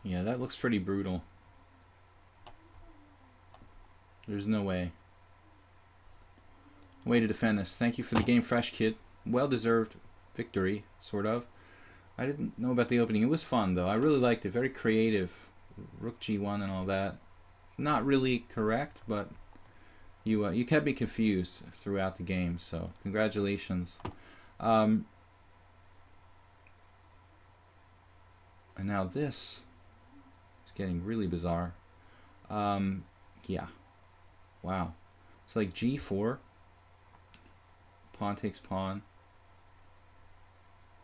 Yeah, that looks pretty brutal. There's no way to defend this. Thank you for the game, Fresh Kid. Well-deserved victory, sort of. I didn't know about the opening. It was fun, though. I really liked it. Very creative. Rook G1 and all that. Not really correct, but you kept me confused throughout the game, so congratulations. And now this is getting really bizarre. Yeah. Wow. It's like G4. Pawn takes pawn.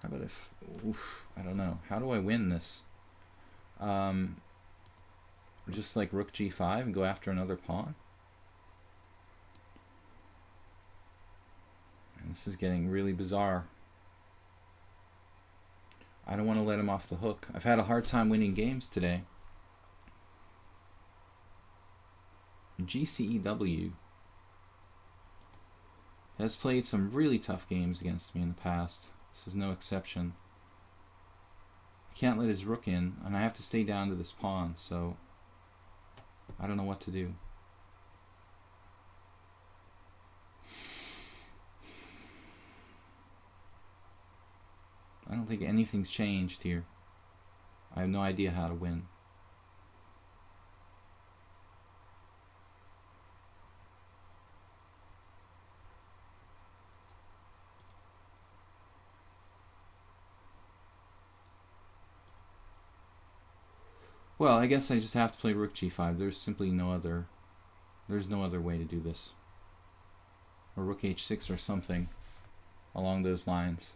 How about if... Oof, I don't know. How do I win this? Just like Rook G5 and go after another pawn? And this is getting really bizarre. I don't want to let him off the hook. I've had a hard time winning games today. GCEW has played some really tough games against me in the past. This is no exception. I can't let his rook in, and I have to stay down to this pawn, so I don't know what to do. I don't think anything's changed here. I have no idea how to win. Well, I guess I just have to play Rook G5. There's simply no other way to do this. Or Rook H6 or something along those lines.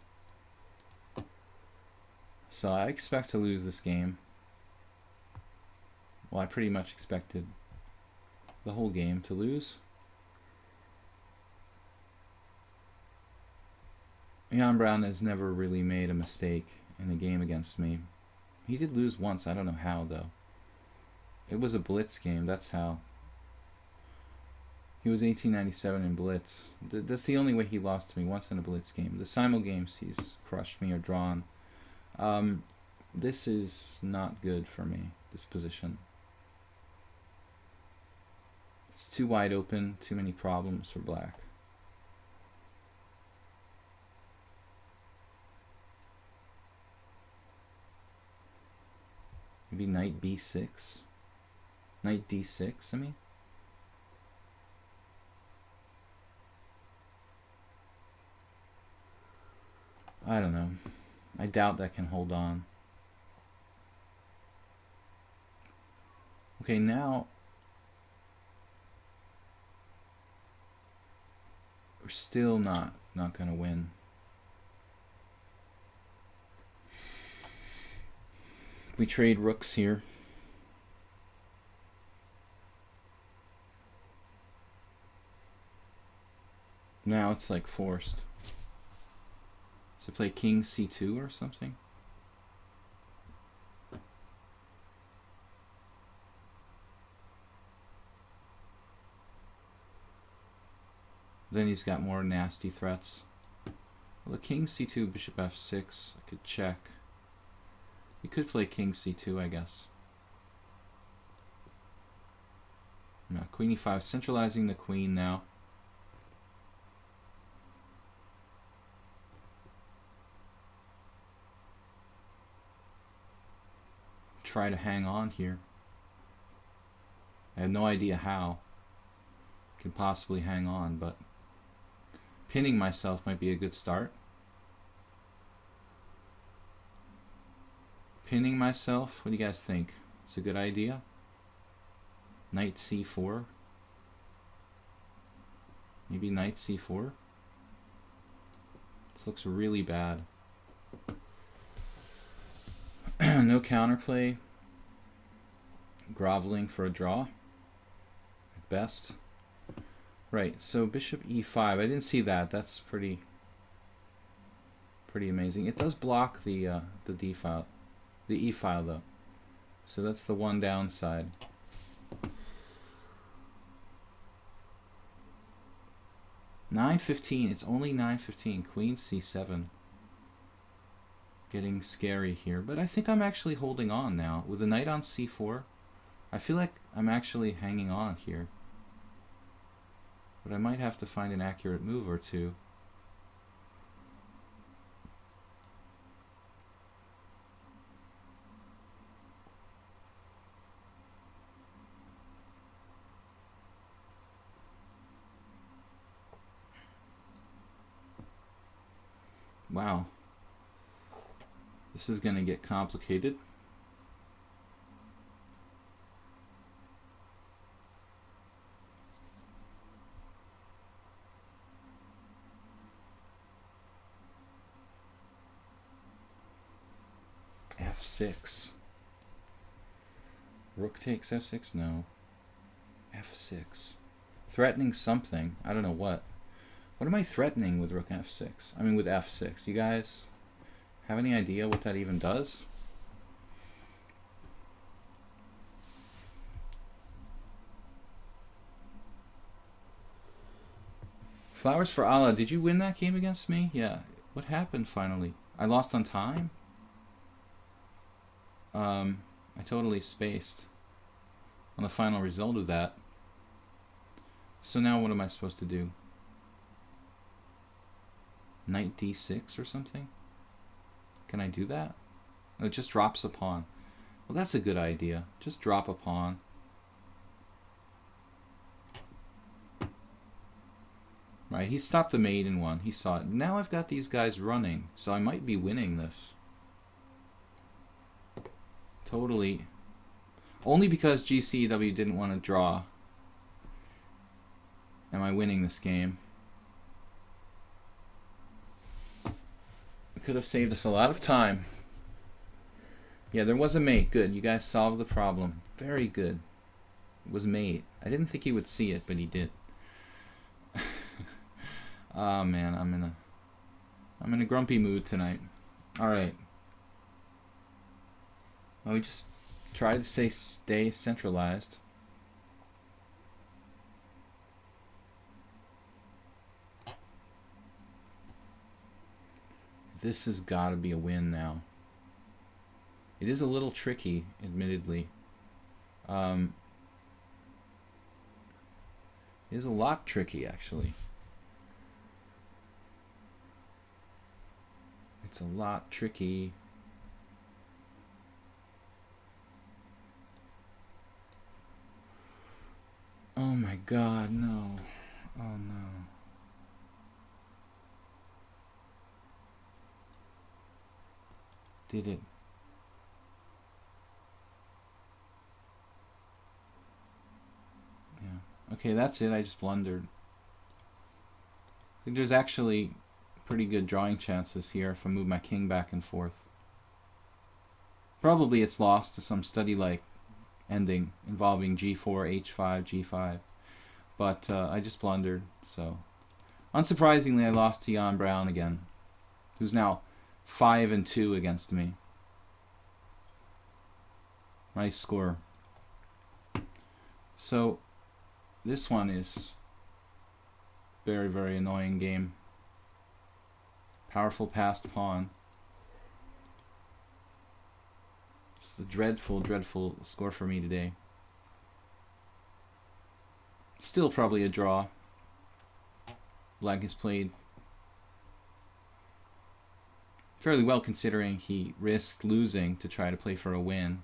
So I expect to lose this game. Well, I pretty much expected the whole game to lose. Jan Brown has never really made a mistake in a game against me. He did lose once. I don't know how, though. It was a blitz game. That's how. He was 1897 in blitz. That's the only way he lost to me, once in a blitz game. The Simul games, he's crushed me or drawn. This is not good for me, this position. It's too wide open, too many problems for black. Maybe knight b6. Knight d6, I mean. I don't know. I doubt that can hold on. Okay, now we're still not gonna win. We trade rooks here. Now it's like forced. So play king c2 or something. Then he's got more nasty threats. Well, the king c2, bishop f6. I could check. You could play king c2, I guess. No, queen e5, centralizing the queen now. Try to hang on here. I have no idea how I can possibly hang on, but pinning myself might be a good start. Pinning myself, what do you guys think? It's a good idea. Knight c4. Maybe knight c4. This looks really bad. No counterplay. Groveling for a draw. At best. Right, so bishop e5. I didn't see that. That's pretty amazing. It does block the d file. The e file though. So that's the one downside. (9:15). It's only 9:15. Queen c7. Getting scary here, but I think I'm actually holding on now with the knight on c4. I feel like I'm actually hanging on here, but I might have to find an accurate move or two. Wow. This is going to get complicated. f6. Rook takes f6? No. f6. Threatening something. I don't know what. What am I threatening with rook f6? I mean with f6. You guys have any idea what that even does? Flowers for Allah. Did you win that game against me? Yeah. What happened finally? I lost on time? I totally spaced on the final result of that. So now what am I supposed to do? Knight d6 or something? Can I do that? No, it just drops a pawn. Well, that's a good idea. Just drop a pawn. Right, he stopped the mate in one. He saw it. Now I've got these guys running, so I might be winning this. Totally. Only because GCW didn't want to draw. Am I winning this game? It could have saved us a lot of time. Yeah, there was a mate. Good. You guys solved the problem. Very good. It was mate. I didn't think he would see it, but he did. Oh man, I'm in a grumpy mood tonight. All right. Well, we just try to stay centralized. This has got to be a win now. It is a little tricky, admittedly. It is a lot tricky, actually. It's a lot tricky. Oh my god, no. Oh no. Did it? Yeah. Okay, that's it. I just blundered. I think there's actually pretty good drawing chances here if I move my king back and forth. Probably it's lost to some study-like ending involving g4, h5, g5. But I just blundered, so... Unsurprisingly, I lost to Jan Brown again, who's now 5-2 against me. Nice score. So, this one is very, very annoying game. Powerful passed pawn. Just a dreadful, dreadful score for me today. Still probably a draw. Black has played fairly well considering he risked losing to try to play for a win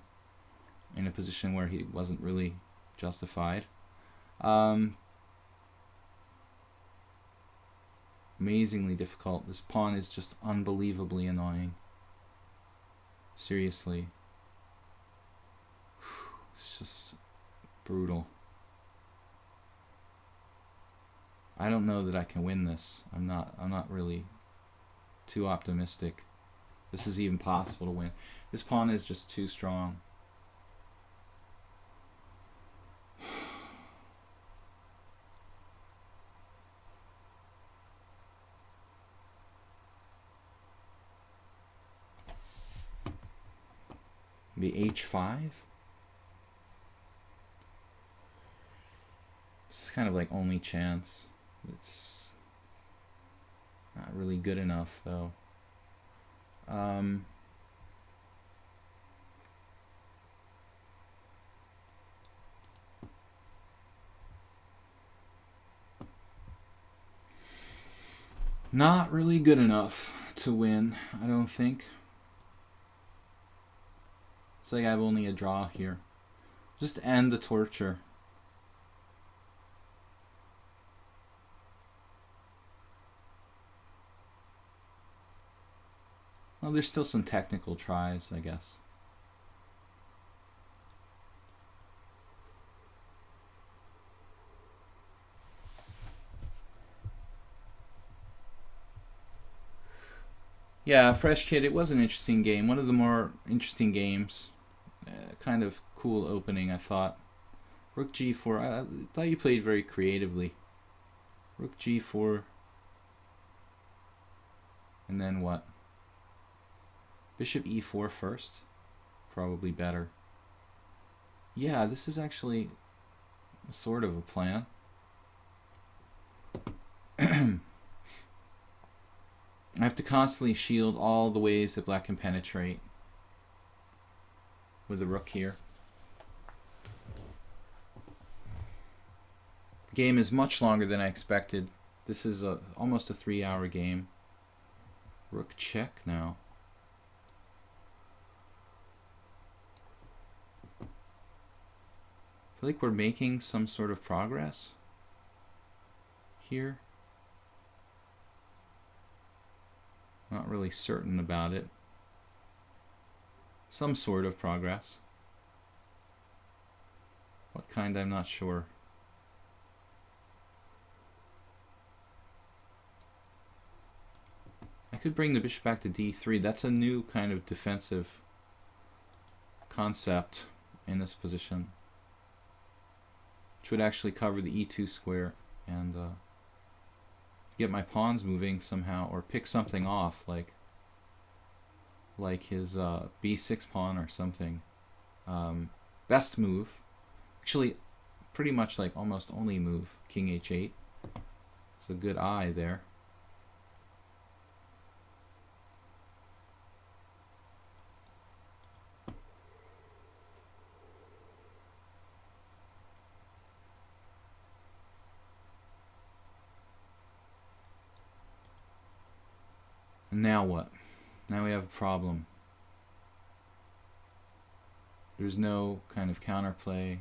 in a position where he wasn't really justified. Amazingly difficult. This pawn is just unbelievably annoying. Seriously. It's just brutal. I don't know that I can win this. I'm not really too optimistic. This is even possible to win. This pawn is just too strong. Maybe h5? This is kind of like only chance. It's not really good enough though. Not really good enough to win, I don't think. It's like I have only a draw here. Just end the torture. Well, there's still some technical tries, I guess. Yeah, Fresh Kid, it was an interesting game. One of the more interesting games. Kind of cool opening, I thought. Rook g4. I thought you played very creatively. Rook g4. And then what? Bishop e4 first? Probably better. Yeah, this is actually sort of a plan. I have to constantly shield all the ways that black can penetrate with the rook here. The game is much longer than I expected. This is almost a 3-hour game. Rook check now. I feel like we're making some sort of progress here. Not really certain about it. Some sort of progress. What kind, I'm not sure. I could bring the bishop back to d3. That's a new kind of defensive concept in this position, which would actually cover the e2 square and get my pawns moving somehow, or pick something off, like his b6 pawn or something. Best move, actually, pretty much like almost only move, king h8. It's a good eye there. Now what? Now we have a problem. There's no kind of counterplay.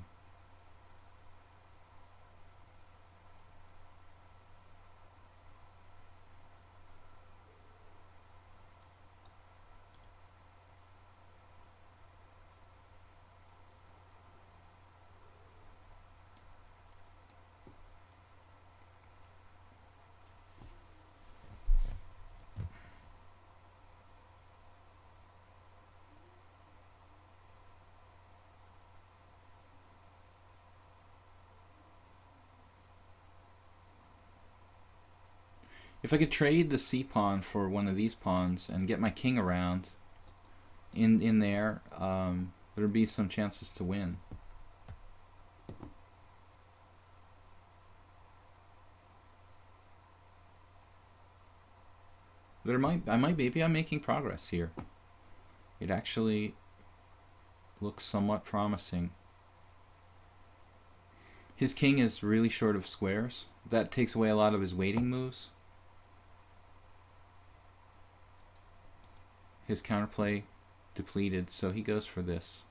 If I could trade the C pawn for one of these pawns and get my king around in there, there'd be some chances to win. Maybe I'm making progress here. It actually looks somewhat promising. His king is really short of squares. That takes away a lot of his waiting moves. His counterplay depleted, so he goes for this.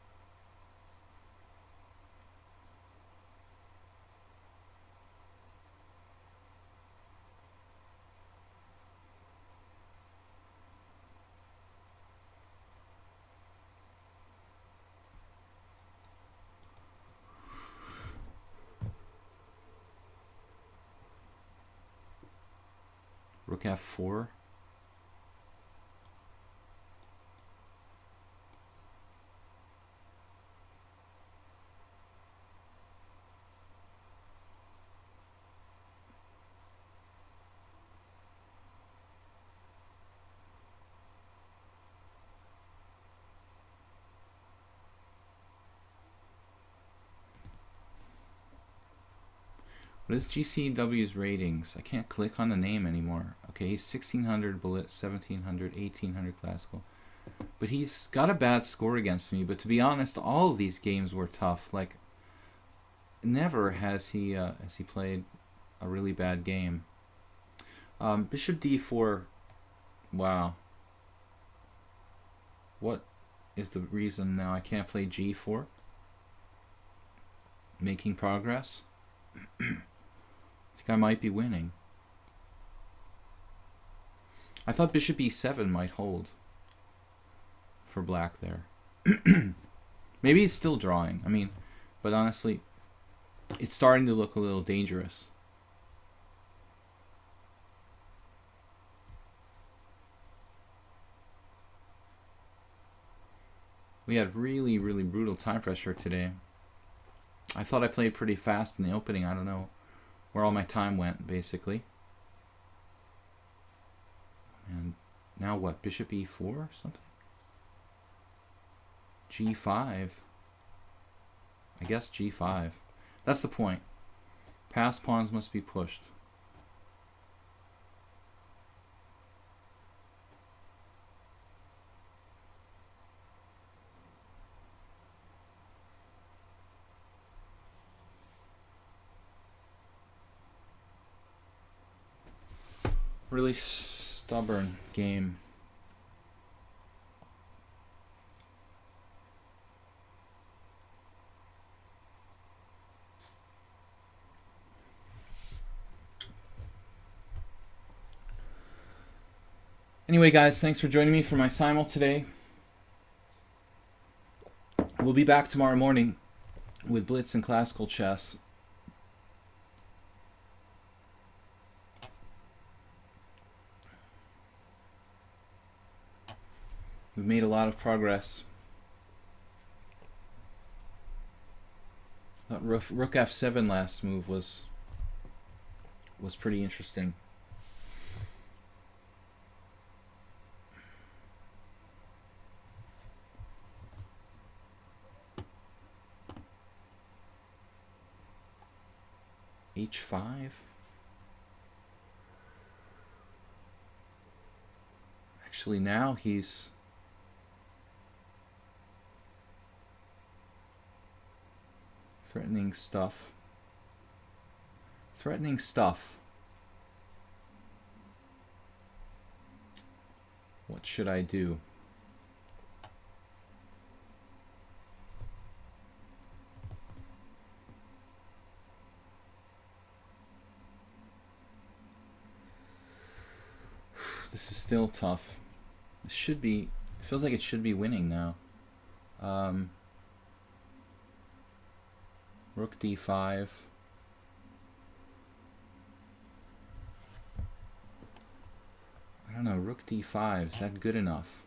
Rook f4. What is GCW's ratings? I can't click on the name anymore. Okay, he's 1600 bullet, 1700, 1800 classical. But he's got a bad score against me. But to be honest, all of these games were tough. Like, never has he played a really bad game. Bishop d4. Wow. What is the reason now I can't play g4? Making progress? I think I might be winning. I thought bishop e7 might hold for black there. Maybe he's still drawing. I mean, but honestly, it's starting to look a little dangerous. We had really, really brutal time pressure today. I thought I played pretty fast in the opening. I don't know where all my time went, basically. And now what? Bishop e4 or something? g5. I guess g5. That's the point. Passed pawns must be pushed. Really stubborn game. Anyway, guys, thanks for joining me for my Simul today. We'll be back tomorrow morning with Blitz and Classical Chess. We've made a lot of progress. That rook f7 last move was pretty interesting. h5. Actually, now he's threatening stuff. Threatening stuff. What should I do? This is still tough. It should be. It feels like it should be winning now. Rook d5. I don't know. Rook d5. Is that good enough?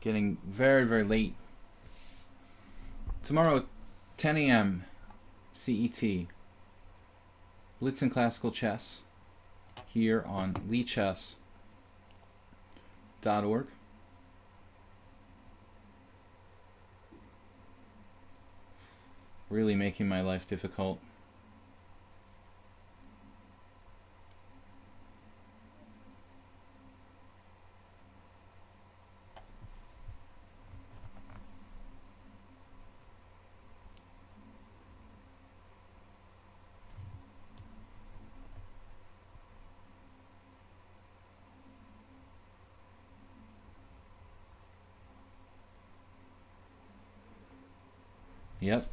Getting very, very late. Tomorrow, 10 a.m. CET. Blitz in Classical Chess. Here on LeeChess.org. Really making my life difficult. Yep.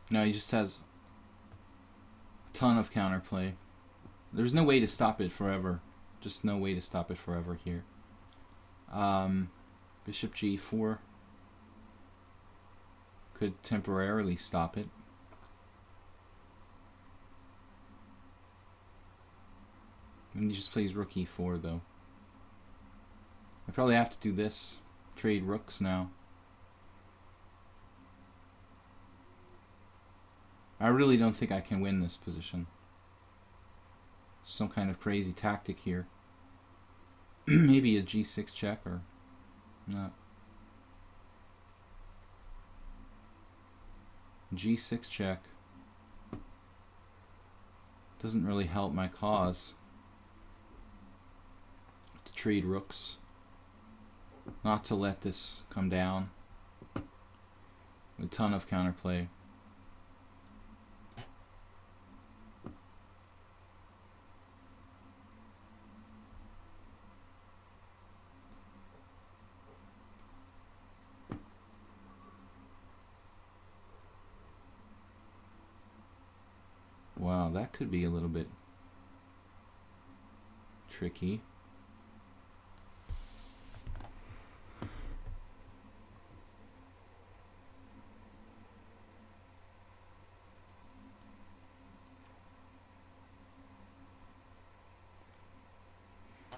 No, he just has a ton of counterplay. There's no way to stop it forever. Just no way to stop it forever here. Bishop g4 could temporarily stop it. And he just plays rook e4 though. I probably have to do this. Trade rooks now. I really don't think I can win this position. Some kind of crazy tactic here. Maybe a g6 check or not. G6 check doesn't really help my cause. To trade rooks. Not to let this come down. A ton of counterplay. Wow, that could be a little bit tricky.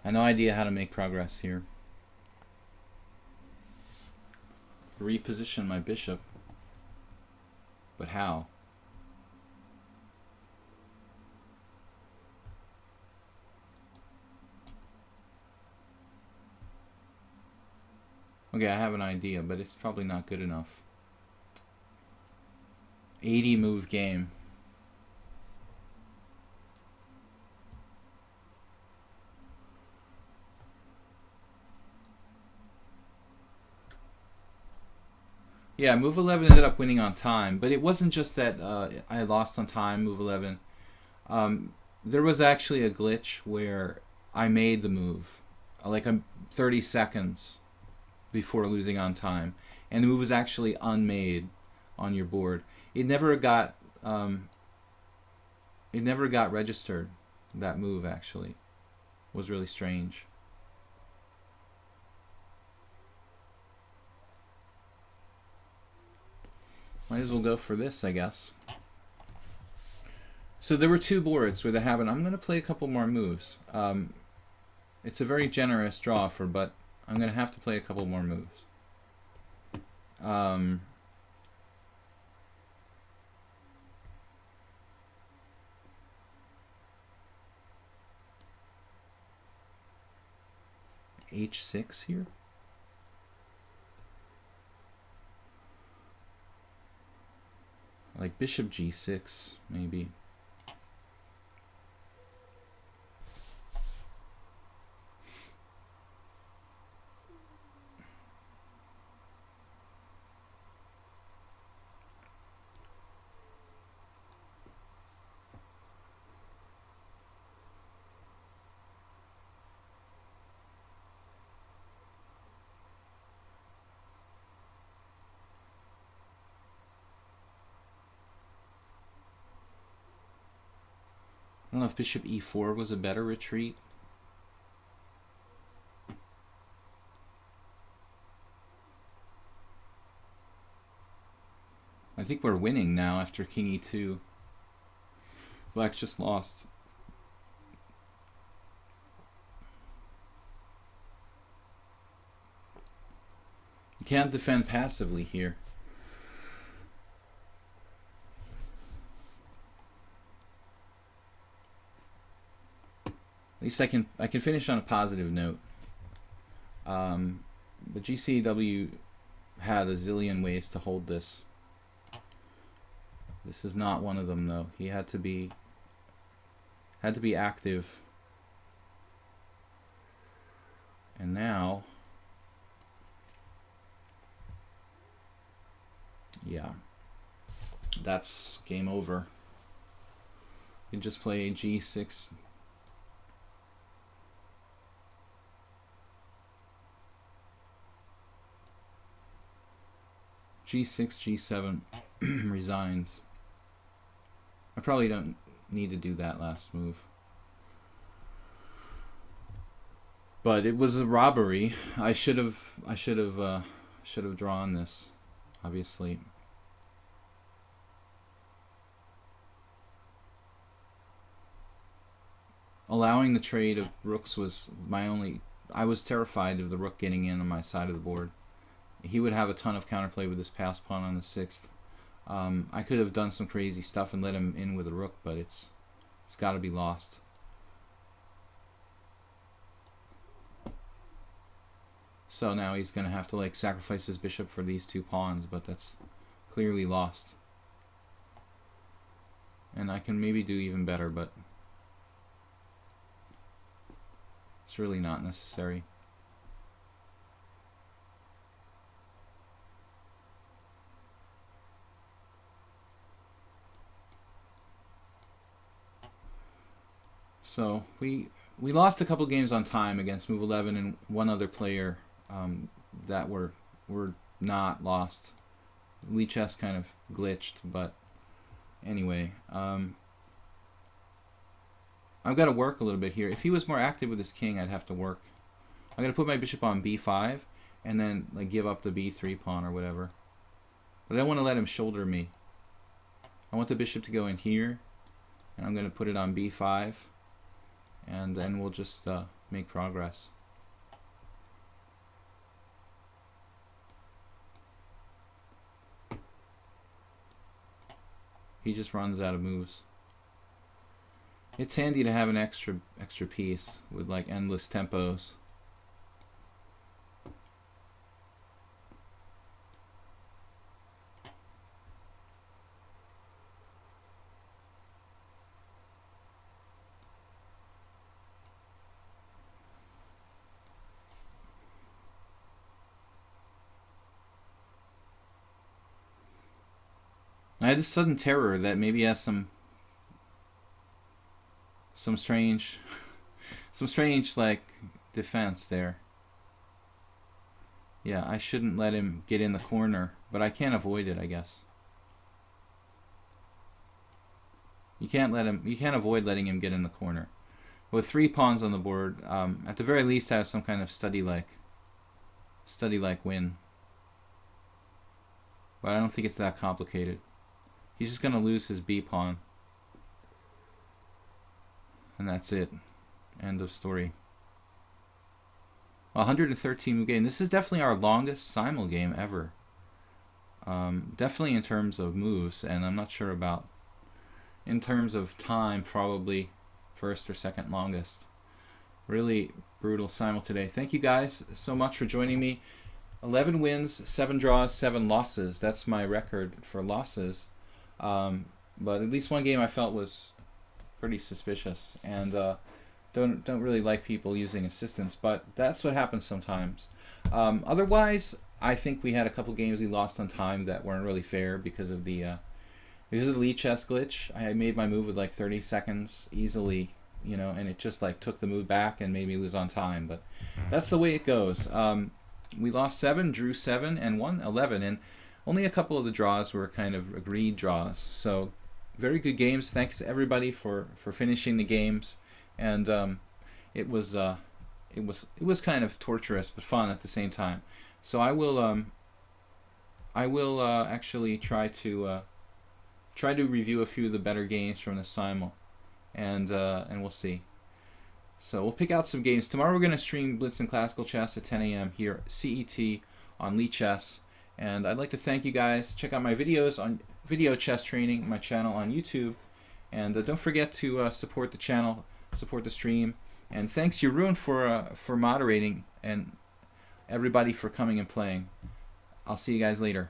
I have no idea how to make progress here. Reposition my bishop. But how? Okay, I have an idea, but it's probably not good enough. 80 move game. Yeah, move 11 ended up winning on time, but it wasn't just that I lost on time, move 11. There was actually a glitch where I made the move, like 30 seconds before losing on time, and the move was actually unmade on your board. It never got registered. That move actually was really strange. Might as well go for this, I guess. So there were two boards where that happened. I'm going to play a couple more moves. It's a very generous draw for, but I'm going to have to play a couple more moves. H6 here. Like bishop g6, maybe. don't know if bishop e4 was a better retreat. I think we're winning now after king e2. Black's just lost. You can't defend passively here. At least I can finish on a positive note. But GCW had a zillion ways to hold this. This is not one of them, though. He had to be active. And now, yeah, that's game over. You can just play G6. G6, G7 resigns. I probably don't need to do that last move. But it was a robbery. I should have drawn this, obviously. Allowing the trade of rooks was my only... I was terrified of the rook getting in on my side of the board. He would have a ton of counterplay with his pass pawn on the 6th. I could have done some crazy stuff and let him in with a rook, but it's got to be lost. So now he's going to have to like sacrifice his bishop for these 2 pawns, but that's clearly lost. And I can maybe do even better, but it's really not necessary. So we lost a couple games on time against Move 11 and one other player that were not lost. Lichess kind of glitched, but anyway, I've got to work a little bit here. If he was more active with his king, I'd have to work. I'm gonna put my bishop on b5 and then like give up the b3 pawn or whatever. But I don't want to let him shoulder me. I want the bishop to go in here, and I'm gonna put it on b5. And then we'll just make progress. He just runs out of moves. It's handy to have an extra piece with like endless tempos. I had this sudden terror that maybe he has some strange like defense there. Yeah, I shouldn't let him get in the corner, but I can't avoid it, I guess. You can't avoid letting him get in the corner. With 3 pawns on the board, at the very least have some kind of study-like win. But I don't think it's that complicated. He's just going to lose his b pawn. And that's it. End of story. 113 move game. This is definitely our longest Simul game ever. Definitely in terms of moves, and I'm not sure about in terms of time, probably first or second longest. Really brutal Simul today. Thank you guys so much for joining me. 11 wins, 7 draws, 7 losses. That's my record for losses. But at least one game I felt was pretty suspicious, and don't really like people using assistants, but that's what happens sometimes. Otherwise, I think we had a couple games we lost on time that weren't really fair because of the Lichess glitch. I made my move with like 30 seconds easily, you know, and it just like took the move back and made me lose on time. But that's the way it goes. We lost 7, drew 7, and won 11, and only a couple of the draws were kind of agreed draws. So very good games. Thanks everybody for finishing the games, and it was kind of torturous but fun at the same time. So I will actually try to review a few of the better games from the Simul, and we'll see. So we'll pick out some games. Tomorrow we're going to stream Blitz and Classical Chess at 10 a.m. here at CET on Chess. And I'd like to thank you guys. Check out my videos on video chess training, my channel on YouTube. And don't forget to support the channel, support the stream. And thanks Jeroen for moderating, and everybody for coming and playing. I'll see you guys later.